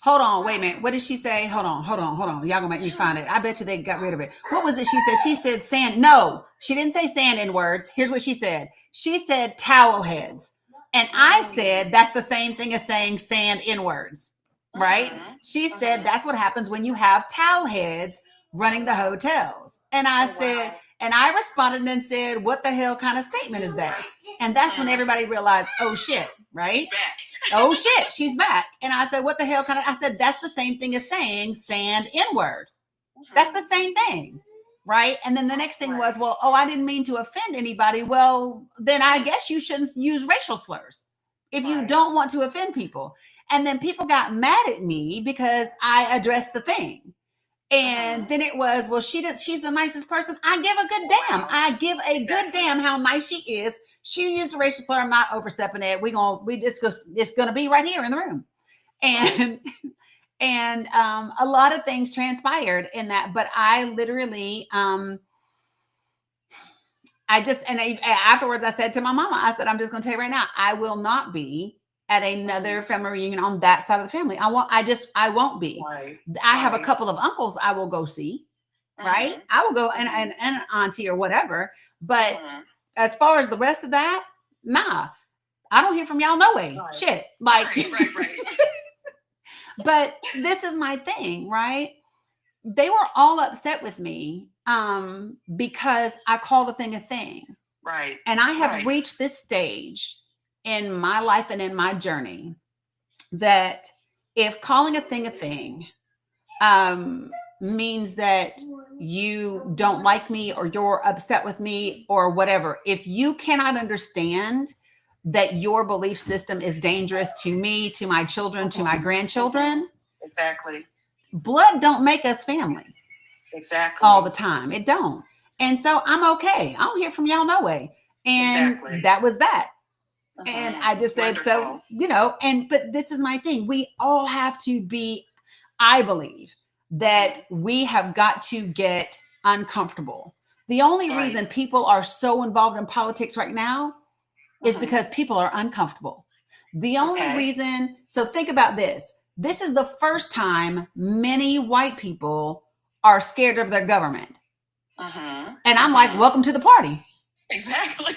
hold on, wait a minute. What did she say? Hold on. Y'all gonna make me find it. I bet you they got rid of it. What was it she said? She said sand. No, she didn't say sand in words. Here's what she said. She said towel heads. And I said, that's the same thing as saying sand in words, right? She said, that's what happens when you have towel heads running the hotels. And I said, and I responded and said, what the hell kind of statement is that? And that's when everybody realized, oh shit, right? She's back. Oh shit, she's back. And I said, what the hell kind of, I said, that's the same thing as saying sand N-word. That's the same thing, right? And then the next thing was, well, I didn't mean to offend anybody. Well, then I guess you shouldn't use racial slurs if you don't want to offend people. And then people got mad at me because I addressed the thing. And then it was, well, she's the nicest person. I give a good damn. I give a good damn how nice she is. She used a racial slur. I'm not overstepping it. It's gonna be right here in the room. And a lot of things transpired in that, but I literally, afterwards I said to my mama, I said, I'm just gonna tell you right now, I will not be at another family reunion on that side of the family. I won't be. Right. I have a couple of uncles I will go see, right? I will go and an auntie or whatever. But as far as the rest of that, nah, I don't hear from y'all no way. Right. Shit. Like, Right. but this is my thing, right? They were all upset with me because I called a thing a thing. Right. And I have reached this stage in my life and in my journey that if calling a thing means that you don't like me or you're upset with me or whatever, if you cannot understand that your belief system is dangerous to me, to my children, to my grandchildren, Exactly. blood don't make us family. Exactly. All the time. It don't. And so I'm okay. I don't hear from y'all no way. And that was that. And I just said, Wonderful. So, but this is my thing. We all have to be, I believe that we have got to get uncomfortable. The only reason people are so involved in politics right now is because people are uncomfortable. The only reason, so think about this. This is the first time many white people are scared of their government. And I'm like, welcome to the party. Exactly.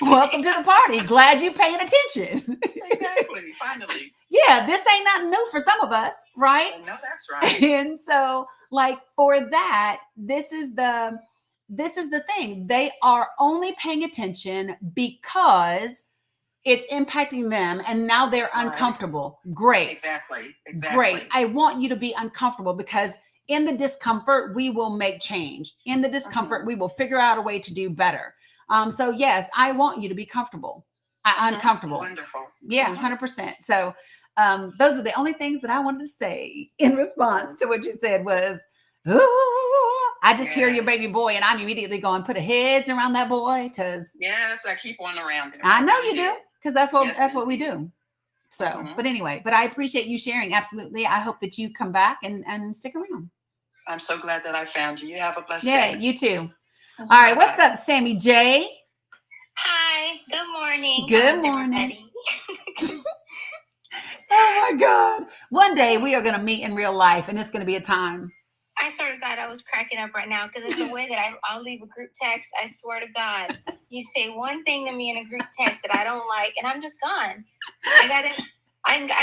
Welcome to the party. Glad you're paying attention. Exactly. Finally. Yeah, this ain't nothing new for some of us, right? No, that's right. And so, like, for that, this is the thing. They are only paying attention because it's impacting them, and now they're uncomfortable. Great. Exactly. Great. I want you to be uncomfortable because in the discomfort, we will make change. In the discomfort, we will figure out a way to do better. So yes, I want you to be comfortable, uncomfortable. Wonderful. Yeah, 100%. So those are the only things that I wanted to say in response to what you said was, ooh, I just hear your baby boy and I'm immediately going, put a hedge around that boy because yes, I keep on around him. I know you do because that's what we do. So, but anyway, but I appreciate you sharing. Absolutely. I hope that you come back and stick around. I'm so glad that I found you. You have a blessed day. day. You too. All right. What's up, Sammy J? Hi. Good morning. Good morning. Oh my God. One day we are going to meet in real life and it's going to be a time. I swear to God, I was cracking up right now because it's a way that I'll leave a group text. I swear to God, you say one thing to me in a group text that I don't like, and I'm just gone. I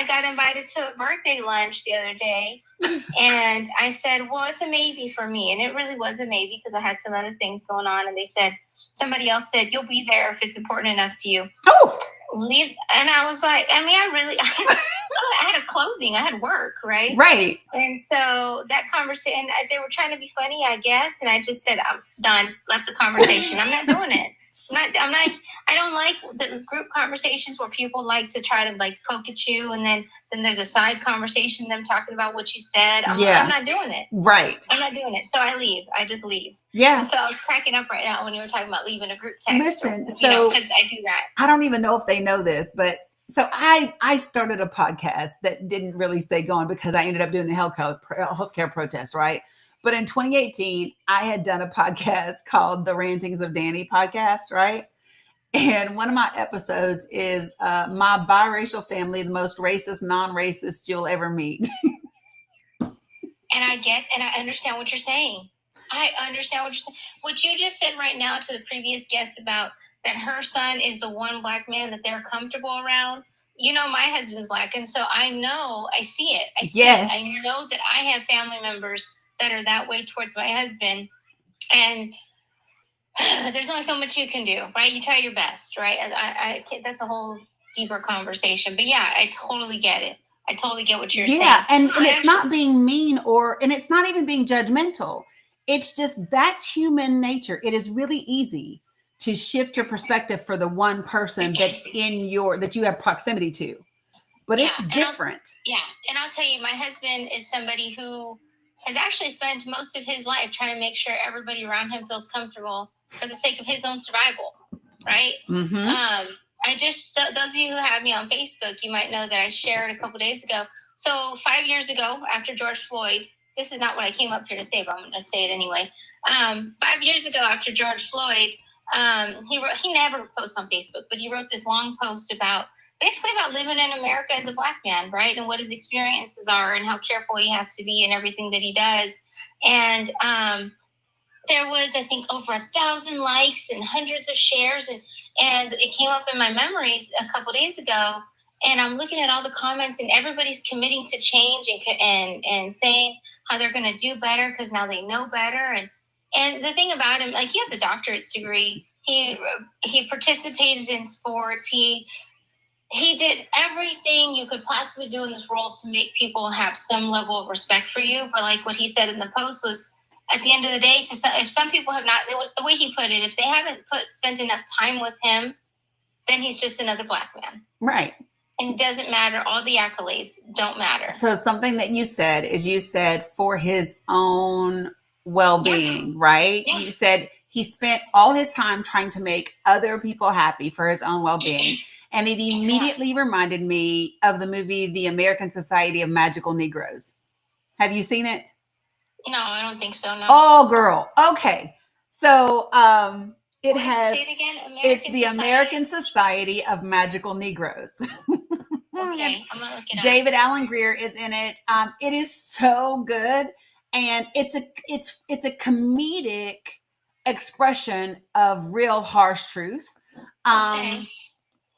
got invited to a birthday lunch the other day, and I said, well, it's a maybe for me. And it really was a maybe because I had some other things going on. And they said, somebody else said, you'll be there if it's important enough to you. Oh! Leave. And I was like, I had a closing. I had work, right? Right. And so that conversation, they were trying to be funny, I guess. And I just said, I'm done. Left the conversation. I'm not doing it. I I don't like the group conversations where people like to try to like poke at you, and then there's a side conversation, them talking about what you said. I'm not doing it. Right. I'm not doing it. So I leave. I just leave. Yeah. And so I was cracking up right now when you were talking about leaving a group text. Listen, because I do that. I don't even know if they know this, but so I started a podcast that didn't really stay going because I ended up doing the healthcare protest, right? But in 2018, I had done a podcast called The Rantings of Danny podcast, right? And one of my episodes is my biracial family, the most racist, non-racist you'll ever meet. And I understand what you're saying. I understand what you're saying. What you just said right now to the previous guest about that her son is the one black man that they're comfortable around. You know, my husband's black, and so I know, I see it. I see it. I know that I have family members that are that way towards my husband, and there's only so much you can do, right? You try your best, right? I that's a whole deeper conversation, but yeah, I totally get it. I totally get what you're saying. Yeah, and it's not being mean and it's not even being judgmental. It's just that's human nature. It is really easy to shift your perspective for the one person that's that you have proximity to, but it's different. And I'll tell you, my husband is somebody who has actually spent most of his life trying to make sure everybody around him feels comfortable for the sake of his own survival, right? Mm-hmm. So those of you who have me on Facebook, you might know that I shared a couple days ago. So 5 years ago, after George Floyd, this is not what I came up here to say, but I'm going to say it anyway. 5 years ago, after George Floyd, he never posts on Facebook, but he wrote this long post basically about living in America as a black man, right? And what his experiences are and how careful he has to be in everything that he does. And there was, I think, over 1,000 likes and hundreds of shares. And it came up in my memories a couple days ago. And I'm looking at all the comments, and everybody's committing to change and saying how they're going to do better because now they know better. And the thing about him, like, he has a doctorate's degree. He participated in sports. He did everything you could possibly do in this world to make people have some level of respect for you. But like what he said in the post was, at the end of the day, if some people have not, the way he put it, if they haven't spent enough time with him, then he's just another black man. Right. And it doesn't matter. All the accolades don't matter. So something that you said for his own well-being, right? Yeah. You said he spent all his time trying to make other people happy for his own well-being. And it immediately reminded me of the movie, The American Society of Magical Negroes. Have you seen it? No, I don't think so. No. Oh, girl. Okay. So it has, say it again? it's the American Society of Magical Negroes. Okay, I'm gonna look it up. David Alan Greer is in it. It is so good, and it's a comedic expression of real harsh truth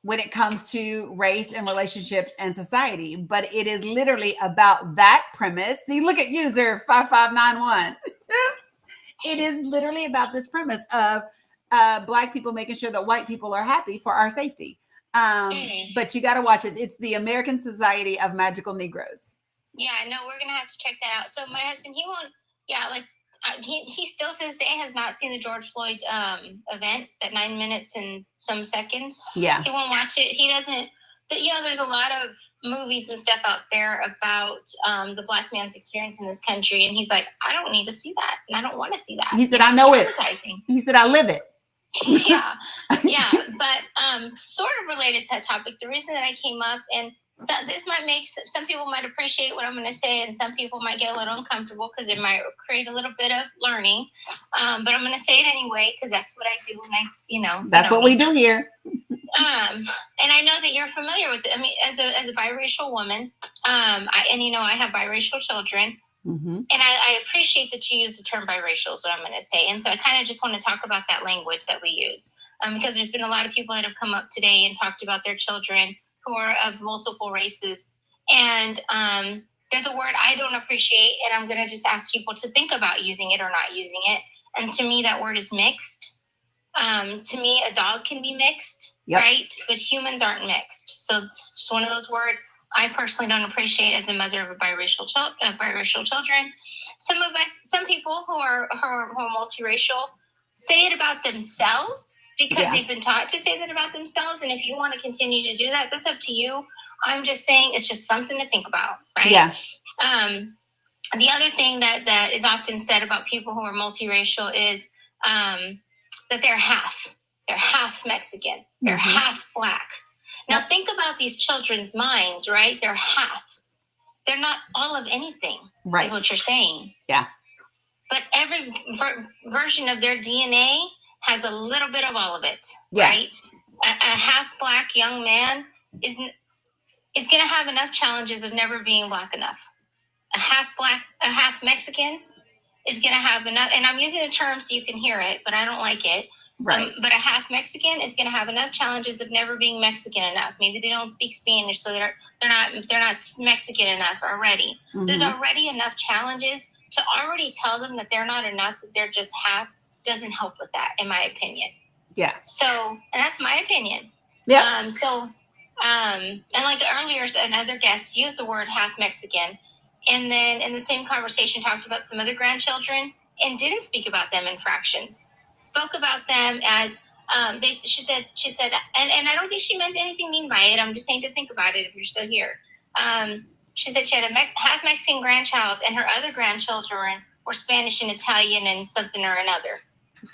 when it comes to race and relationships and society. But it is literally about that premise. See, look at user 5591. It is literally about this premise of Black people making sure that white people are happy for our safety. But you got to watch it. It's the American Society of Magical Negroes. Yeah, no, we're going to have to check that out. So my husband, he won't, he still to this day has not seen the George Floyd event, that 9 minutes and some seconds. Yeah. He won't watch it. He doesn't, there's a lot of movies and stuff out there about the Black man's experience in this country. And he's like, I don't need to see that. And I don't want to see that. He said, I know it. He said, I live it. Yeah. But sort of related to that topic, the reason that I came up, and so this might make some people might appreciate what I'm going to say, and some people might get a little uncomfortable because it might create a little bit of learning. But I'm going to say it anyway because that's what I do, and that's what we do here. And I know that you're familiar with it. I mean, as a biracial woman, I have biracial children. Mm-hmm. And I appreciate that you use the term biracial is what I'm going to say. And so I kind of just want to talk about that language that we use because there's been a lot of people that have come up today and talked about their children who are of multiple races. And there's a word I don't appreciate, and I'm going to just ask people to think about using it or not using it. And to me, that word is mixed. To me, a dog can be mixed, right? But humans aren't mixed. So it's just one of those words I personally don't appreciate as a mother of biracial children. Some people who are multiracial say it about themselves because Yeah. they've been taught to say that about themselves. And if you want to continue to do that, that's up to you. I'm just saying it's just something to think about, right? Yeah. The other thing that is often said about people who are multiracial is that they're half Mexican, they're Mhm. half Black. Now think about these children's minds, right? They're half. They're not all of anything, Right. is what you're saying. Yeah. But every version of their DNA has a little bit of all of it, Yeah. right? A half Black young man is going to have enough challenges of never being Black enough. A half Black, a half Mexican is going to have enough, and I'm using the term so you can hear it, but I don't like it. Right. But a half Mexican is going to have enough challenges of never being Mexican enough. Maybe they don't speak Spanish, so they're not Mexican enough already. Mhm. There's already enough challenges to already tell them that they're not enough, that they're just half, doesn't help with that, in my opinion. Yeah. So, and that's my opinion. Yeah. And like earlier, another guest used the word half Mexican, and then in the same conversation talked about some other grandchildren and didn't speak about them in fractions. Spoke about them as she said, and I don't think she meant anything mean by it. I'm just saying to think about it if you're still here. She said she had a half Mexican grandchild, and her other grandchildren were Spanish and Italian and something or another,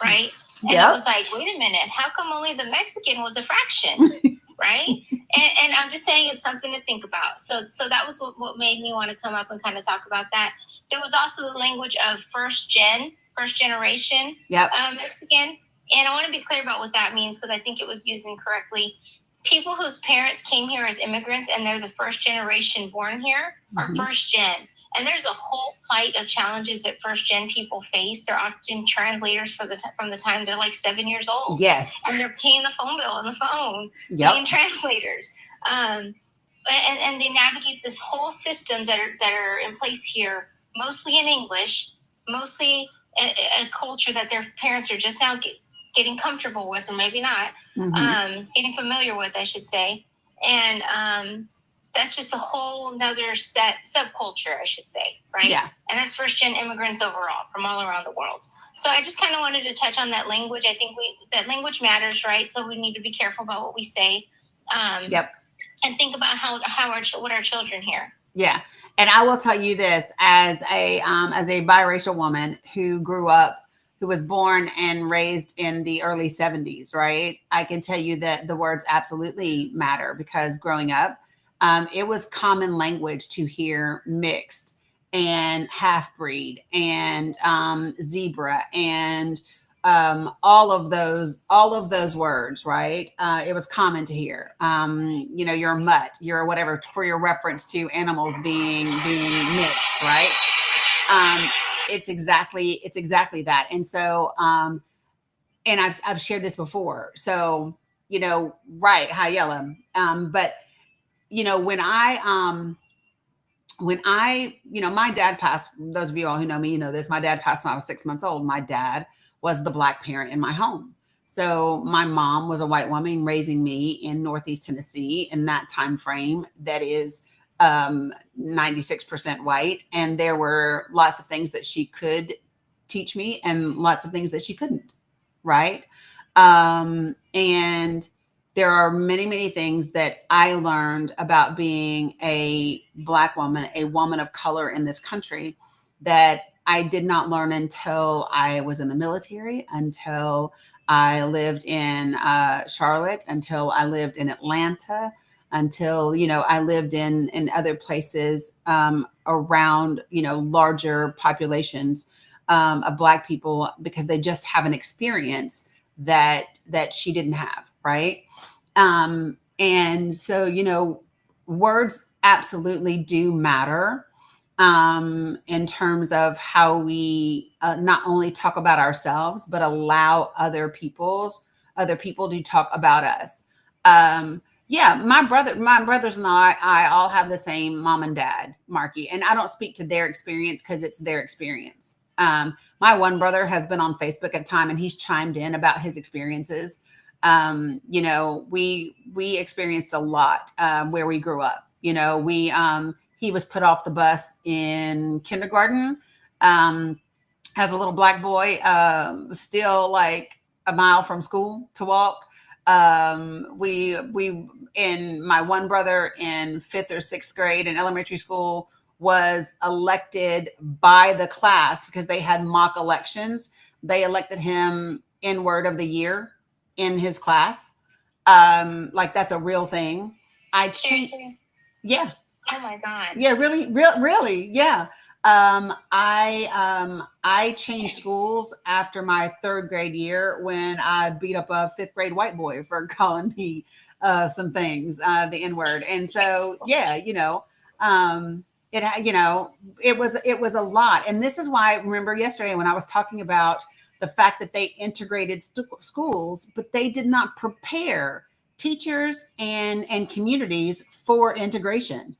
right? And Yep. it was like, wait a minute, how come only the Mexican was a fraction, right? And I'm just saying it's something to think about. So that was what made me want to come up and kind of talk about that. There was also the language of first generation Yep. Mexican. And I want to be clear about what that means because I think it was used incorrectly. People whose parents came here as immigrants and they're the first generation born here are Mhm. first gen. And there's a whole plight of challenges that first gen people face. They're often translators from the time they're like 7 years old. Yes. And they're paying the phone bill on the phone, Yep. being translators. And they navigate this whole systems that are in place here, mostly in English, mostly a culture that their parents are just now getting comfortable with, or maybe not, Mhm. getting familiar with, I should say. And that's just a whole nother subculture, I should say, right? Yeah. And that's first gen immigrants overall from all around the world. So I just kind of wanted to touch on that language. I think that language matters, right? So we need to be careful about what we say. Yep. And think about what our children hear. Yeah. And I will tell you this as a biracial woman who was born and raised in the early 70s, right? I can tell you that the words absolutely matter because growing up, it was common language to hear mixed and half breed and zebra and all of those words, right? It was common to hear. You're a mutt, you're whatever, for your reference to animals being mixed, right? It's exactly that. And so, and I've shared this before. So, right, hi yellow. But when my dad passed, those of you all who know me, you know this, my dad passed when I was 6 months old. My dad was the Black parent in my home. So my mom was a white woman raising me in Northeast Tennessee in that time frame that is 96% white. And there were lots of things that she could teach me and lots of things that she couldn't. Right. And there are many, many things that I learned about being a Black woman, a woman of color in this country that I did not learn until I was in the military, until I lived in Charlotte, until I lived in Atlanta, until, I lived in other places around, larger populations of Black people because they just have an experience that she didn't have. Right. And so, words absolutely do matter in terms of how we not only talk about ourselves, but allow other people to talk about us. Yeah, my brothers and I all have the same mom and dad, Marky, and I don't speak to their experience because it's their experience. My one brother has been on Facebook at time and he's chimed in about his experiences. We experienced a lot where we grew up. He was put off the bus in kindergarten has a little black boy, still like a mile from school to walk. We in my one brother in fifth or sixth grade in elementary school was elected by the class because they had mock elections. They elected him N word of the year in his class. Like that's a real thing. I changed. Seriously? Yeah. Oh my God. Yeah, really, really, yeah. I changed schools after my third grade year when I beat up a fifth grade white boy for calling me some things, the N word, and so yeah, it was a lot, and this is why remember yesterday when I was talking about the fact that they integrated schools, but they did not prepare teachers and communities for integration.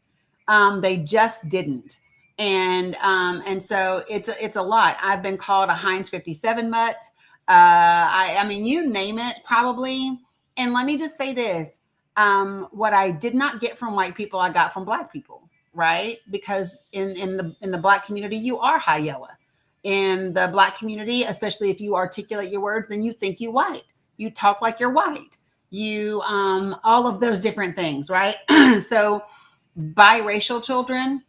They just didn't. And so it's a lot. I've been called a Heinz 57 mutt. I mean, you name it, probably. And let me just say this: what I did not get from white people, I got from black people, right? Because in the black community, you are high yellow. In the black community, especially if you articulate your words, then you think you white. You talk like you're white. You all of those different things, right? So biracial children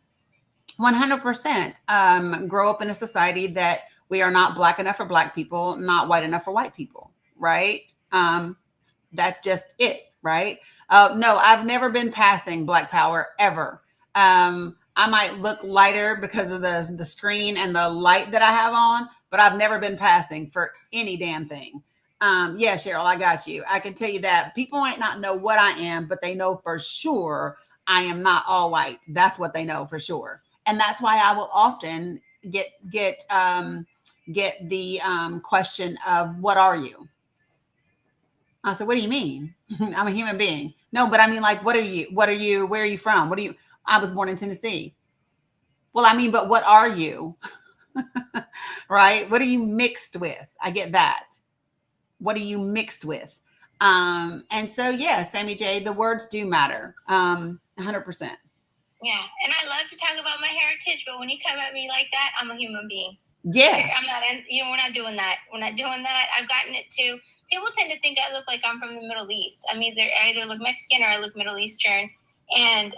100% grow up in a society that we are not black enough for black people, not white enough for white people, right? That's just it, right? No, I've never been passing Black Power ever. I might look lighter because of the screen and the light that I have on, but I've never been passing for any damn thing. Yeah, Cheryl, I got you. I can tell you that people might not know what I am, but they know for sure I am not all white. That's what they know for sure, and that's why I will often get the question of what are you? I said, what do you mean? I'm a human being. No, but I mean, like, what are you? What are you? Where are you from? What are you? I was born in Tennessee. Well, I mean, but what are you? Right? What are you mixed with? I get that. What are you mixed with? And so, yeah, Sammy J, the words do matter. 100%. Yeah, and I love to talk about my heritage, but when you come at me like that, I'm a human being. Yeah. I'm not, we're not doing that. We're not doing that. I've gotten it too. People tend to think I look like I'm from the Middle East. I either look Mexican or I look Middle Eastern. And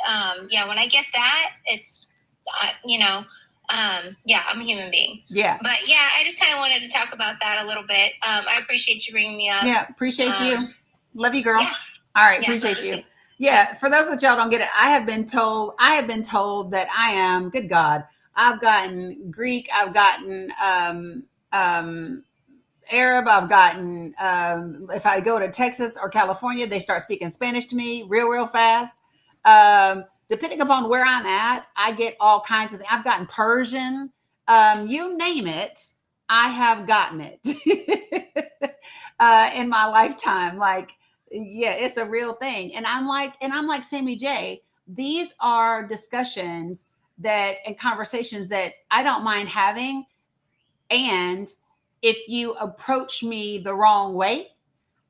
yeah, when I get that, it's, yeah, I'm a human being. Yeah. But yeah, I just kind of wanted to talk about that a little bit. I appreciate you bringing me up. Yeah, appreciate you. Love you, girl. Yeah. All right, Yeah, appreciate you. Yeah, for those that y'all don't get it, I have been told that I am, good God, I've gotten Greek, I've gotten Arab, I've gotten if I go to Texas or California, they start speaking Spanish to me real fast. Depending upon where I'm at, I get all kinds of things. I've gotten Persian, you name it, I have gotten it in my lifetime. Like, yeah, it's a real thing. And I'm like Sammy J, these are discussions and conversations that I don't mind having. And if you approach me the wrong way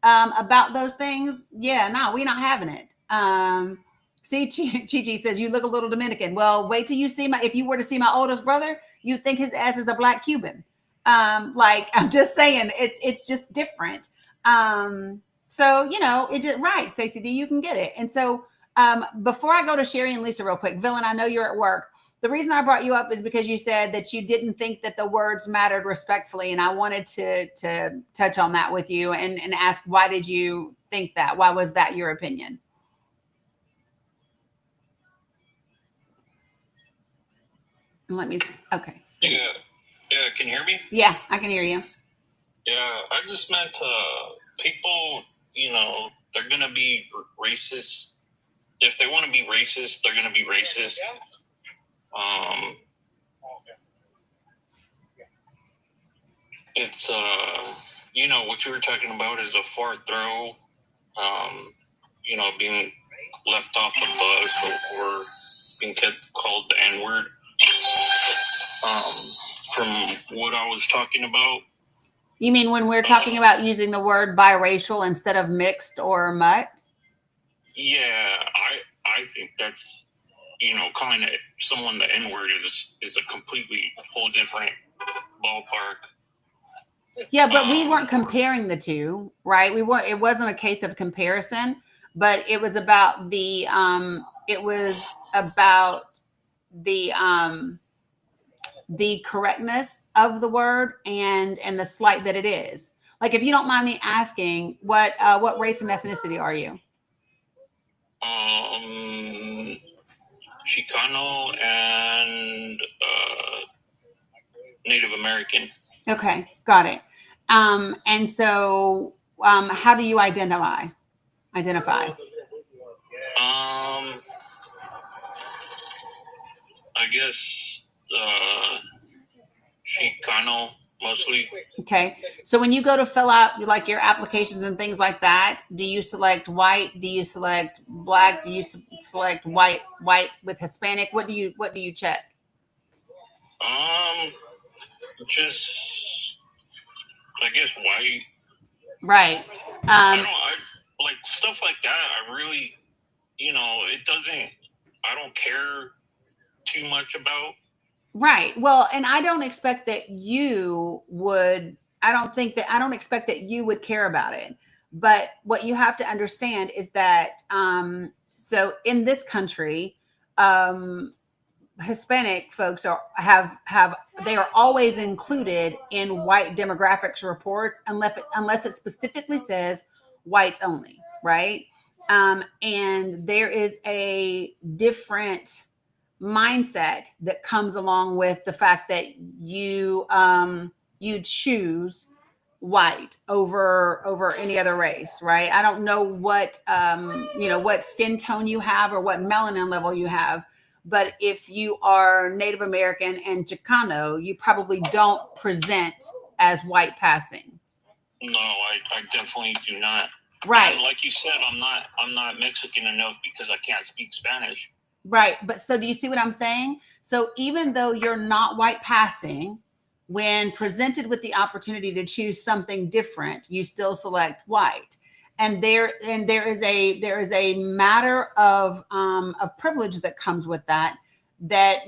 about those things, yeah, no, we're not having it. See, Chi says you look a little Dominican. Well, wait till you see if you were to see my oldest brother, you'd think his ass is a black Cuban. Like, I'm just saying, it's just different. So it just right, Stacey D, you can get it. And so before I go to Sherry and Lisa real quick, Villain, I know you're at work. The reason I brought you up is because you said that you didn't think that the words mattered respectfully. And I wanted to touch on that with you and ask, why did you think that? Why was that your opinion? Let me see. Okay. Yeah. Can you hear me? Yeah, I can hear you. Yeah, I just meant people, they're going to be racist. If they want to be racist, they're going to be racist. It's what you were talking about is a fourth row, being left off the bus or being called the N-word. From what I was talking about. You mean when we're talking about using the word biracial instead of mixed or mutt? Yeah, I think that's, calling it someone the N-word is a completely whole different ballpark. Yeah, but we weren't comparing the two, right? We weren't. It wasn't a case of comparison, but it was about the the correctness of the word and the slight that it is. Like, if you don't mind me asking, what race and ethnicity are you? Chicano and Native American. Okay, got it. And so, how do you identify? I guess Chicano mostly. Okay. So when you go to fill out like your applications and things like that, do you select white? Do you select black? Do you select white with Hispanic? What do you check? Just I guess white. Right. I like stuff like that. I really, it doesn't. I don't care too much about. Right. Well, and I don't expect that you would. I don't expect that you would care about it. But what you have to understand is that so in this country, Hispanic folks they are always included in white demographics reports unless it specifically says whites only, right? And there is a different mindset that comes along with the fact that you choose white over any other race, right? I don't know what what skin tone you have or what melanin level you have, but if you are Native American and Chicano, you probably don't present as white passing. No, I definitely do not. Right. And like you said, I'm not Mexican enough because I can't speak Spanish. Right. But so do you see what I'm saying? So even though you're not white passing, when presented with the opportunity to choose something different, you still select white. And there is a matter of privilege that comes with that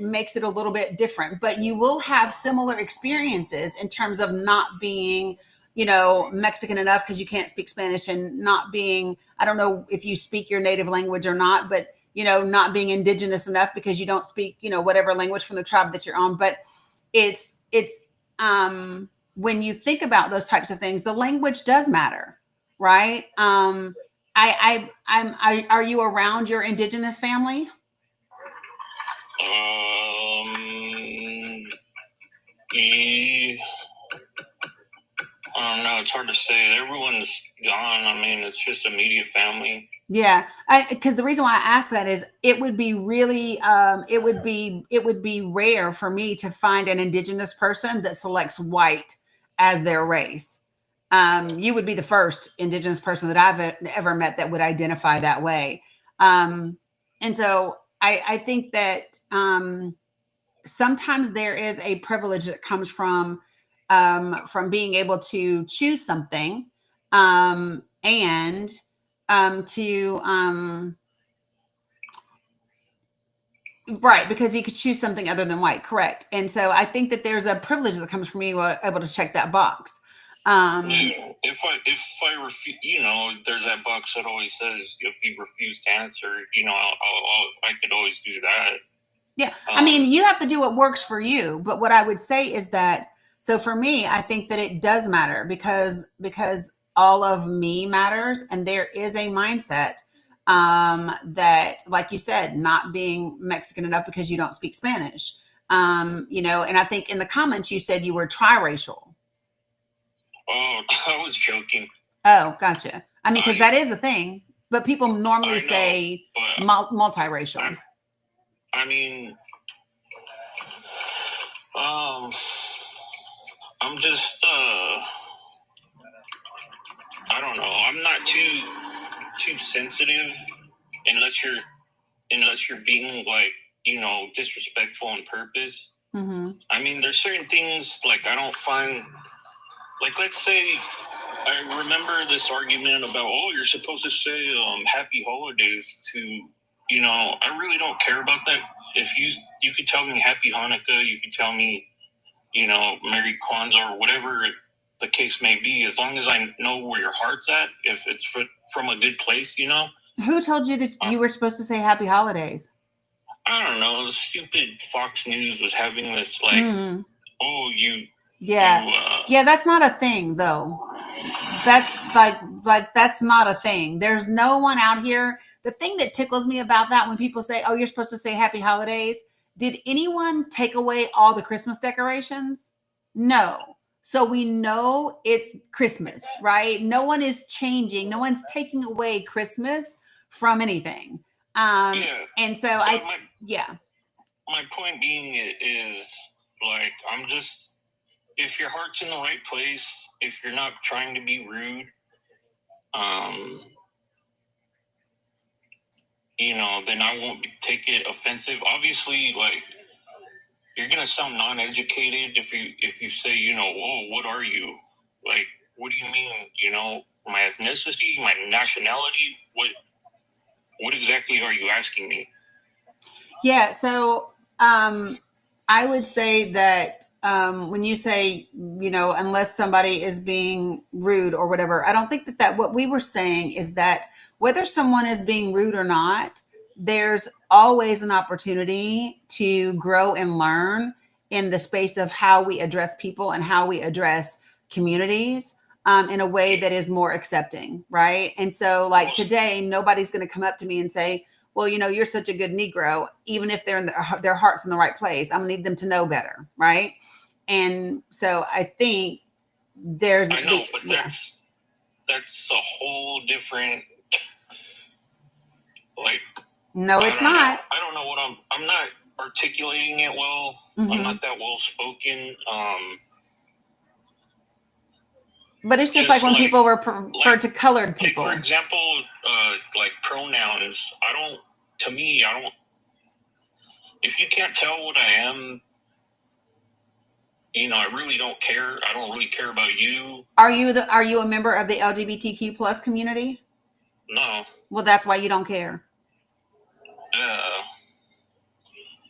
makes it a little bit different. But you will have similar experiences in terms of not being, Mexican enough because you can't speak Spanish, and not being, I don't know if you speak your native language or not, but not being indigenous enough because you don't speak, whatever language from the tribe that you're on. But it's when you think about those types of things, the language does matter, right? Are you around your indigenous family? I don't know. It's hard to say. Everyone's gone. I mean, it's just immediate family. Yeah, because the reason why I ask that is it would be really, it would be rare for me to find an indigenous person that selects white as their race. You would be the first indigenous person that I've ever met that would identify that way. And so I think that sometimes there is a privilege that comes from being able to choose something and right, because you could choose something other than white, correct? And so I think that there's a privilege that comes from being able to check that box. If I refuse, there's that box that always says if you refuse to answer, I could always do that. Yeah, I mean, you have to do what works for you. But what I would say is that, so for me, I think that it does matter because all of me matters, and there is a mindset that, like you said, not being Mexican enough because you don't speak Spanish. And I think in the comments you said you were triracial. Oh, I was joking. Oh, gotcha. I mean, because that is a thing, but people normally say multiracial. I mean, I'm just, I don't know. I'm not too sensitive unless you're being like, disrespectful on purpose. Mm-hmm. I mean, there's certain things like I don't find, like, let's say I remember this argument about, you're supposed to say happy holidays to, I really don't care about that. If you could tell me happy Hanukkah, you could tell me, Merry Kwanzaa or whatever the case may be, as long as I know where your heart's at, if it's from a good place, Who told you that you were supposed to say happy holidays? I don't know. Stupid Fox News was having this like, oh, yeah, that's not a thing though. That's like that's not a thing. There's no one out here. The thing that tickles me about that when people say, "Oh, you're supposed to say happy holidays," did anyone take away all the Christmas decorations? No. So we know it's Christmas, right? No one is changing. No one's taking away Christmas from anything. And so my point being is like, I'm just, if your heart's in the right place, if you're not trying to be rude, then I won't take it offensive. Obviously, like, you're gonna sound non-educated if you say, oh, what are you? Like, what do you mean? My ethnicity, my nationality? What exactly are you asking me? Yeah, so I would say that when you say, unless somebody is being rude or whatever, I don't think that what we were saying is that whether someone is being rude or not, there's always an opportunity to grow and learn in the space of how we address people and how we address communities in a way that is more accepting, right? And so like today, nobody's going to come up to me and say, well, you're such a good Negro, even if they're in their heart's in the right place. I'm gonna need them to know better, right? And so I think there's. I know, but that's a whole different. Like. No, it's not. I don't know what I'm not articulating it well. Mm-hmm. I'm not that well spoken. But it's just like when people were referred to colored people. Like for example, like pronouns. If you can't tell what I am, I really don't care. I don't really care about you. Are you a member of the LGBTQ plus community? No. Well, that's why you don't care.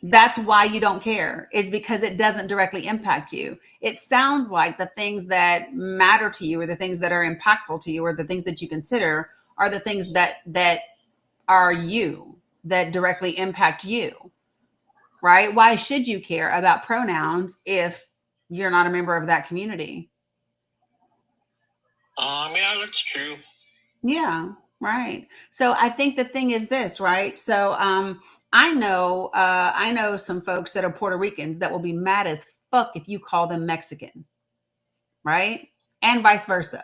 That's why you don't care, is because it doesn't directly impact you. It sounds like the things that matter to you or the things that are impactful to you or the things that you consider are the things that are you, that directly impact you, right? Why should you care about pronouns if you're not a member of that community? Yeah, that's true. Yeah, right. So I think the thing is this, right? So I know some folks that are Puerto Ricans that will be mad as fuck if you call them Mexican, right? And vice versa.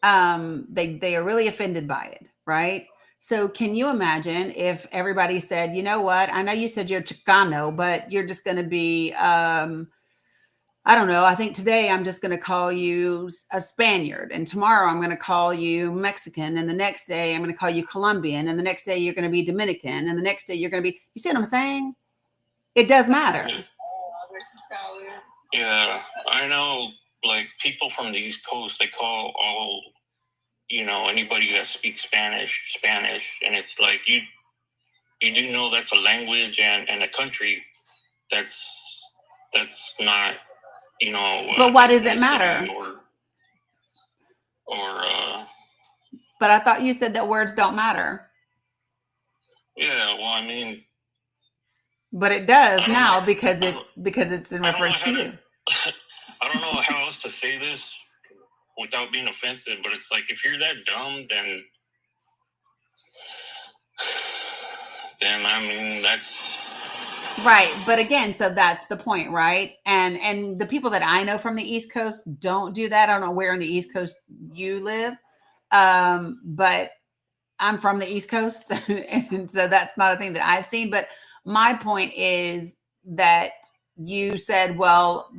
They are really offended by it, right? So can you imagine if everybody said, you know what? I know you said you're Chicano, but you're just going to be, I don't know. I think today I'm just going to call you a Spaniard, and tomorrow I'm going to call you Mexican, and the next day I'm going to call you Colombian, and the next day you're going to be Dominican, and the next day you're going to be, you see what I'm saying? It does matter. Yeah, I know, like, people from the East Coast, they call all, anybody that speaks Spanish, and it's like, you do know that's a language and a country that's not, but why does it matter? But I thought you said that words don't matter. Yeah, well, I mean, but it does now because it's in reference to you. I don't know how else to say this without being offensive, but it's like, if you're that dumb, then I mean, that's right. But again, so that's the point, right? And the people that I know from the East Coast don't do that. I don't know where in the East Coast you live, but I'm from the East Coast, and so that's not a thing that I've seen. But my point is that you said, well,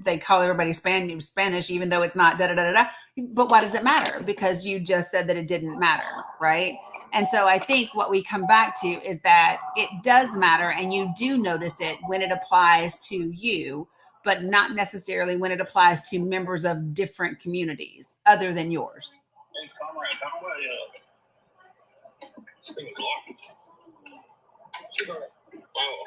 they call everybody Spanish, even though it's not da da da da. But why does it matter? Because you just said that it didn't matter, right? And so I think what we come back to is that it does matter, and you do notice it when it applies to you, but not necessarily when it applies to members of different communities other than yours. Hey, comrade, how do this thing locked? Oh.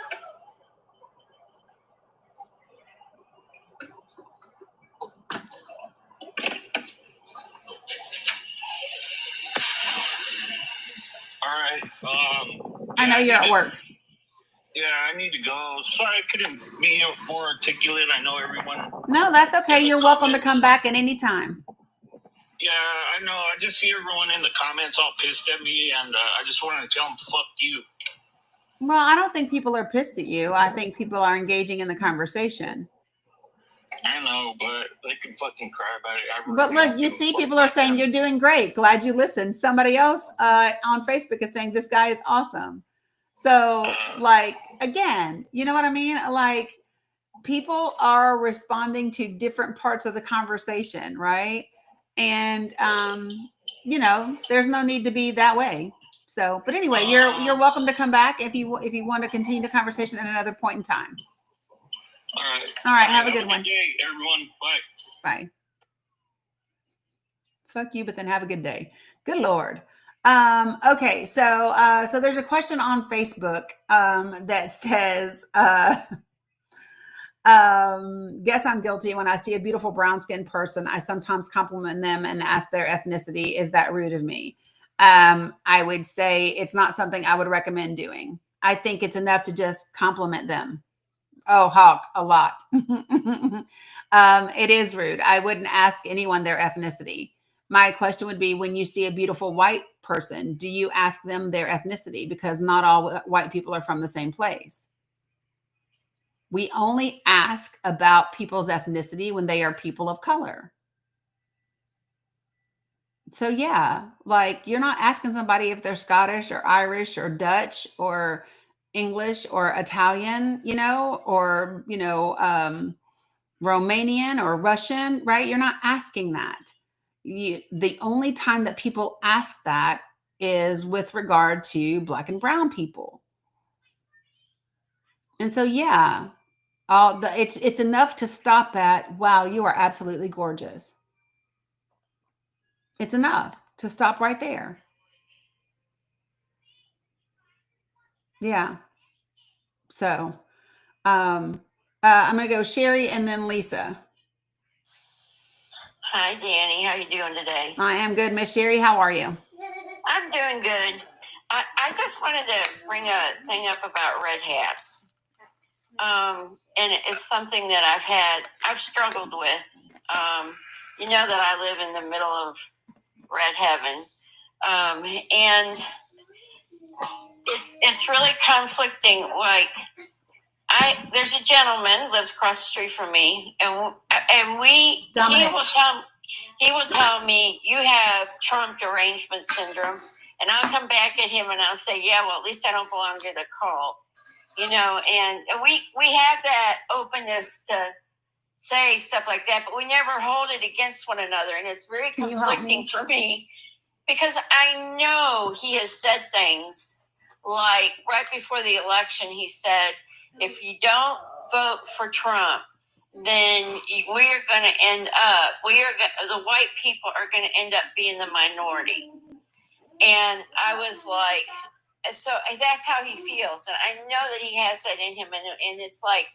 right. I know you're at work. Yeah, I need to go. Sorry, I couldn't be more articulate. I know everyone. No, that's okay. in the You're welcome to comments. come back at any time. Yeah, I know. I just see everyone in the comments all pissed at me, and I just wanted to tell them, fuck you. Well, I don't think people are pissed at you. I think people are engaging in the conversation. I know, but they can fucking cry about it. I really But look, don't you give a see, fuck people are about saying them. you're doing great. Glad you listened. Somebody else on Facebook is saying this guy is awesome. So, like, again, you know what I mean? Like, people are responding to different parts of the conversation, right? And you know, there's no need to be that way. So, but anyway, you're welcome to come back if you want to continue the conversation at another point in time. All right. All right, have a good one. Day, everyone. Bye. Bye. Fuck you, but then have a good day. Good Lord. Okay, so there's a question on Facebook that says guess I'm guilty. When I see a beautiful brown skinned person, I sometimes compliment them and ask their ethnicity. Is that rude of me? I would say it's not something I would recommend doing. I think it's enough to just compliment them. Oh, Hawk, a lot. It is rude. I wouldn't ask anyone their ethnicity. My question would be, when you see a beautiful white person, do you ask them their ethnicity? Because not all white people are from the same place. We only ask about people's ethnicity when they are people of color. So yeah, like, you're not asking somebody if they're Scottish or Irish or Dutch or English or Italian, you know, or, you know, Romanian or Russian, right? You're not asking that. The only time that people ask that is with regard to Black and brown people. And so, yeah, it's enough to stop at, wow, you are absolutely gorgeous. It's enough to stop right there. Yeah. So I'm going to go Sherry and then Lisa. Hi, Danny. How you doing today? I am good. Miss Sherry, how are you? I'm doing good. I just wanted to bring a thing up about red hats. And it's something that I've struggled with. You know that I live in the middle of red heaven. And it's really conflicting. Like, there's a gentleman lives across the street from me, and he will tell me, you have Trump derangement syndrome, and I'll come back at him and I'll say, yeah, well, at least I don't belong to the cult, you know. And we have that openness to say stuff like that, but we never hold it against one another, and it's very conflicting for me, because I know he has said things like, right before the election, he said, if you don't vote for Trump, then we're going to end up, the white people are going to end up being the minority. And I was like, so that's how he feels. And I know that he has that in him. And it's like,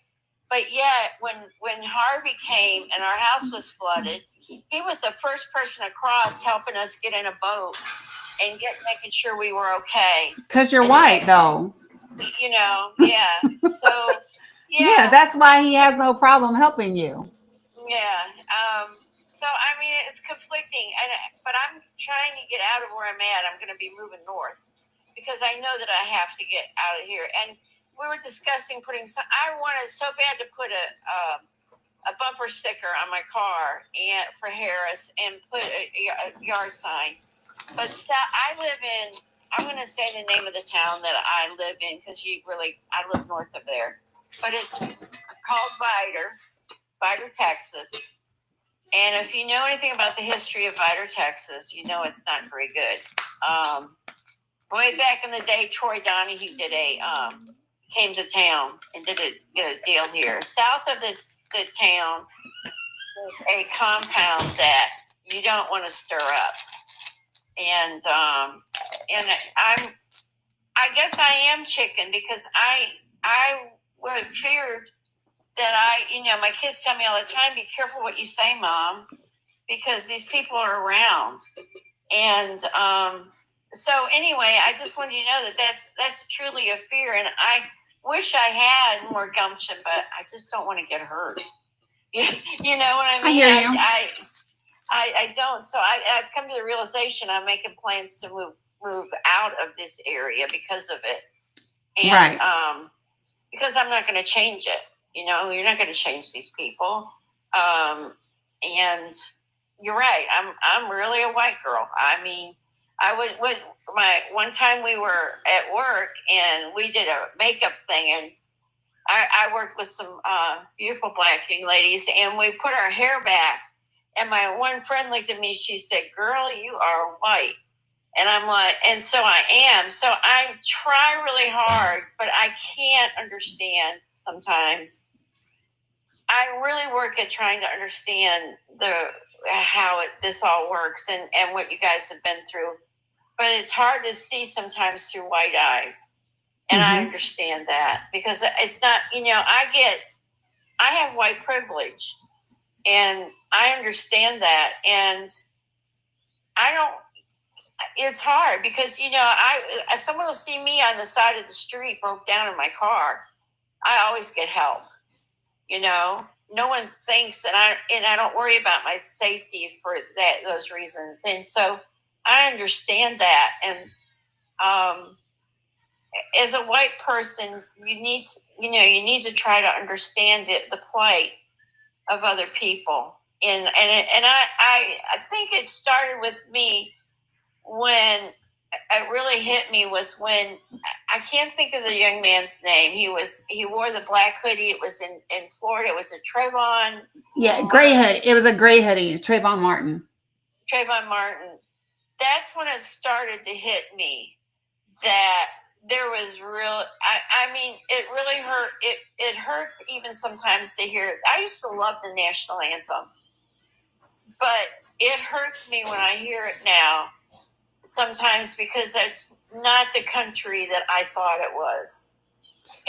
but yet when Harvey came and our house was flooded, he was the first person across helping us get in a boat and making sure we were okay. Because you're white, though. You know, yeah. So, yeah, that's why he has no problem helping you. Yeah. So I mean, it's conflicting, but I'm trying to get out of where I'm at. I'm going to be moving north because I know that I have to get out of here. And we were discussing I wanted so bad to put a bumper sticker on my car and for Harris and put a yard sign. But I'm going to say the name of the town that I live in, because I live north of there. But it's called Vidor, Texas. And if you know anything about the history of Vidor, Texas, you know it's not very good. Way back in the day, Troy Donahue came to town and did a deal here. South of the town is a compound that you don't want to stir up. And I guess I am chicken, because I would fear that my kids tell me all the time, be careful what you say, Mom, because these people are around. And So anyway, I just wanted you to know that that's truly a fear, and I wish I had more gumption, but I just don't want to get hurt. You know what I mean? I hear you. I don't. So I've come to the realization I'm making plans to move out of this area because of it, and Right. Because I'm not going to change it. You're not going to change these people, and you're right. I'm really a white girl. I mean, I would my one time we were at work and we did a makeup thing, and I worked with some beautiful black young ladies, and we put our hair back. And my one friend looked at me. She said, "Girl, you are white." And I'm like, and so I am. So I try really hard, but I can't understand sometimes. I really work at trying to understand how this all works and what you guys have been through. But it's hard to see sometimes through white eyes. And I understand that because it's not, I have white privilege and I understand that. And it's hard because, someone will see me on the side of the street broke down in my car. I always get help, no one thinks and I don't worry about my safety for those reasons. And so I understand that. And, as a white person, you need to try to understand the plight of other people. And I think it started with me when it really hit me was when I can't think of the young man's name. He wore the black hoodie. It was in Florida. It was a Trayvon. Yeah, gray hood. It was a gray hoodie. Trayvon Martin. That's when it started to hit me that there was real. I mean, it really hurt. It hurts even sometimes to hear. I used to love the national anthem, but it hurts me when I hear it now. Sometimes because it's not the country that I thought it was.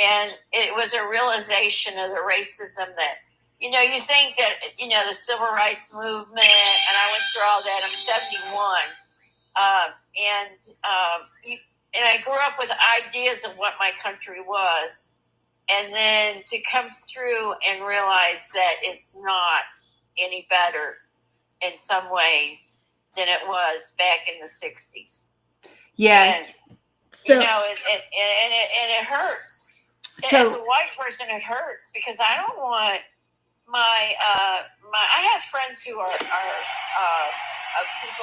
And it was a realization of the racism that, you think that, the civil rights movement, and I went through all that. I'm 71. And I grew up with ideas of what my country was. And then to come through and realize that it's not any better in some ways than it was back in the 60s. Yes. And, so it hurts. So as a white person, it hurts because I don't want my I have friends who are people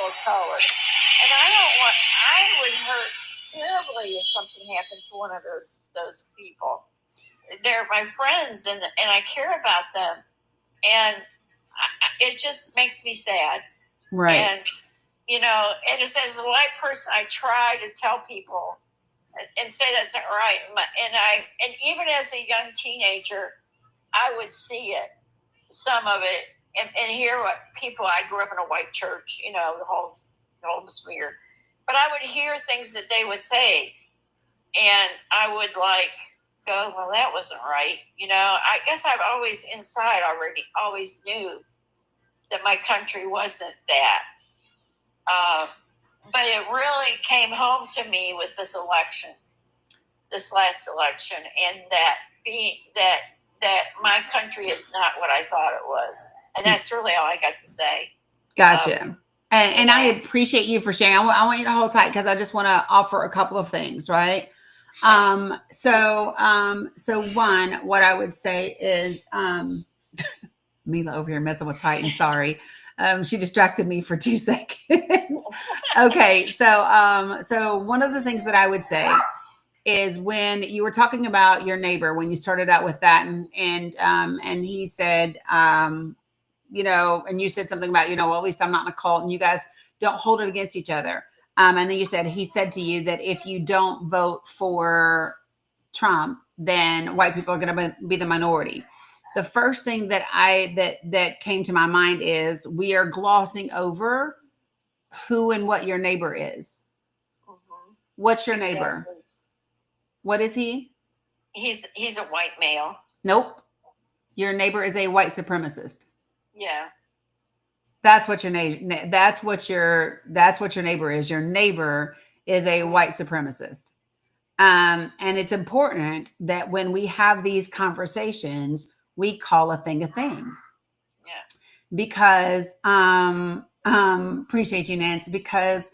of color, and I would hurt terribly if something happened to one of those people. They're my friends, and I care about them, and it just makes me sad. right. And and as a white person, I try to tell people and say that's not right. And even as a young teenager, I would see it, some of it, and hear what people. I grew up in a white church, the whole smear. But I would hear things that they would say, and I would go, well, that wasn't right. I guess I've always inside always knew that my country wasn't that. But it really came home to me with this last election, and that my country is not what I thought it was. And that's really all I got to say. Gotcha. And I appreciate you for sharing. I want you to hold tight because I just want to offer a couple of things, right? So one, what I would say is, Mila over here messing with Titan. Sorry. She distracted me for 2 seconds. Okay. So one of the things that I would say is when you were talking about your neighbor, when you started out with that and he said, and you said something about, well, at least I'm not in a cult, and you guys don't hold it against each other. And then he said to you that if you don't vote for Trump, then white people are going to be the minority. The first thing that came to my mind is we are glossing over who and what your neighbor is. Mm-hmm. What's your neighbor? Exactly. What is he? He's a white male. Nope. Your neighbor is a white supremacist. Yeah. That's what your neighbor is. Your neighbor is a white supremacist. And it's important that when we have these conversations, we call a thing a thing. Yeah. Because appreciate you, Nance, because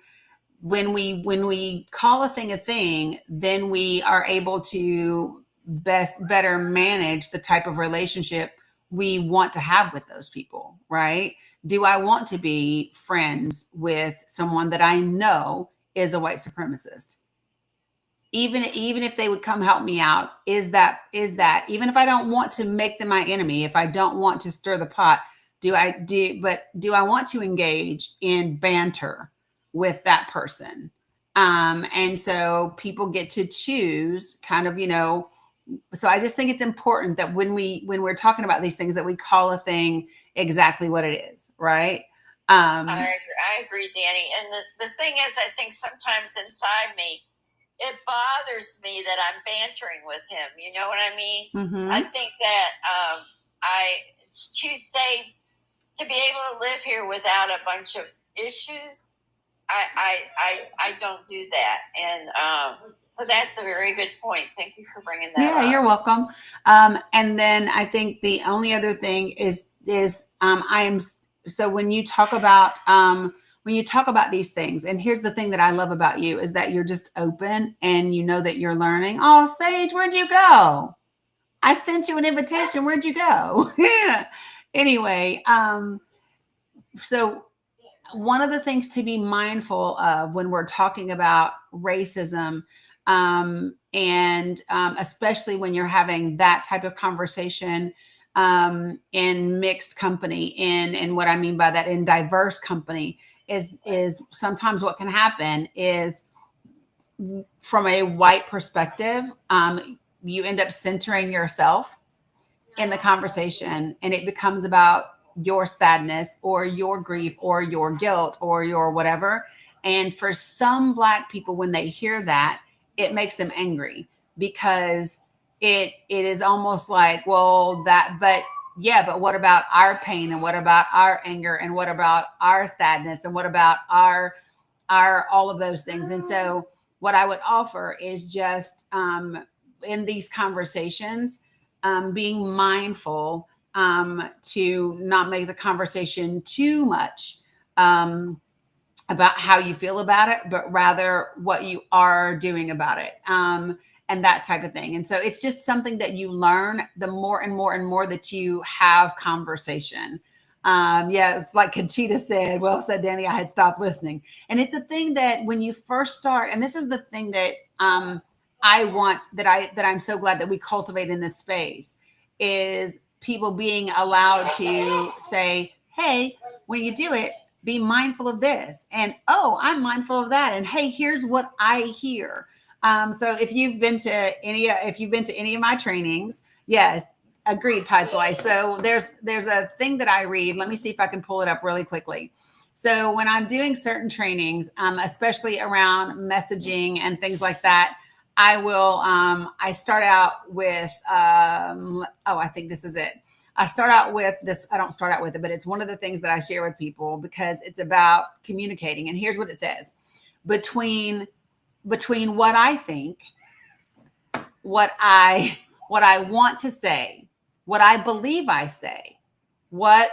when we call a thing, then we are able to better manage the type of relationship we want to have with those people, right? Do I want to be friends with someone that I know is a white supremacist? Even if they would come help me out, is that even if I don't want to make them my enemy, if I don't want to stir the pot, do I want to engage in banter with that person? And so people get to choose kind of, so I just think it's important that when we're talking about these things, that we call a thing exactly what it is, right? I agree, Danny. And the thing is, I think sometimes inside me, it bothers me that I'm bantering with him. You know what I mean? Mhm. I think that it's too safe to be able to live here without a bunch of issues. I don't do that, and so that's a very good point. Thank you for bringing that up. Yeah, you're welcome. And then I think the only other thing is I am so when you talk about these things, and here's the thing that I love about you is that you're just open and you know that you're learning. Oh, Sage, where'd you go? I sent you an invitation. Where'd you go? Yeah. Anyway, so one of the things to be mindful of when we're talking about racism, and especially when you're having that type of conversation in mixed company, and what I mean by that, in diverse company, is sometimes what can happen is, from a white perspective, you end up centering yourself in the conversation, and it becomes about your sadness or your grief or your guilt or your whatever. And for some Black people, when they hear that, it makes them angry, because it is almost like, well, but what about our pain, and what about our anger, and what about our sadness, and what about our all of those things. And so what I would offer is just in these conversations, being mindful to not make the conversation too much about how you feel about it, but rather what you are doing about it, and that type of thing. And so it's just something that you learn the more and more and more that you have conversation. It's like Conchita said, well said, Danny, I had stopped listening. And it's a thing that when you first start, and this is the thing that I want, that I'm so glad that we cultivate in this space, is people being allowed to say, hey, when you do it, be mindful of this. And, oh, I'm mindful of that. And hey, here's what I hear. So if you've been to any of my trainings, yes, agreed, Padzlai. So there's a thing that I read. Let me see if I can pull it up really quickly. So when I'm doing certain trainings, especially around messaging and things like that, I will, I start out with, I think this is it. I start out with this. I don't start out with it, but it's one of the things that I share with people because it's about communicating. And here's what it says: between what I think, what I want to say, what I believe I say, what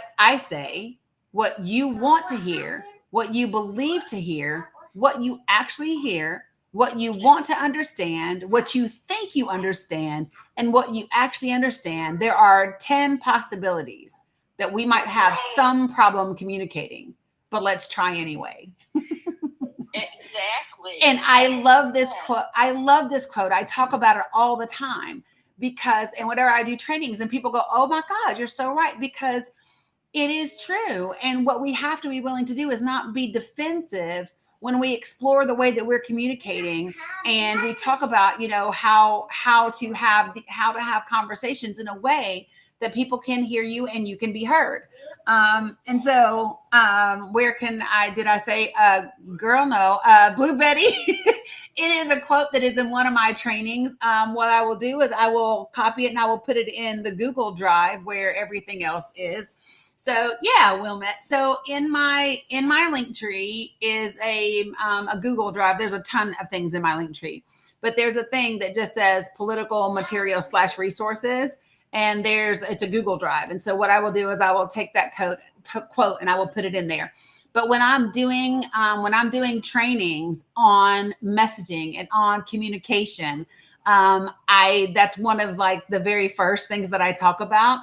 you want to hear, what you believe to hear, what you actually hear, what you want to understand, what you think you understand, and what you actually understand. There are 10 possibilities that we might have some problem communicating, but let's try anyway. Exactly. And I love this quote. I talk about it all the time because, and whenever I do trainings and people go, oh my God, you're so right, because it is true. And what we have to be willing to do is not be defensive when we explore the way that we're communicating, and we talk about, how to have conversations in a way that people can hear you and you can be heard. And so, where can did I say, girl, no, Blue Betty, it is a quote that is in one of my trainings. What I will do is I will copy it and I will put it in the Google Drive where everything else is. So yeah, Wilmette. So in my link tree is a Google Drive. There's a ton of things in my link tree, but there's a thing that just says political material / resources, and it's a Google Drive. And so what I will do is I will take that quote and I will put it in there. But when I'm doing trainings on messaging and on communication, that's one of like the very first things that I talk about.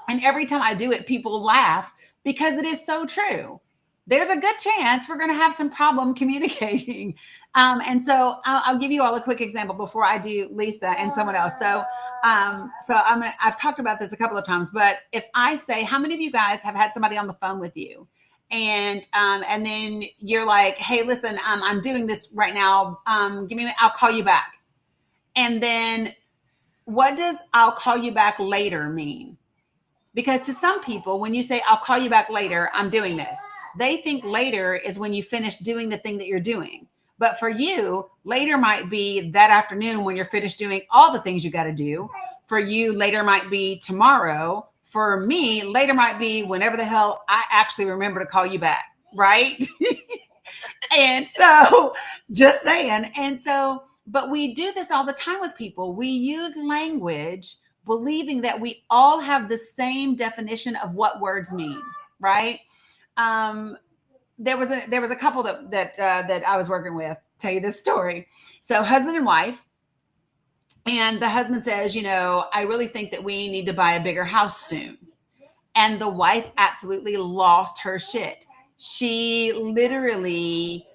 And every time I do it, people laugh because it is so true. There's a good chance we're going to have some problem communicating. And so I'll give you all a quick example before I do Lisa and someone else. So I've talked about this a couple of times, but if I say, how many of you guys have had somebody on the phone with you? And then you're like, hey, listen, I'm doing this right now. I'll call you back. And then what does I'll call you back later mean? Because to some people, when you say, I'll call you back later, I'm doing this, they think later is when you finish doing the thing that you're doing. But for you, later might be that afternoon when you're finished doing all the things you got to do. For you, later might be tomorrow. For me, later might be whenever the hell I actually remember to call you back, right? And so, just saying. And so, but we do this all the time with people. We use language believing that we all have the same definition of what words mean, right? There was a couple that I was working with. Tell you this story. So husband and wife, and the husband says, I really think that we need to buy a bigger house soon. And the wife absolutely lost her shit. She literally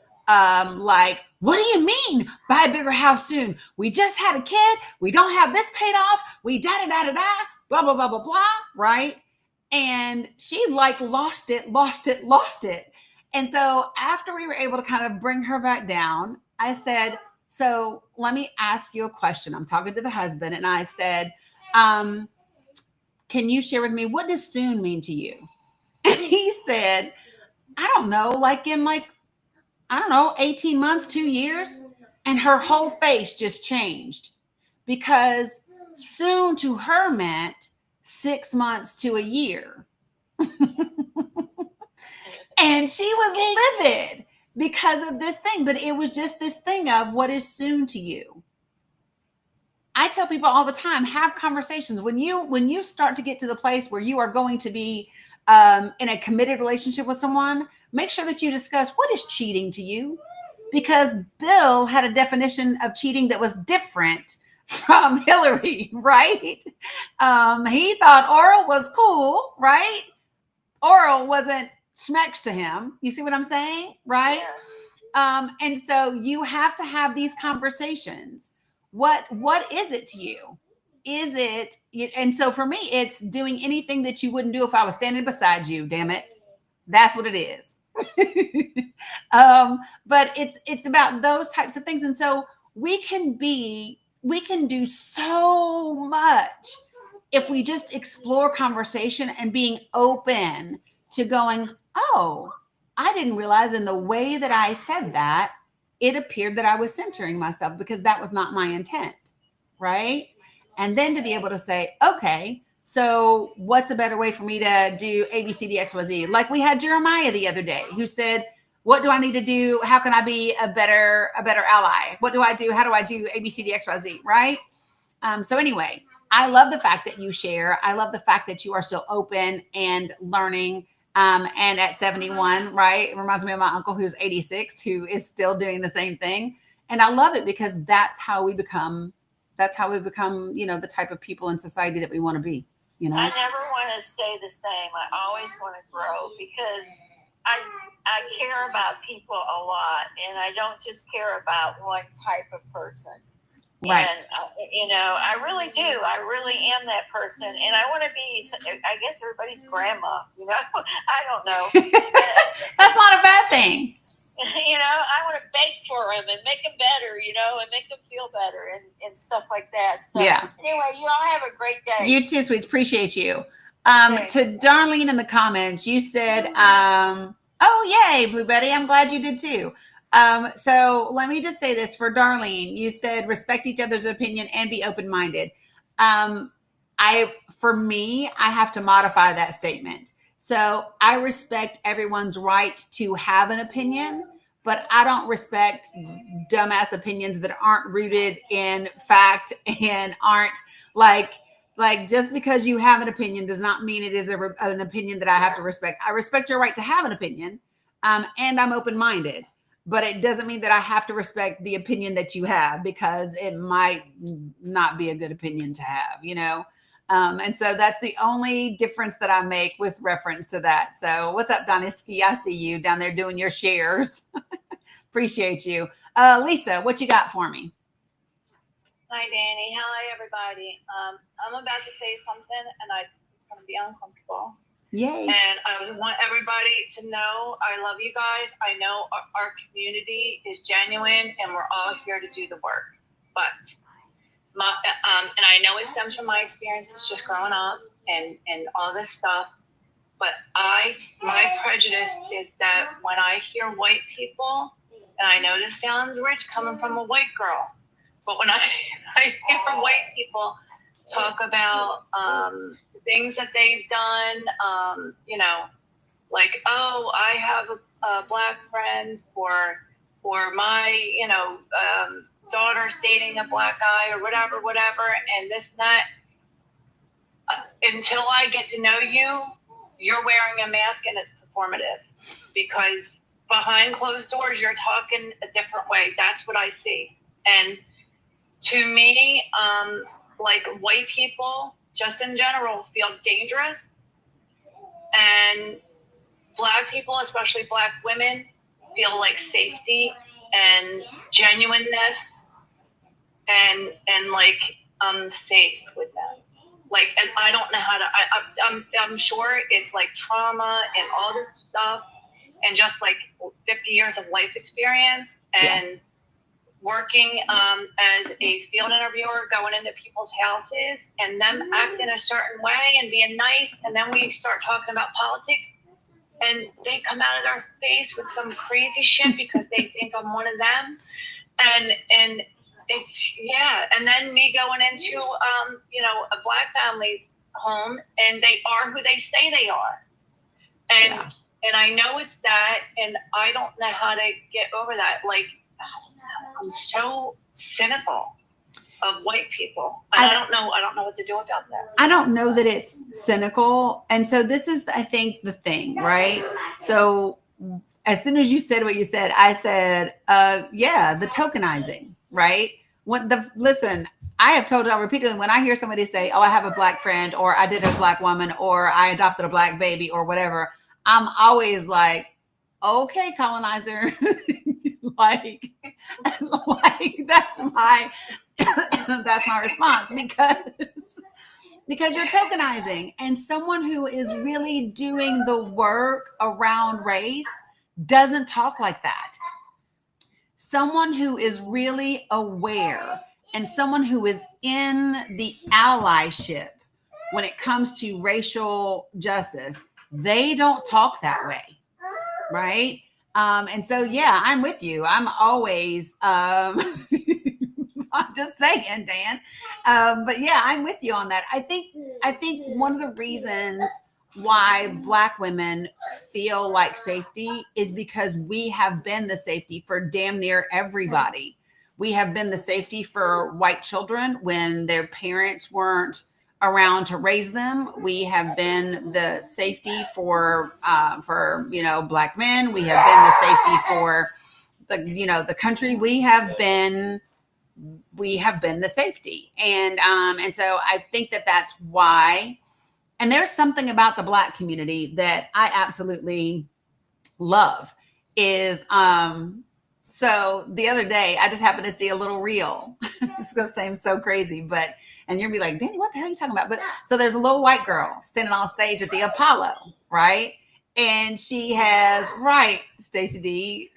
what do you mean buy a bigger house soon? We just had a kid. We don't have this paid off. We da-da-da-da-da, blah, blah, blah, blah, blah, right? And she lost it. And so after we were able to kind of bring her back down, I said, so let me ask you a question. I'm talking to the husband and I said, can you share with me, what does soon mean to you? And he said, I don't know, I don't know, 18 months, 2 years. And her whole face just changed because soon to her meant 6 months to a year. And she was livid because of this thing, but it was just this thing of what is soon to you. I tell people all the time, have conversations. When you start to get to the place where you are going to be in a committed relationship with someone, make sure that you discuss what is cheating to you, because Bill had a definition of cheating that was different from Hillary, right? He thought oral was cool, right? Oral wasn't smacks to him. You see what I'm saying, right? Yes. And so you have to have these conversations. What is it to you? Is it? And so for me, it's doing anything that you wouldn't do if I was standing beside you. Damn it, that's what it is. But it's about those types of things, and so we can do so much if we just explore conversation and being open to going, oh, I didn't realize in the way that I said that, it appeared that I was centering myself because that was not my intent, right? And then to be able to say, okay, so what's a better way for me to do A, B, C, D, X, Y, Z? Like we had Jeremiah the other day who said, what do I need to do? How can I be a better ally? What do I do? How do I do A, B, C, D, X, Y, Z, right? So anyway, I love the fact that you share. I love the fact that you are still open and learning. And at 71, right? It reminds me of my uncle who's 86, who is still doing the same thing. And I love it because that's how we become, the type of people in society that we want to be, I never want to stay the same. I always want to grow because I care about people a lot, and I don't just care about one type of person. Right. And, I really do. I really am that person. And I want to be, I guess, everybody's grandma, I don't know. That's not a bad thing. I want to bake for them and make them better, and make them feel better and stuff like that. So yeah. Anyway, you all have a great day. You too, sweets. Appreciate you. To Darlene in the comments, you said, oh, yay, Blue Betty. I'm glad you did too. So let me just say this for Darlene. You said respect each other's opinion and be open-minded. For me, I have to modify that statement. So I respect everyone's right to have an opinion, but I don't respect dumbass opinions that aren't rooted in fact and aren't like just because you have an opinion does not mean it is an opinion that I have to respect. I respect your right to have an opinion, and I'm open-minded, but it doesn't mean that I have to respect the opinion that you have because it might not be a good opinion to have, you know? And so that's the only difference that I make with reference to that. So what's up, Doniski? I see you down there doing your shares. Appreciate you. Lisa, what you got for me? Hi, Danny. Hi, everybody. I'm about to say something, and it's going to be uncomfortable. Yay. And I want everybody to know I love you guys. I know our community is genuine, and we're all here to do the work. But and I know it stems from my experiences just growing up and all this stuff. But my prejudice is that when I hear white people, and I know this sounds rich coming from a white girl, but when I hear white people talk about things that they've done, you know, like, oh, I have a black friend, or my, you know, daughter's dating a black guy, or whatever, and this and that. Until I get to know you, you're wearing a mask and it's performative, because behind closed doors, you're talking a different way. That's what I see. And to me, like, white people, just in general, feel dangerous. And black people, especially black women, feel like safety and genuineness, and like I'm safe with them. Like, and I don't know how to. I'm sure it's like trauma and all this stuff, and just like 50 years of life experience and working as a field interviewer, going into people's houses and them acting a certain way and being nice, and then we start talking about politics, and they come out of their face with some crazy shit because they think I'm one of them, and it's and then me going into you know, a black family's home, and they are who they say they are, and I know it's that, and I don't know how to get over that. Like, I'm so cynical of white people. And I don't know what to do about that. I don't know that it's cynical. And so this is, I think, the thing, right? So as soon as you said what you said, I said, the tokenizing, right? Listen, I have told y'all repeatedly, when I hear somebody say, oh, I have a black friend, or I dated a black woman, or I adopted a black baby, or whatever, I'm always like, okay, colonizer. like that's my response, because you're tokenizing, and someone who is really doing the work around race doesn't talk like that. Someone who is really aware, and someone who is in the allyship when it comes to racial justice, they don't talk that way, right? And so, I'm with you. I'm always, I'm just saying, Dan. But I'm with you on that. I think one of the reasons why Black women feel like safety is because we have been the safety for damn near everybody. We have been the safety for white children when their parents weren't around to raise them. We have been the safety for Black men. We have been the safety for the country. We have been the safety, and so I think that that's why. And there's something about the Black community that I absolutely love. Is so the other day I just happened to see a little reel. It's gonna seem so crazy, and you'll be like, Danny, what the hell are you talking about? But so there's a little white girl standing on stage at the Apollo, right? And she has, Stacey D,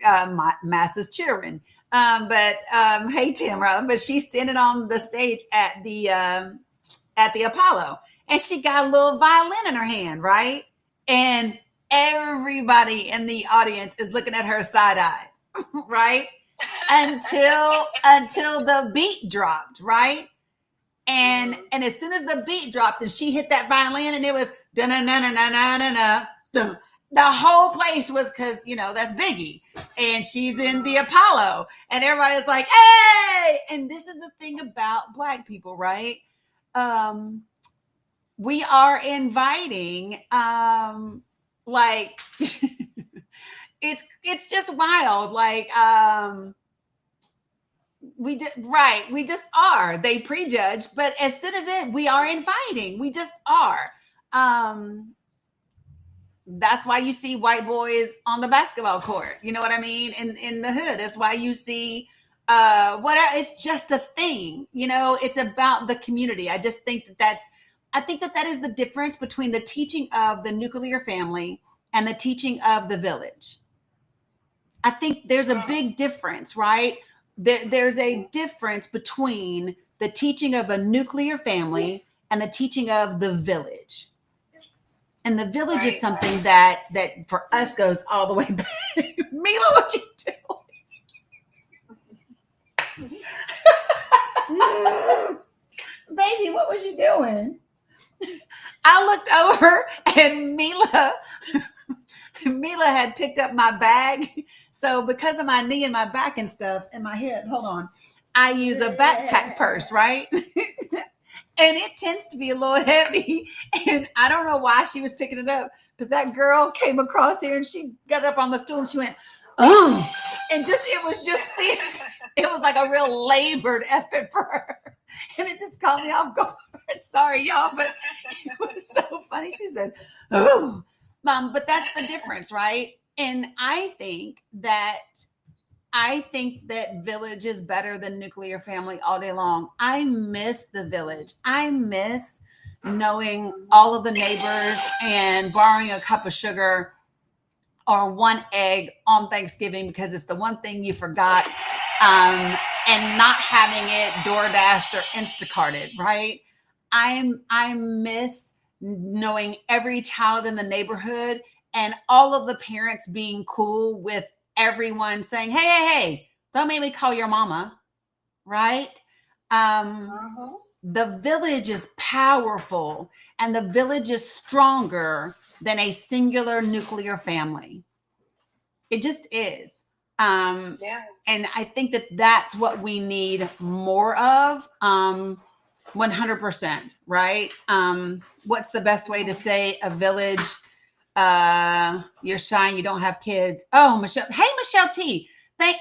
masses cheering. Hey Tim, but she's standing on the stage at the Apollo, and she got a little violin in her hand, right? And everybody in the audience is looking at her side-eyed, right? Until the beat dropped, right? And as soon as the beat dropped and she hit that violin and it was da-na-na-na-na-na-na, The whole place was because, that's Biggie. And she's in the Apollo. And everybody was like, hey! And this is the thing about Black people, right? We are inviting, like, it's just wild. Like, we just are. They prejudge, but as soon as we are inviting, we just are. That's why you see white boys on the basketball court. You know what I mean? In the hood. That's why you see whatever. It's just a thing. It's about the community. I just think that that is the difference between the teaching of the nuclear family and the teaching of the village. I think there's a big difference, right? There's a difference between the teaching of a nuclear family and the teaching of the village. And the village is something that for us goes all the way back. Mila, what you doing? Baby, what was you doing? I looked over and Mila had picked up my bag. So because of my knee and my back and stuff and my hip, hold on, I use a backpack purse, right? And it tends to be a little heavy. And I don't know why she was picking it up, but that girl came across here and she got up on the stool and she went, oh, and it was like a real labored effort for her. And it just caught me off guard. Sorry, y'all, but it was so funny. She said, oh, Mom, but that's the difference, right? And I think that village is better than nuclear family all day long. I miss the village. I miss knowing all of the neighbors and borrowing a cup of sugar or one egg on Thanksgiving because it's the one thing you forgot, and not having it DoorDashed or Instacarted, right? I miss knowing every child in the neighborhood and all of the parents being cool with everyone saying, hey, don't make me call your mama, right? The village is powerful and the village is stronger than a singular nuclear family. It just is. And I think that that's what we need more of. 100%, right? What's the best way to say a village? You're shy, you don't have kids. Oh, Michelle. Hey, Michelle T.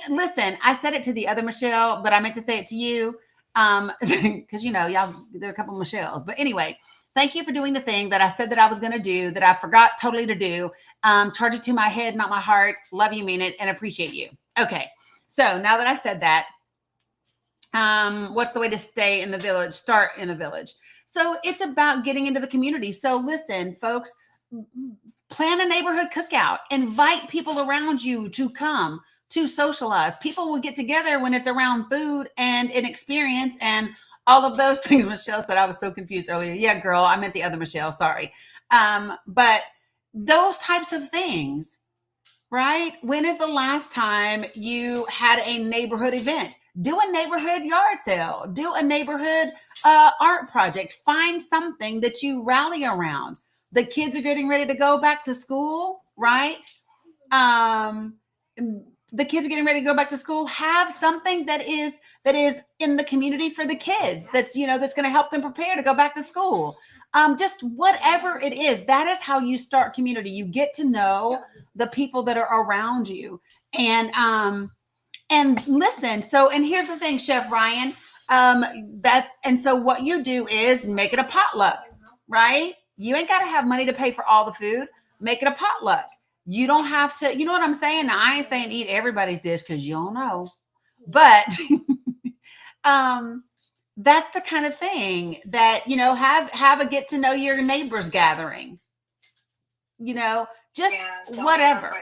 Listen, I said it to the other Michelle, but I meant to say it to you. Because y'all, there are a couple of Michelles. But anyway, thank you for doing the thing that I said that I was going to do, that I forgot totally to do. Charge it to my head, not my heart. Love you, mean it, and appreciate you. Okay. So now that I said that, what's the way to stay in the village? Start in the village. So it's about getting into the community. So listen, folks, plan a neighborhood cookout. Invite people around you to come to socialize. People will get together when it's around food and an experience and all of those things. Michelle said I was so confused earlier. Yeah, girl, I meant the other Michelle. Sorry. But those types of things, right? When is the last time you had a neighborhood event? Do a neighborhood yard sale. Do a neighborhood art project. Find something that you rally around. The kids are getting ready to go back to school, right? The kids are getting ready to go back to school. Have something that is in the community for the kids. That's that's going to help them prepare to go back to school. Just whatever it is. That is how you start community. You get to know the people that are around you, and listen. So, and here's the thing, Chef Ryan. So what you do is make it a potluck, right? You ain't got to have money to pay for all the food. Make it a potluck. You don't have to, you know what I'm saying? Now, I ain't saying eat everybody's dish because you don't know. But that's the kind of thing that, have a get to know your neighbors gathering. Just whatever.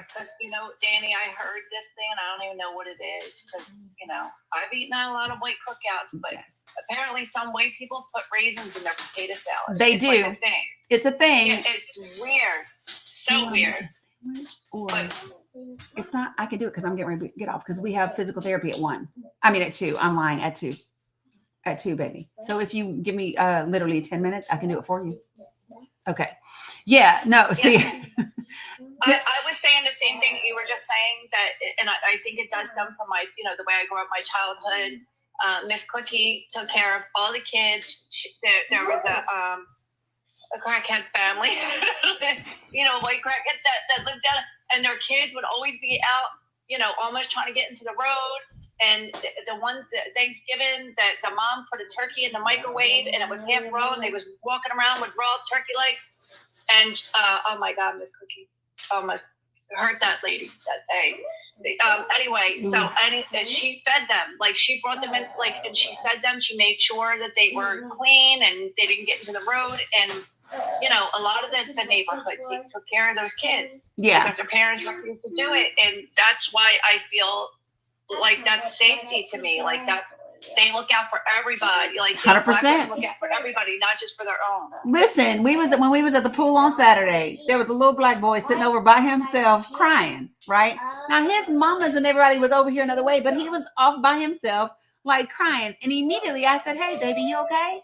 Danny, I heard this thing and I don't even know what it is. Because, I've eaten at a lot of white cookouts, but apparently some white people put raisins in their potato salad. They do. Like a thing. It's a thing. It's weird. So weird. Or if not, I can do it because I'm getting ready to get off because we have physical therapy at 1. I mean at 2. I'm lying, at 2. At 2, baby. So if you give me literally 10 minutes, I can do it for you. Okay. Yeah. No. See. I was saying the same thing you were just saying, that, and I think it does come from my, the way I grew up, my childhood. Miss Cookie took care of all the kids. There was a crackhead family, white crackheads that lived down, and their kids would always be out, almost trying to get into the road. And the ones that Thanksgiving, that the mom put a turkey in the microwave and it was half raw, and they was walking around with raw turkey legs. And oh my God, Miss Cookie almost hurt that lady that day. Anyway, so and she fed them, like she brought them in, like, and she fed them. She made sure that they were clean and they didn't get into the road. And a lot of the neighborhood took care of those kids, because their parents refused to do it. And that's why I feel like that's safety to me. Like they look out for everybody. Like 100%. Look out for everybody, not just for their own. Listen, when we was at the pool on Saturday, there was a little black boy sitting over by himself crying, right? Now his mamas and everybody was over here another way, but he was off by himself, like crying. And immediately I said, "Hey baby, you okay?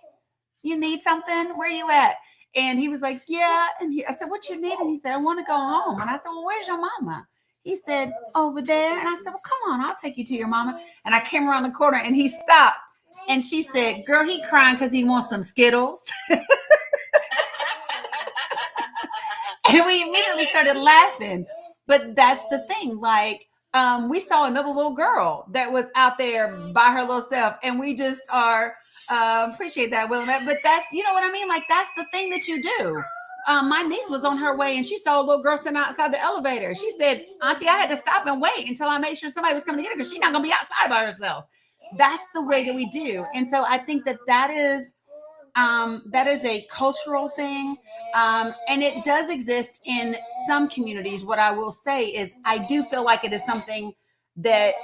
You need something? Where you at?" And he was like, "Yeah." And I said, "What you need?" And he said, "I want to go home." And I said, "Well, where's your mama?" He said, "Over there." And I said, "Well, come on, I'll take you to your mama." And I came around the corner and he stopped. And she said, "Girl, he crying because he wants some Skittles." And we immediately started laughing. But that's the thing. Like, we saw another little girl that was out there by her little self. And we just are, appreciate that, Willamette. But that's, you know what I mean? Like, that's the thing that you do. My niece was on her way and she saw a little girl sitting outside the elevator. She said, "Auntie, I had to stop and wait until I made sure somebody was coming to get her, because she's not going to be outside by herself." That's the way that we do. And so I think that is a cultural thing. And it does exist in some communities. What I will say is I do feel like it is something that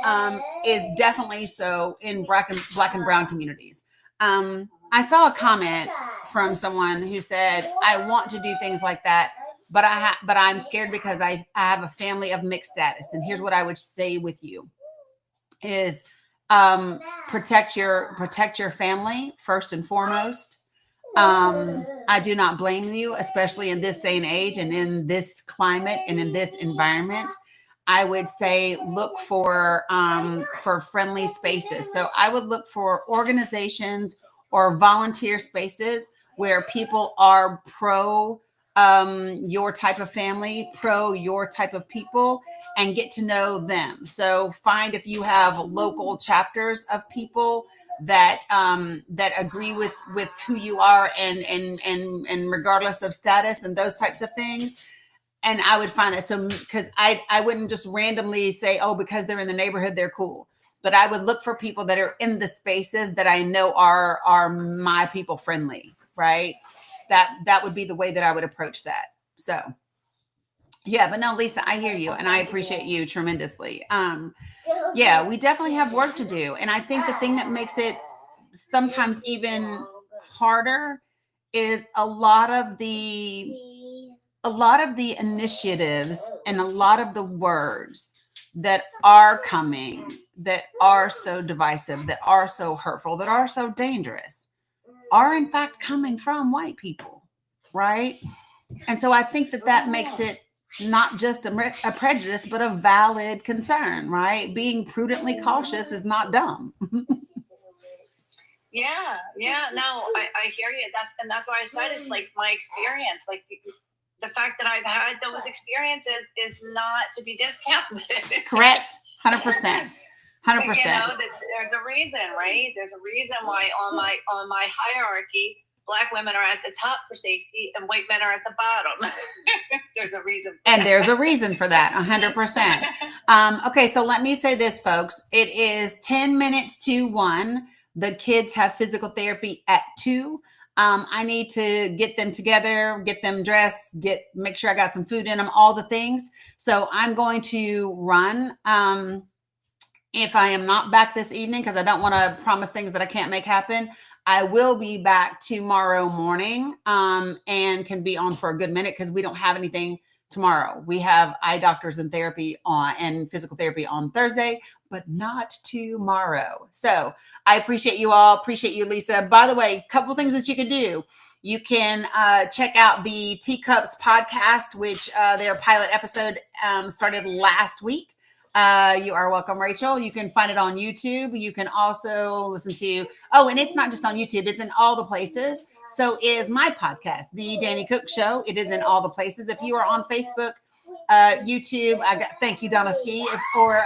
is definitely so in black and brown communities. I saw a comment from someone who said, "I want to do things like that, but I'm scared because I have a family of mixed status." And here's what I would say with you is, protect your family first and foremost. I do not blame you, especially in this day and age and in this climate and in this environment. I would say look for friendly spaces. So I would look for organizations or volunteer spaces where people are pro your type of family, pro your type of people, and get to know them. So find if you have local chapters of people that agree with who you are and regardless of status and those types of things. And I would find that, so because I wouldn't just randomly say, "Oh, because they're in the neighborhood, they're cool." But I would look for people that are in the spaces that I know are my people friendly, right? That would be the way that I would approach that. So yeah, but no, Lisa, I hear you and I appreciate you tremendously. Yeah, we definitely have work to do. And I think the thing that makes it sometimes even harder is a lot of the initiatives and a lot of the words that are coming, that are so divisive, that are so hurtful, that are so dangerous, are in fact coming from white people, right? And so I think that makes it not just a prejudice, but a valid concern, right? Being prudently cautious is not dumb. Yeah, no, I hear you. That's why I said it's like my experience. Like the fact that I've had those experiences is not to be discounted. Correct. 100%. 100%. There's a reason, right? There's a reason why on my hierarchy, Black women are at the top for safety and white men are at the bottom. There's a reason. There's a reason for that. 100%. Okay. So let me say this, folks. It is 10 minutes to 1. The kids have physical therapy at 2. I need to get them together, get them dressed, make sure I got some food in them, all the things. So I'm going to run. If I am not back this evening, because I don't want to promise things that I can't make happen, I will be back tomorrow morning and can be on for a good minute because we don't have anything tomorrow. We have eye doctors and therapy and physical therapy on Thursday, but not tomorrow. So I appreciate you all. Appreciate you, Lisa. By the way, a couple things that you can do. You can check out the Teacups podcast, which their pilot episode started last week. You are welcome, Rachel. You can find it on YouTube. You can also listen to, and it's not just on YouTube, it's in all the places. So is my podcast, The Danny Cook Show. It is in all the places. If you are on Facebook, YouTube, thank you, Donna Ski, or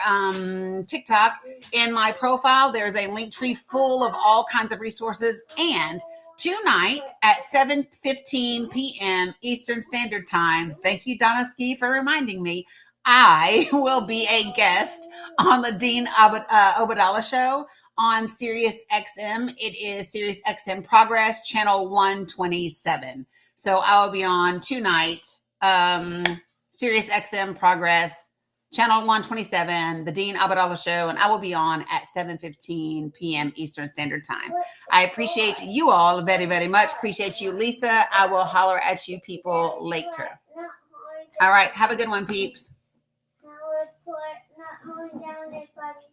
TikTok, in my profile, there's a link tree full of all kinds of resources. And tonight at 7:15 p.m. Eastern Standard Time, thank you, Donna Ski, for reminding me, I will be a guest on the Dean Obadala Show on Sirius XM. It is Sirius XM Progress, channel 127. So I will be on tonight, Sirius XM Progress, channel 127, the Dean Obadala Show, and I will be on at 7:15 p.m. Eastern Standard Time. I appreciate you all very, very much. Appreciate you, Lisa. I will holler at you people later. All right. Have a good one, peeps. Now let's put not holding down this body.